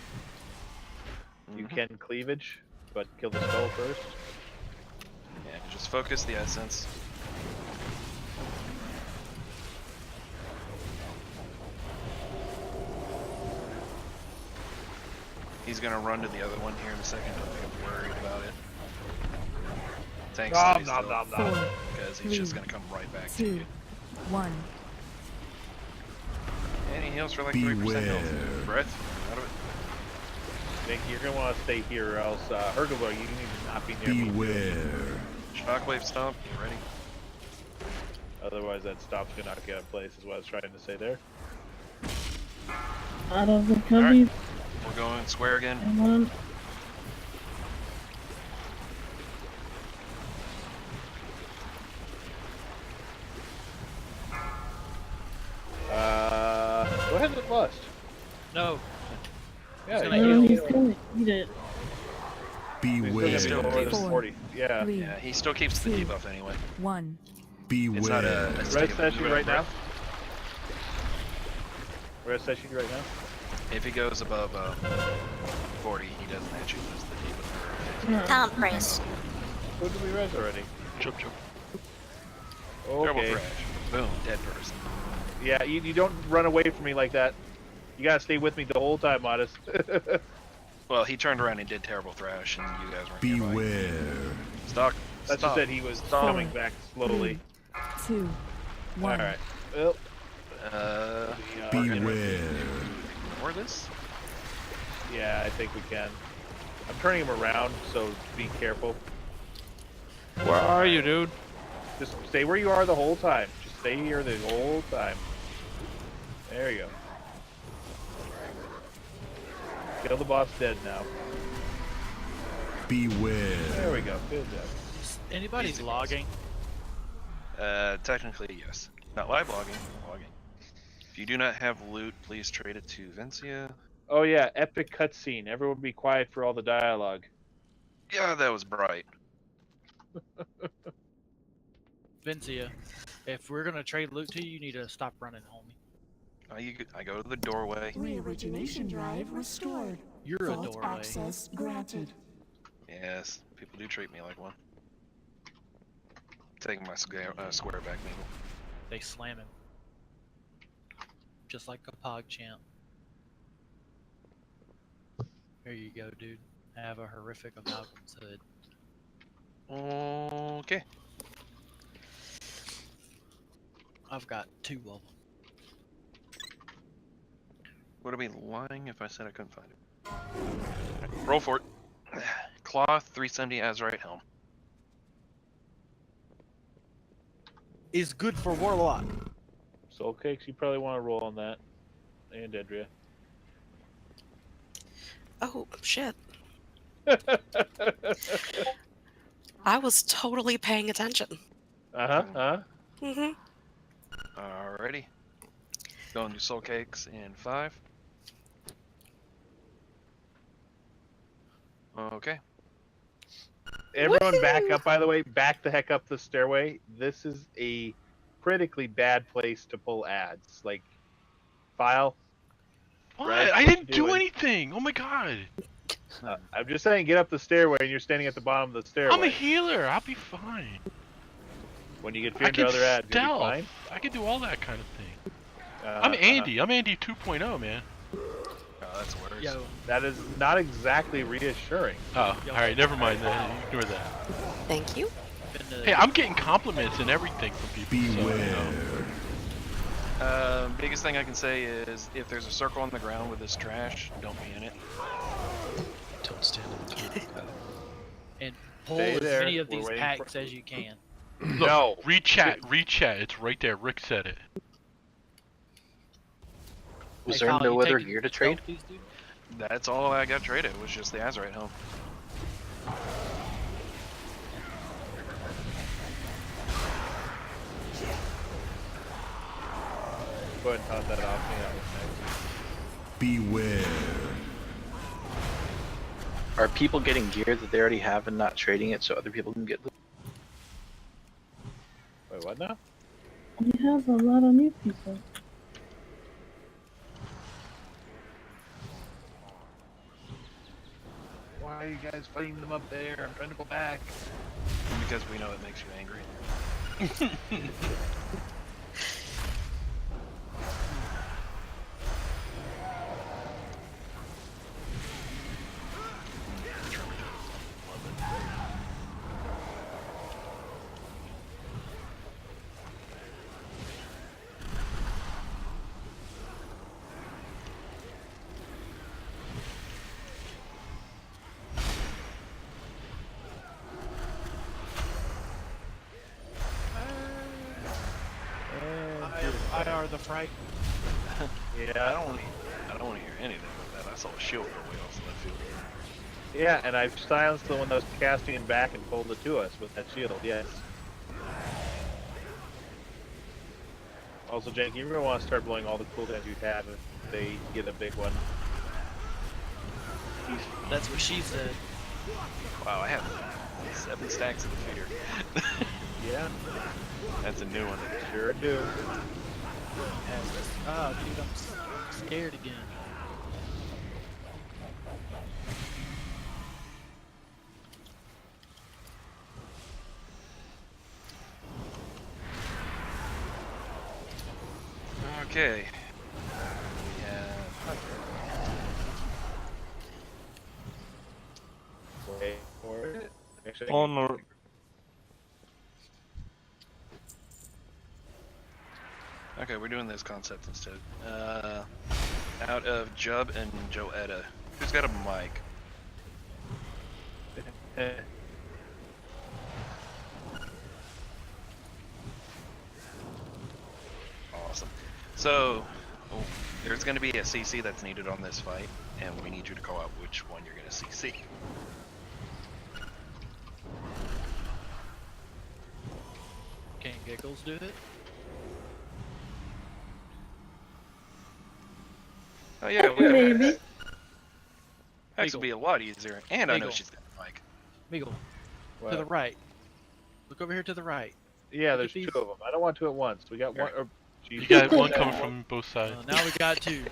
S5: You can cleavage, but kill the skull first.
S1: Yeah, just focus the essence. He's gonna run to the other one here in a second. Don't think I'm worried about it. Thanks,
S5: Nom, nom, nom, nom.
S14: 4,
S1: because he's just gonna come right back to
S14: 2,
S1: you.
S14: 1.
S1: And he heals for like 3% health.
S3: Beware.
S1: Breath, out of it.
S5: Think you're gonna want to stay here, or else Hergler, you need to not be near me.
S3: Beware.
S1: Shockwave stomp, get ready.
S5: Otherwise, that stomp's gonna knock you out of place. Is what I was trying to say there.
S2: Out of the cubby.
S1: We're going square again.
S2: And one.
S5: Go ahead and lust.
S7: No.
S5: Yeah,
S2: No, he's gonna eat it.
S5: He's still gonna be
S3: Beware.
S5: more than 40. Yeah.
S14: 3,
S1: Yeah, he still keeps the
S14: 2,
S1: debuff anyway.
S14: 1.
S1: It's not
S3: Beware.
S1: a
S5: Red session right now. Red session right now.
S1: If he goes above 40, he doesn't actually lose the debuff.
S4: Can't press.
S5: Who did we res already?
S6: Chop chop.
S1: Double
S5: Okay.
S1: crash. Boom, dead person.
S5: Yeah, you don't run away from me like that. You gotta stay with me the whole time, Modest.
S1: Well, he turned around and did terrible thrash, and you guys weren't nearby.
S3: Beware.
S1: Stop.
S5: That's just that he was coming back slowly.
S14: 2, 1.
S5: Alright. Well,
S3: Beware.
S1: Ignore this?
S5: yeah, I think we can. I'm turning him around, so be careful.
S10: Where are you, dude?
S5: Just stay where you are the whole time. Just stay here the whole time. There you go. Kill the boss dead now.
S3: Beware.
S5: There we go. Good job.
S7: Anybody
S1: Easy
S7: logging?
S1: Technically, yes. Not live logging, logging. If you do not have loot, please trade it to Vincia.
S5: Oh yeah, epic cutscene. Everyone be quiet for all the dialogue.
S1: Yeah, that was bright.
S7: Vincia, if we're gonna trade loot to you, you need to stop running, homie.
S1: I go to the doorway.
S17: Re-origination drive restored.
S7: You're a
S17: Vault
S7: doorway.
S17: access granted.
S1: Yes, people do treat me like one. Taking my square back, Meagle.
S7: They slam him. Just like a pog champ. Here you go, dude. Have a horrific amalgamhood.
S1: Okay.
S7: I've got 2 of them.
S1: Would I be lying if I said I couldn't find it? Roll for it. Cloth, 370 Azurite helm.
S7: Is good for Warlock.
S5: Soul Cakes, you probably want to roll on that. And Edria.
S18: Oh, shit. I was totally paying attention. Mm-hmm.
S1: Alrighty. Going to Soul Cakes in 5. Okay.
S5: Everyone back up, by the way. Back the heck up the stairway. This is a critically bad place to pull ads. Like, file.
S6: What?
S5: Right?
S6: I didn't do anything. Oh my god.
S5: I'm just saying, get up the stairway and you're standing at the bottom of the stairway.
S6: I'm a healer. I'll be fine.
S5: When you get
S6: I
S5: feared
S6: can
S5: to other ads, you'll be
S6: stealth.
S5: fine.
S6: I can do all that kind of thing. I'm Andy. I'm Andy 2.0, man.
S1: Oh, that's worse.
S5: Yo, that is not exactly reassuring.
S6: Oh, alright, never mind that. Ignore that.
S18: Thank you.
S6: Hey, I'm getting compliments and everything from people.
S3: Beware.
S1: Biggest thing I can say is if there's a circle on the ground with this trash, don't be in it.
S15: Don't stand in the middle.
S7: And pull
S5: Stay
S7: as
S5: there.
S7: many of
S5: We're
S7: these
S5: waiting
S7: packs as you can.
S6: Look,
S5: No.
S6: Rechat. It's right there. Rick said it.
S13: Was
S7: Hey,
S13: there
S7: Kyle,
S13: no
S7: you
S13: other
S7: taking
S13: gear to trade?
S7: selfies, dude?
S1: That's all I got traded, was just the Azurite helm.
S5: Go ahead and toss that off. That was
S3: Beware.
S13: Are people getting gear that they already have and not trading it so other people can get loot?
S5: nice. Wait, what now?
S2: We have a lot of new people.
S5: Why are you guys fighting them up there? I'm trying to go back.
S1: Because we know it makes you angry.
S7: I are the fright.
S5: Yeah.
S1: I don't want to hear anything like that. I saw a shield go way off the left field.
S5: Yeah, and I've silenced the one that was casting it back and pulled it to us with that shield, yes. Also, Jake, you're going to want to start blowing all the cooldowns you have if they get a big one.
S7: That's what she said.
S1: Wow, I have 7 stacks of the fear.
S5: Yeah.
S1: That's a new one.
S5: Sure do.
S7: Oh, dude, I'm scared again.
S1: Okay.
S5: Wait for it. Actually,
S10: Oh no.
S1: Okay, we're doing this concept instead. Out of Jub and Joetta. Who's got a mic? Awesome. So, there's going to be a CC that's needed on this fight, and we need you to call out which one you're going to CC.
S7: Can Giggles do it?
S1: Oh yeah, we
S2: Maybe.
S1: This will be a lot easier, and I know
S7: Meagle.
S1: she's got a mic.
S7: Meagle,
S5: What?
S7: to the right. Look over here to the right.
S5: Yeah,
S7: Look
S5: there's
S7: at these.
S5: 2 of them. I don't want 2 at once. We got one. Or,
S6: You got one coming from both sides.
S7: Now we got 2.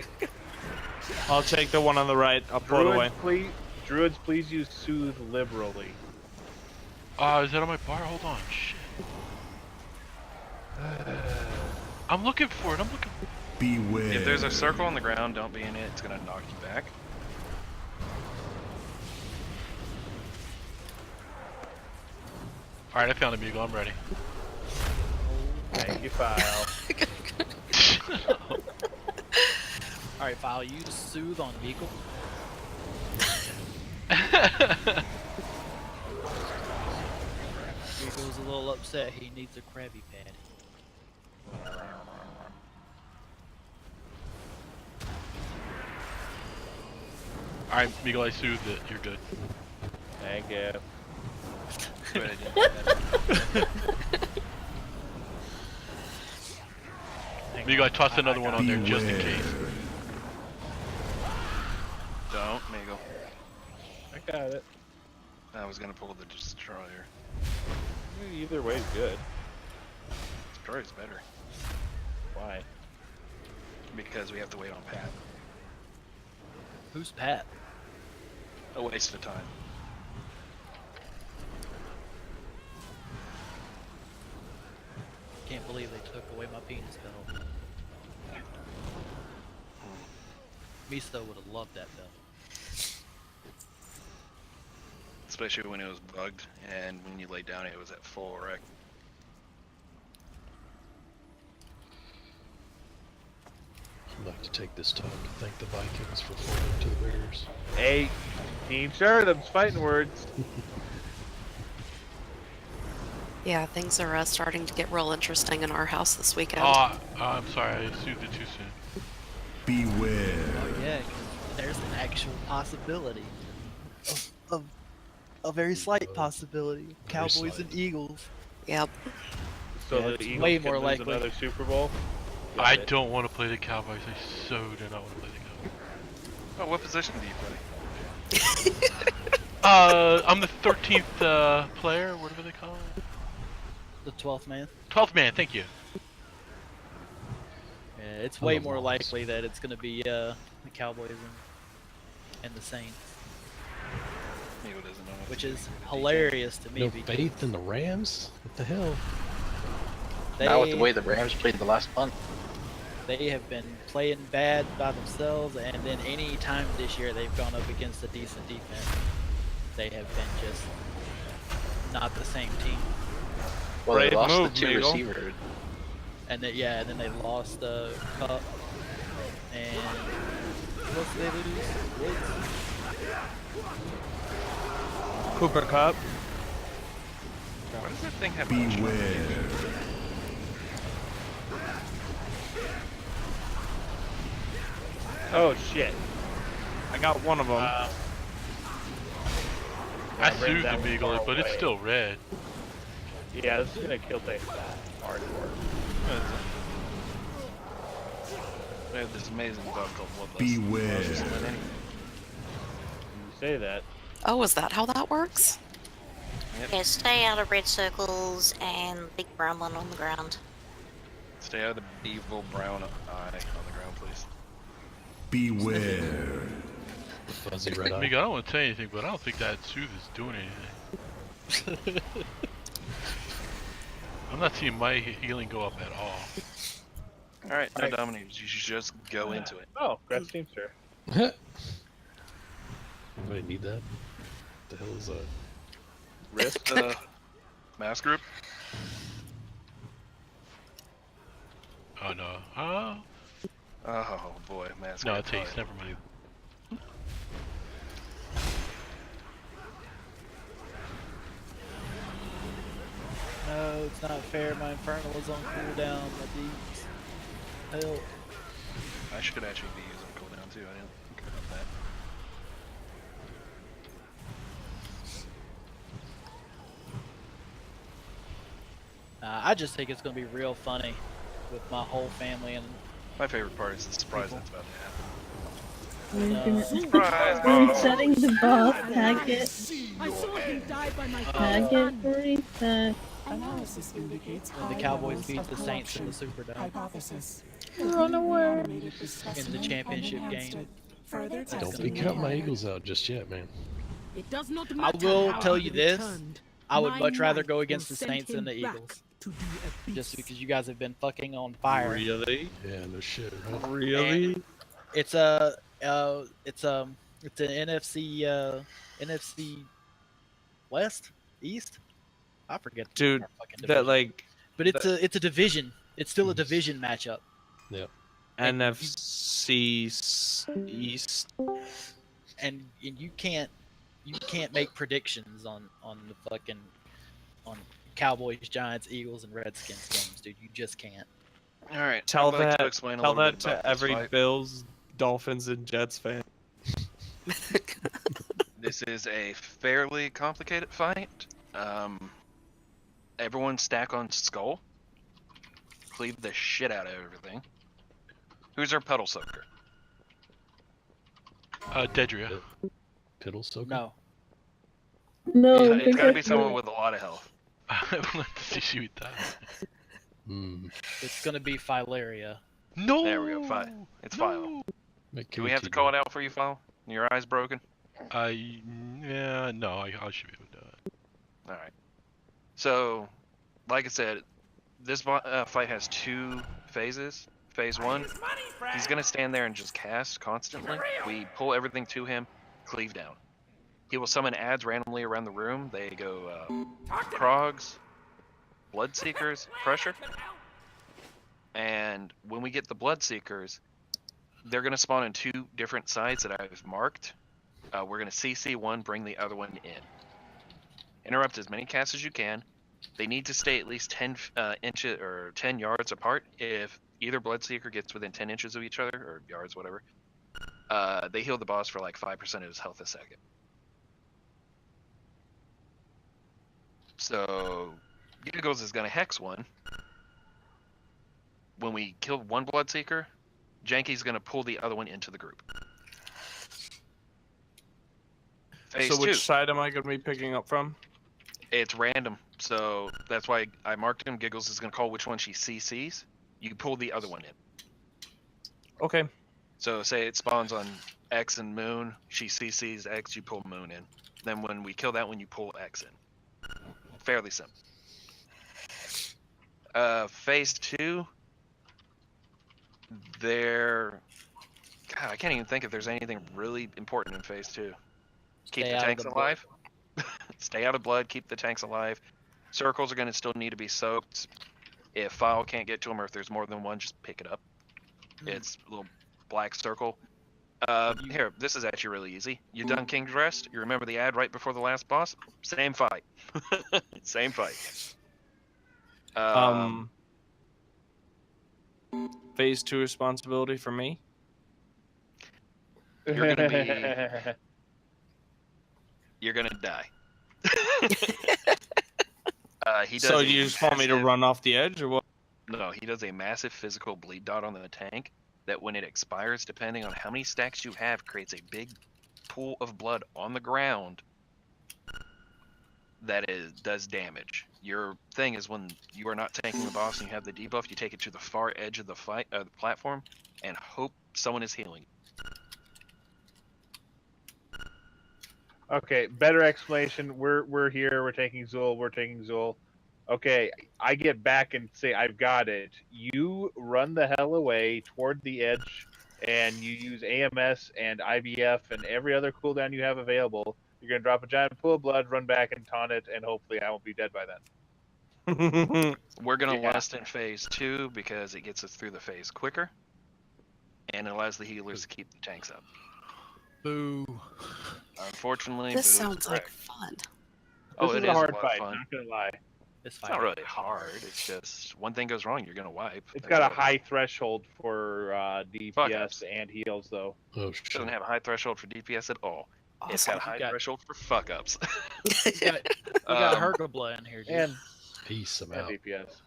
S10: I'll take the one on the right. I'll pull it away.
S5: Druids, please use Soothe liberally.
S6: Is that on my bar? Hold on. Shit. I'm looking for it. I'm looking.
S3: Beware.
S1: If there's a circle on the ground, don't be in it. It's going to knock you back.
S6: Alright, I found a Meagle. I'm ready.
S5: Thank you, File.
S7: Alright, File, use Soothe on Beagle. Beagle's a little upset. He needs a Krabby Patty.
S6: Alright, Beagle, I soothed it. You're good.
S5: Thank you.
S6: Beagle, I tossed another one on there just in case.
S1: Don't, Meagle.
S5: I got it.
S1: I was gonna pull the destroyer.
S5: Either way is good.
S1: Destroyer's better.
S5: Why?
S1: Because we have to wait on Pat.
S7: Who's Pat?
S1: A waste of time.
S7: Can't believe they took away my penis belt. Miso would have loved that belt.
S1: Especially when it was bugged and when you laid down it was at full rec.
S15: I'd like to take this time to thank the Vikings for falling to the Bears.
S5: Hey, Team Sure, them's fighting words.
S18: Yeah, things are starting to get real interesting in our house this weekend.
S6: Oh, I'm sorry, I soothed it too soon.
S3: Beware.
S7: Oh yeah, 'cause there's an actual possibility. Of a very slight possibility. Cowboys and Eagles.
S18: Yep.
S5: So
S7: Yeah,
S5: the
S7: it's
S5: Eagles
S7: way
S5: can
S7: more
S5: lose
S7: likely.
S5: another Super Bowl.
S6: I don't want to play the Cowboys. I so do not want to play the Cowboys.
S1: Oh, what position do you play?
S6: I'm the 13th player, whatever they call it.
S7: The 12th man.
S6: 12th man, thank you.
S7: Yeah, it's way more likely that it's going to be the Cowboys and the Saints.
S1: Meagle doesn't know.
S7: Which is hilarious to me.
S15: No
S7: because
S15: faith in the Rams? What the hell?
S13: Not with the way the Rams played the last month.
S7: They have been playing bad by themselves, and then any time this year they've gone up against a decent defense, they have been just not the same team.
S13: Well, they lost the two receivers.
S7: And then, yeah, and then they lost the Cup. And what did they lose? Woods?
S5: Cooper Cup.
S1: Why does that thing have
S3: Beware.
S5: Oh shit.
S10: I got one of them.
S6: I soothed the Beagle, but it's still red.
S5: Yeah, this is gonna kill things hardcore.
S1: We have this amazing dog called Bloodlust.
S3: Beware.
S5: You say that.
S18: Oh, is that how that works?
S1: Yep.
S4: Yeah, stay out of red circles and big brown one on the ground.
S1: Stay out of the evil brown eye on the ground, please.
S3: Beware.
S15: The fuzzy red eye.
S6: Mika, I don't want to say anything, but I don't think that soothe is doing anything. I'm not seeing my healing go up at all.
S1: Alright, no dominators. You should just go into it.
S5: Oh, grab Teamster.
S15: Anybody need that? What the hell is that?
S1: Rift mass group.
S6: Oh no.
S1: Oh boy, mass
S6: No,
S1: group.
S6: taste. Never mind.
S7: No, it's not fair. My Infernal is on cooldown. My Deeds. Help.
S1: I should actually be using cooldown too. I didn't think about that.
S7: I just think it's going to be real funny with my whole family and.
S1: My favorite part is the surprise that's about to
S2: I'm setting the boss packet.
S17: I saw him die by my
S2: Packet reset.
S17: Analysis indicates
S7: When the Cowboys beat the Saints in the Superdome.
S17: hypothesis.
S2: Run away.
S7: In the championship game.
S17: Further
S15: Don't
S17: testing
S15: be counting my Eagles out just yet, man.
S17: It does not
S7: I
S17: matter
S7: will
S17: how
S7: tell
S17: he
S7: you this.
S17: returned.
S7: I would
S17: My
S7: much rather
S17: knight
S7: go
S17: will
S7: against the
S17: send
S7: Saints than
S17: him
S7: the
S17: back
S7: Eagles.
S17: to be a
S7: Just
S17: beast.
S7: because you guys have been fucking on fire.
S10: Really?
S15: Yeah, no shit, right?
S10: Really?
S7: And it's an NFC West East. I forget.
S10: Dude,
S7: our fucking
S10: that
S7: division.
S10: like.
S7: But it's a division. It's still a division matchup.
S15: Yep.
S10: NFC East.
S7: And you can't make predictions on the fucking on Cowboys, Giants, Eagles, and Redskins games, dude. You just can't.
S1: All right.
S10: Tell
S1: I'd like
S10: that
S1: to explain a
S10: tell
S1: little
S10: that
S1: bit about
S10: to
S1: this
S10: every
S1: fight.
S10: Bills, Dolphins, and Jets fan.
S1: This is a fairly complicated fight. Everyone stack on skull. Cleave the shit out of everything. Who's our puddle soaker?
S6: Dedria.
S15: Piddle soaker?
S7: No.
S2: No, I
S1: It's
S2: think
S1: gotta
S2: I
S1: be someone with a lot of health.
S6: I would like to see shoot that.
S7: It's gonna be Filaria.
S6: No.
S1: There we go. It's Philo. Do we have to call it out for you, Philo? Your eyes broken?
S6: Yeah, no, I should be able to do it.
S1: All right. So, like I said, this fight has 2 phases. Phase 1, he's gonna stand there and just cast constantly. We pull everything to him, cleave down. He will summon adds randomly around the room. They go Krogs, Bloodseekers, Pressure. And when we get the Bloodseekers, they're going to spawn in 2 different sides that I've marked. We're going to CC one, bring the other one in. Interrupt as many casts as you can. They need to stay at least 10 inches or 10 yards apart. If either Bloodseeker gets within 10 inches of each other, or yards, whatever, they heal the boss for like 5% of his health a second. So, Giggles is going to hex one. When we kill one Bloodseeker, Janky's going to pull the other one into the group. Phase
S10: So which
S1: 2.
S10: side am I going to be picking up from?
S1: It's random, so that's why I marked him. Giggles is going to call which one she CCs. You pull the other one in.
S10: Okay.
S1: So say it spawns on X and Moon, she CCs X, you pull Moon in. Then when we kill that one, you pull X in. Fairly simple. Phase 2, God, I can't even think if there's anything really important in Phase 2. Keep
S7: Stay
S1: the
S7: out of
S1: tanks
S7: the
S1: alive. Stay out of blood, keep the tanks alive. Circles are going to still need to be soaked. If File can't get to them, or if there's more than one, just pick it up. It's a little black circle. Here, this is actually really easy. You done King's Rest? You remember the ad right before the last boss? Same fight. Same fight.
S10: Phase 2 responsibility for me?
S1: You're gonna be... You're gonna die. He does
S10: So you just want me to run off the edge, or what?
S1: No, he does a massive physical bleed dot on the tank that when it expires, depending on how many stacks you have, creates a big pool of blood on the ground that does damage. Your thing is when you are not tanking the boss and you have the debuff, you take it to the far edge of the the platform and hope someone is healing.
S5: Okay, better explanation. We're here. We're taking Zul. Okay, I get back and say I've got it. You run the hell away toward the edge, and you use AMS and IBF and every other cooldown you have available. You're gonna drop a giant pool of blood, run back and taunt it, and hopefully I won't be dead by then.
S1: We're gonna lust in Phase 2 because it gets us through the phase quicker, and it allows the healers to keep the tanks up.
S15: Boo.
S1: Unfortunately,
S18: This
S1: Boo is
S18: sounds like
S1: correct.
S18: fun.
S1: Oh,
S5: This
S1: it
S5: is a hard
S1: lot of
S5: fight.
S1: fun.
S5: Not gonna lie.
S1: It's not really hard. It's just one thing goes wrong, you're gonna wipe.
S5: It's
S1: That's
S5: got a
S1: all it is.
S5: high threshold for DPS and heals, though.
S15: Oh,
S1: It doesn't have a high threshold for DPS at all. It's
S18: Awesome.
S1: got a high threshold for fuck ups.
S7: We got Hergobla in here, dude.
S5: And
S15: peace, I'm
S5: and
S15: out.
S5: DPS.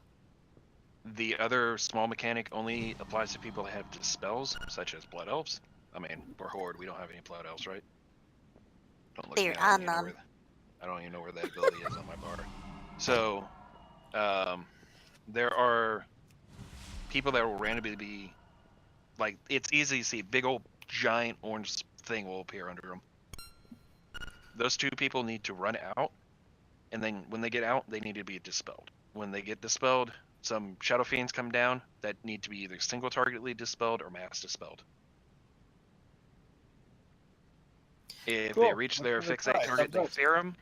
S1: The other small mechanic only applies to people that have dispels, such as blood elves. I mean, we're horde. We don't have any blood elves, right? Don't look at
S4: There
S1: me,
S4: are
S1: I don't even know
S4: none.
S1: I don't even know where that ability is on my bar. So, there are people that will randomly be like, it's easy to see. Big old giant orange thing will appear under them. Those 2 people need to run out, and then when they get out, they need to be dispelled. When they get dispelled, some Shadow Fiends come down that need to be either single targetedly dispelled or mass dispelled. If they reach their fixate target, they fear them.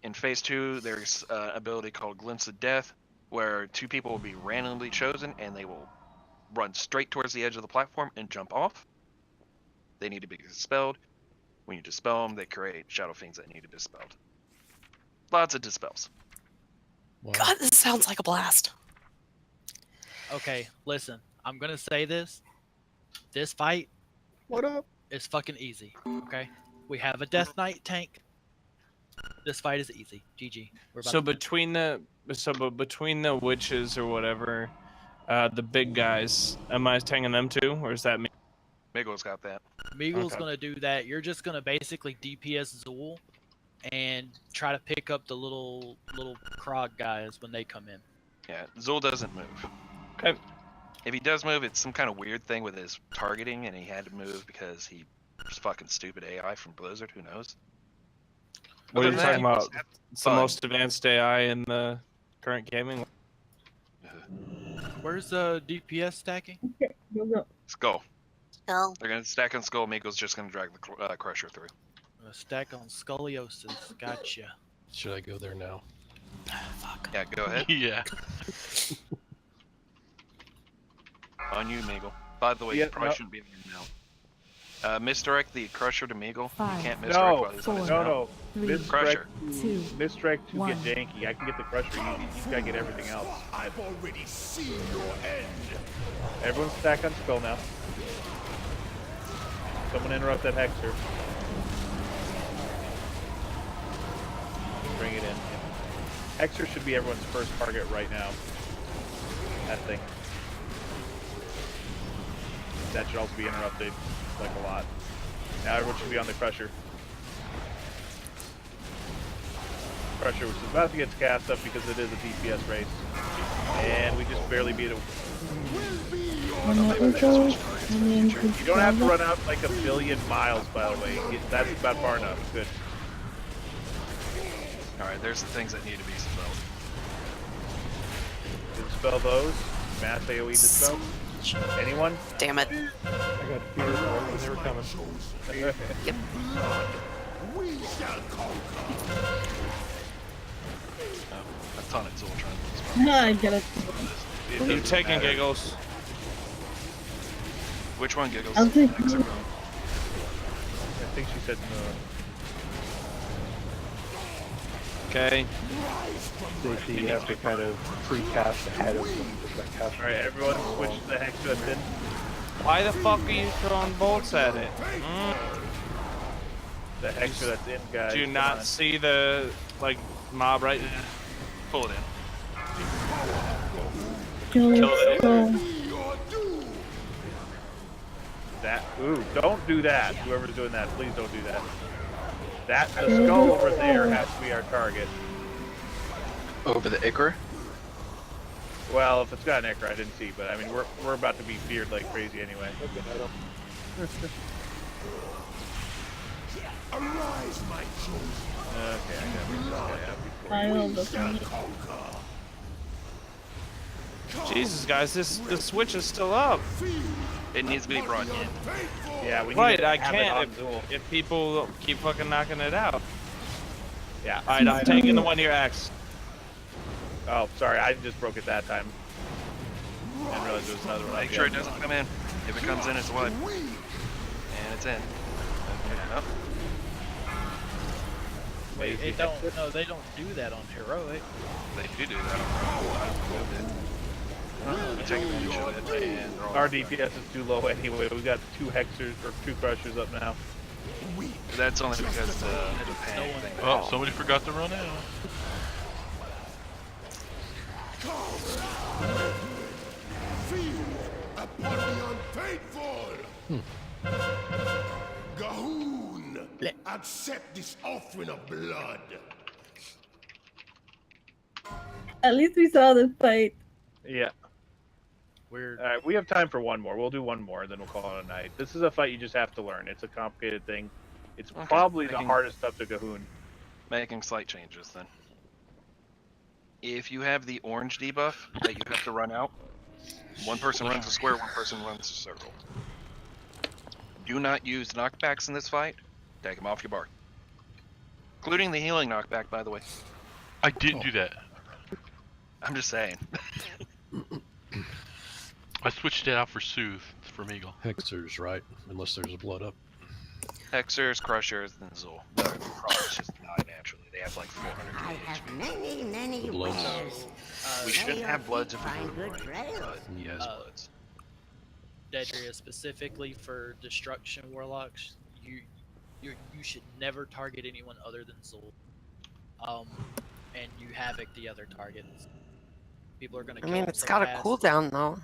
S1: In Phase 2, there's an ability called Glimpse of Death, where 2 people will be randomly chosen, and they will run straight towards the edge of the platform and jump off. They need to be dispelled. When you dispel them, they create shadow fiends that need to be dispelled. Lots of dispels.
S18: God, this sounds like a blast.
S7: Okay, listen. I'm gonna say this. This fight,
S16: what up?
S7: Is fucking easy. Okay, we have a Death Knight tank. This fight is easy. GG. We're about
S10: So
S7: to
S10: between the witches or whatever, the big guys, am I tanking them too, or is that me?
S1: Migo's got that.
S7: Meagle's
S10: Okay.
S7: gonna do that. You're just gonna basically DPS Zool and try to pick up the little Krog guys when they come in.
S1: Yeah, Zul doesn't move.
S10: Okay.
S1: If he does move, it's some kind of weird thing with his targeting, and he had to move because he was fucking stupid AI from Blizzard. Who knows?
S10: What are
S1: Other
S10: you
S1: than that,
S10: talking
S1: he
S10: about?
S1: was
S10: It's the
S1: fun.
S10: most advanced AI in the current gaming.
S7: Where's the DPS stacking?
S1: Skull.
S4: Skull.
S1: They're gonna stack on Skull. Migo's just gonna drag the Crusher through.
S7: A stack on scoliosis. Gotcha.
S15: Should I go there now?
S7: Fuck.
S1: Yeah, go ahead.
S6: Yeah.
S1: On you, Meagle. By the way,
S5: Yeah,
S1: you probably
S5: no.
S1: shouldn't be there now. Misdirect the Crusher to Meagle.
S14: Five,
S1: You can't misdirect
S5: No,
S1: while he's on his
S5: no,
S1: mount.
S5: no.
S1: Crusher.
S5: Misdirect to
S14: one.
S5: get janky. I can get the Crusher easy. You gotta get everything else.
S3: I've already seen your end.
S5: Everyone's stack on Skull now. Someone interrupt that Hexer. Bring it in. Hexer should be everyone's first target right now. That thing. That should also be interrupted, like a lot. Now everyone should be on the Crusher. Crusher, which is about to get cast up because it is a DPS race. And we just barely beat it. You don't have to run out like a billion miles, by the way. That's about far enough. Good.
S1: Alright, there's the things that need to be dispelled.
S5: Dispel those. Mass AoE dispel. Anyone?
S18: Damn it.
S9: I got fear when they were coming.
S18: Yep.
S3: We shall conquer.
S1: A ton of Zul trying to dispel.
S2: I get it.
S1: It
S10: You
S1: doesn't
S10: taking
S1: matter.
S10: giggles?
S1: Which one giggles?
S2: I'll take
S1: Hexer
S2: you.
S1: Bone.
S5: I think she said no.
S10: Okay.
S9: So you have to kind of pre-cast ahead of them.
S5: Alright, everyone switch the Hexer that's in.
S10: Why the fuck are you throwing bolts at it?
S5: The Hexer that's in, guys.
S10: Do you
S5: come
S10: not
S5: on.
S10: see the mob right now?
S1: Pull it in.
S2: Kill
S10: it.
S2: Skull.
S5: That. Ooh, don't do that. Whoever's doing that, please don't do that. The skull over there has to be our target.
S13: Over the Ichor?
S5: Well, if it's got an Ichor, I didn't see, but I mean, we're about to be feared like crazy anyway.
S3: Arise, my chosen.
S5: Okay, I got this guy out before
S2: I
S5: you.
S2: hold the thing.
S10: Jesus, guys, the switch is still up.
S1: It needs to be brought in.
S5: Yeah, we need
S10: Right,
S5: to
S10: I
S5: have it
S10: can't
S5: on Zool.
S10: if people keep fucking knocking it out.
S5: Yeah.
S10: Alright, I'm taking the 1-year axe.
S5: Oh, sorry, I just broke it that time. I didn't realize there was another one.
S1: Make sure it doesn't come in. If it comes in, it's what? And it's in. Okay, no.
S7: Wait, they don't do that on heroic.
S1: They do that. I moved it. We take advantage of it, and they're all
S5: Our DPS is too low anyway. We got 2 Hexers or 2 Crushers up now.
S1: That's only because the panic thing.
S6: Oh, somebody forgot to run out.
S3: Feel upon the unfaithful. Gahoon, accept this offering of blood.
S2: At least we saw the fight.
S5: Yeah.
S7: Weird.
S5: Alright, we have time for one more. We'll do one more, then we'll call it a night. This is a fight you just have to learn. It's a complicated thing. It's
S1: Okay,
S5: probably the
S1: making-
S5: hardest up to Gahoon.
S1: Making slight changes then. If you have the orange debuff that you have to run out, one person runs a square, one person runs a circle. Do not use knockbacks in this fight. Take them off your bar. Including the healing knockback, by the way.
S6: I didn't do that.
S1: I'm just saying.
S6: I switched it out for Soothe from Eagle.
S15: Hexers, right? Unless there's blood up.
S1: Hexers, Crushers, and Zul. The Procs just die naturally. They have like 400
S8: I have many
S15: The Bloods.
S8: wares.
S1: We shouldn't have Bloods if we
S8: Find
S1: do it
S8: good
S1: right,
S8: trails.
S1: but he has Bloods.
S7: Dedria, specifically for Destruction Warlocks, you should never target anyone other than Zul. And you Havoc the other targets. People are gonna
S12: I
S7: kill
S12: mean,
S7: them
S12: it's
S7: so
S12: got a
S7: fast.
S12: cooldown though.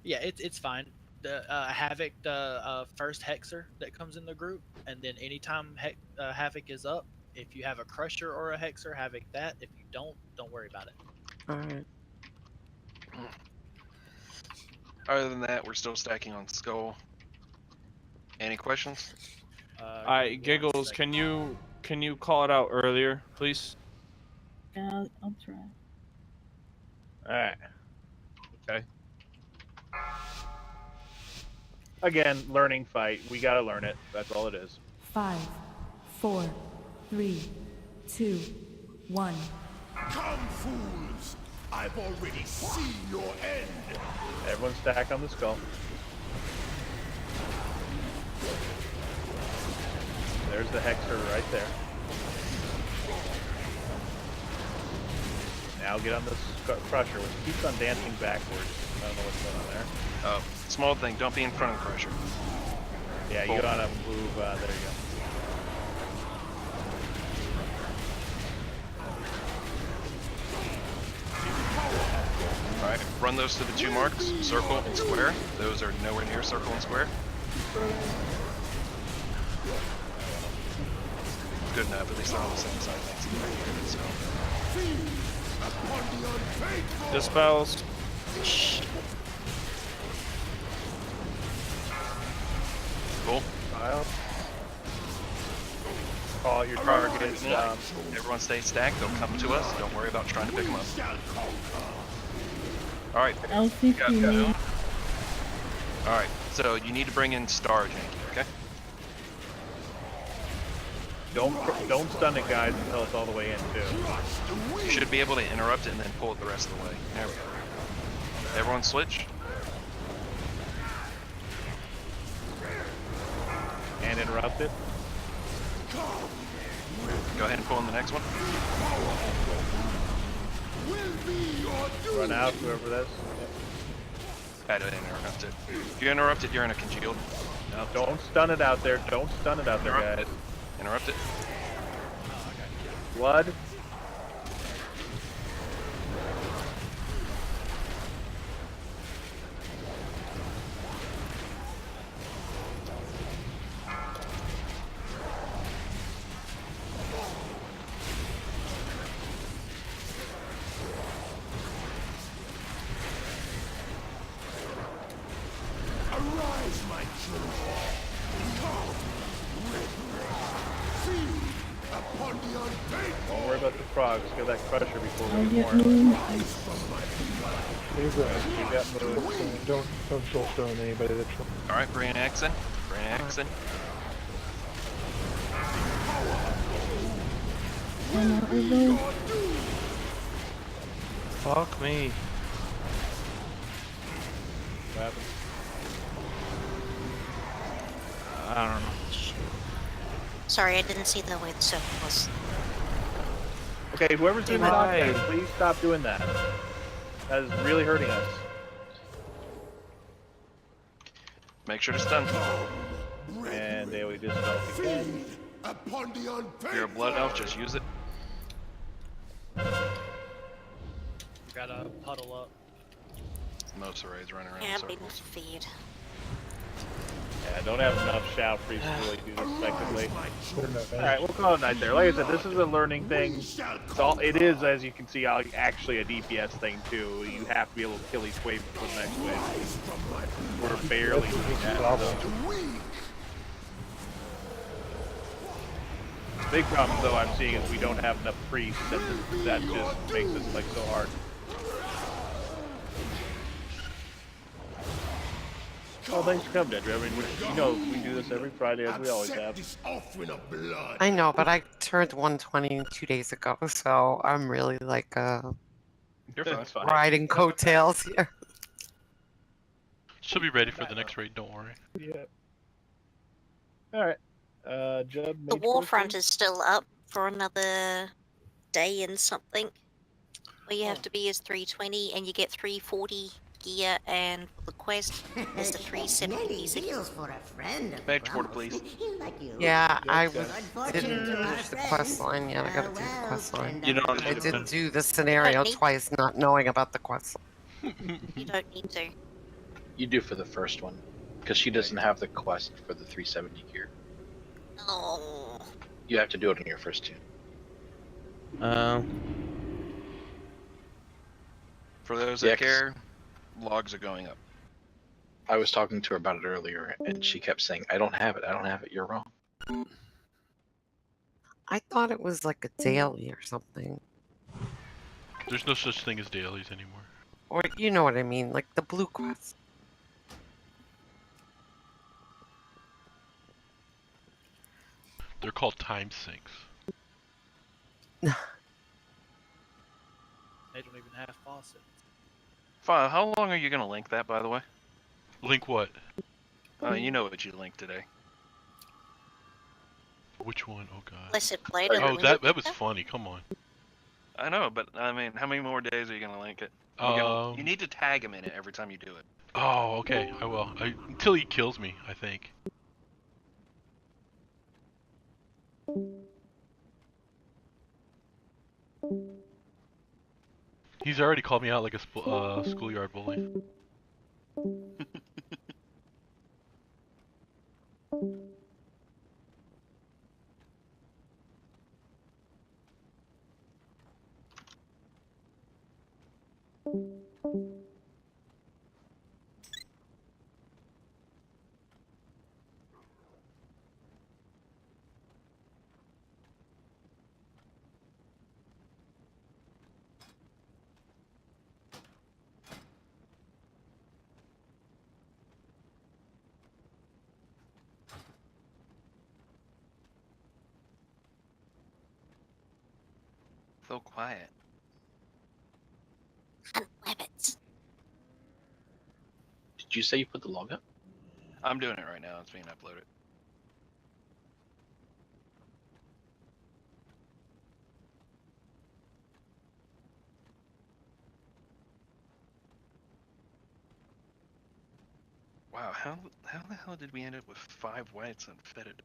S7: Yeah, it's fine. The Havoc, the first Hexer that comes in the group, and then anytime Havoc is up, if you have a Crusher or a Hexer, Havoc that. If you don't worry about it.
S12: Alright.
S1: Other than that, we're still stacking on Skull. Any questions?
S10: Alright, Giggles, can you call it out earlier, please?
S2: Yeah, I'll try.
S5: Alright. Okay. Again, learning fight. We gotta learn it. That's all it is.
S14: 5, 4, 3, 2, 1.
S3: Come, fools! I've already seen your end!
S5: Everyone stack on the skull. There's the Hexer right there. Now get on the Crusher, which keeps on dancing backwards. I don't know what's going on there.
S1: Small thing, don't be in front of the Crusher.
S5: Yeah, you gotta move, there you go.
S1: Alright, run those to the 2 marks, circle and square. Those are nowhere near circle and square. Good enough, at least they're on the same side next to the so.
S10: Dispels.
S1: Cool.
S5: Call your target.
S1: Everyone stay stacked, they'll come to us. Don't worry about trying to pick them up. Alright. Alright, so you need to bring in Star Janky, okay?
S5: Don't stun it, guys, until it's all the way in, too.
S1: You should be able to interrupt it and then pull it the rest of the way. There we go. Everyone switch.
S5: And interrupt it.
S1: Go ahead and pull in the next one.
S5: Run out, whoever that is.
S1: I didn't interrupt it. If you interrupt it, you're in a congealed.
S5: No, don't stun it out there. Don't stun it out there, guys.
S1: Interrupt it.
S5: Blood.
S3: Arise, my children! Come! Feed upon the unfaithful!
S5: Don't worry about the frogs. Get that Crusher before we get more.
S9: You got moved. Don't soul stone anybody that's.
S1: Alright, bring an X in. Bring an X in.
S10: Fuck me.
S5: What happened?
S10: I don't know.
S4: Sorry, I didn't see the way the circle was.
S5: Okay, whoever's doing that, please stop doing that. That is really hurting us.
S1: Make sure to stun.
S5: And they will dispel again.
S3: Upon the unfaithful!
S1: If you're a blood elf, just use it.
S7: Gotta puddle up.
S1: Most arrays running around
S4: Yeah,
S1: in
S4: big
S1: circles.
S4: feed.
S5: Yeah, I don't have enough shout freeze to really do this effectively. Alright, we'll call it a night there. Like I said, this is a learning thing. It is, as you can see, actually a DPS thing too. You have to be able to kill each wave before the next wave. We're barely doing that. So. The big problem, though, I'm seeing is we don't have enough priests, and that just makes this like so hard. Oh, thanks for coming, Dedra. I mean, you know, we do this every Friday as we always have.
S12: I know, but I turned 120 2 days ago, so I'm really like
S1: You're fine.
S12: riding coattails here.
S6: She'll be ready for the next raid. Don't worry.
S5: Yeah. All right. Jub.
S4: The
S5: Mage
S4: Warfront
S5: person?
S4: is still up for another day and something. Where you have to be as 320 and you get 340 gear, and for the quest is the 370
S8: Many
S4: piece of
S8: deals for a friend of
S1: Mage portal,
S8: Grumbles.
S1: please.
S8: Like you.
S12: Yeah, I
S5: Good,
S12: didn't
S8: to our
S12: finish the
S8: friend.
S12: quest line yet. I gotta do the
S8: Farewell,
S12: quest line.
S8: friend
S10: You
S8: of
S10: don't
S12: I
S10: need
S12: did
S8: Grumbles.
S12: do the scenario
S4: need-
S12: twice, not knowing about the quest
S4: You don't need to.
S13: You do for the first one, because she doesn't have the quest for the 370 gear.
S4: Oh.
S13: You have to do it on your first two.
S1: For those
S13: Yeah,
S1: that
S13: 'cause
S1: care, logs are going up.
S13: I was talking to her about it earlier, and she kept saying, "I don't have it. I don't have it. You're wrong."
S12: I thought it was like a daily or something.
S6: There's no such thing as dailies anymore.
S12: Or you know what I mean, like the blue quest.
S6: They're called time sinks.
S7: They don't even have faucets.
S1: Fine. How long are you gonna link that, by the way?
S6: Link what?
S1: You know what you linked today.
S6: Which one? Oh god.
S4: Blessed Blade.
S6: Oh, that was funny. Come on.
S1: I know, but I mean, how many more days are you gonna link it? You need to tag him in it every time you do it.
S6: Oh, okay. I will. Until he kills me, I think. He's already called me out like a schoolyard bully.
S1: So quiet.
S4: Rabbits.
S13: Did you say you put the log up?
S1: I'm doing it right now. It's being uploaded. Wow, how the hell did we end up with 5 whites and fetid?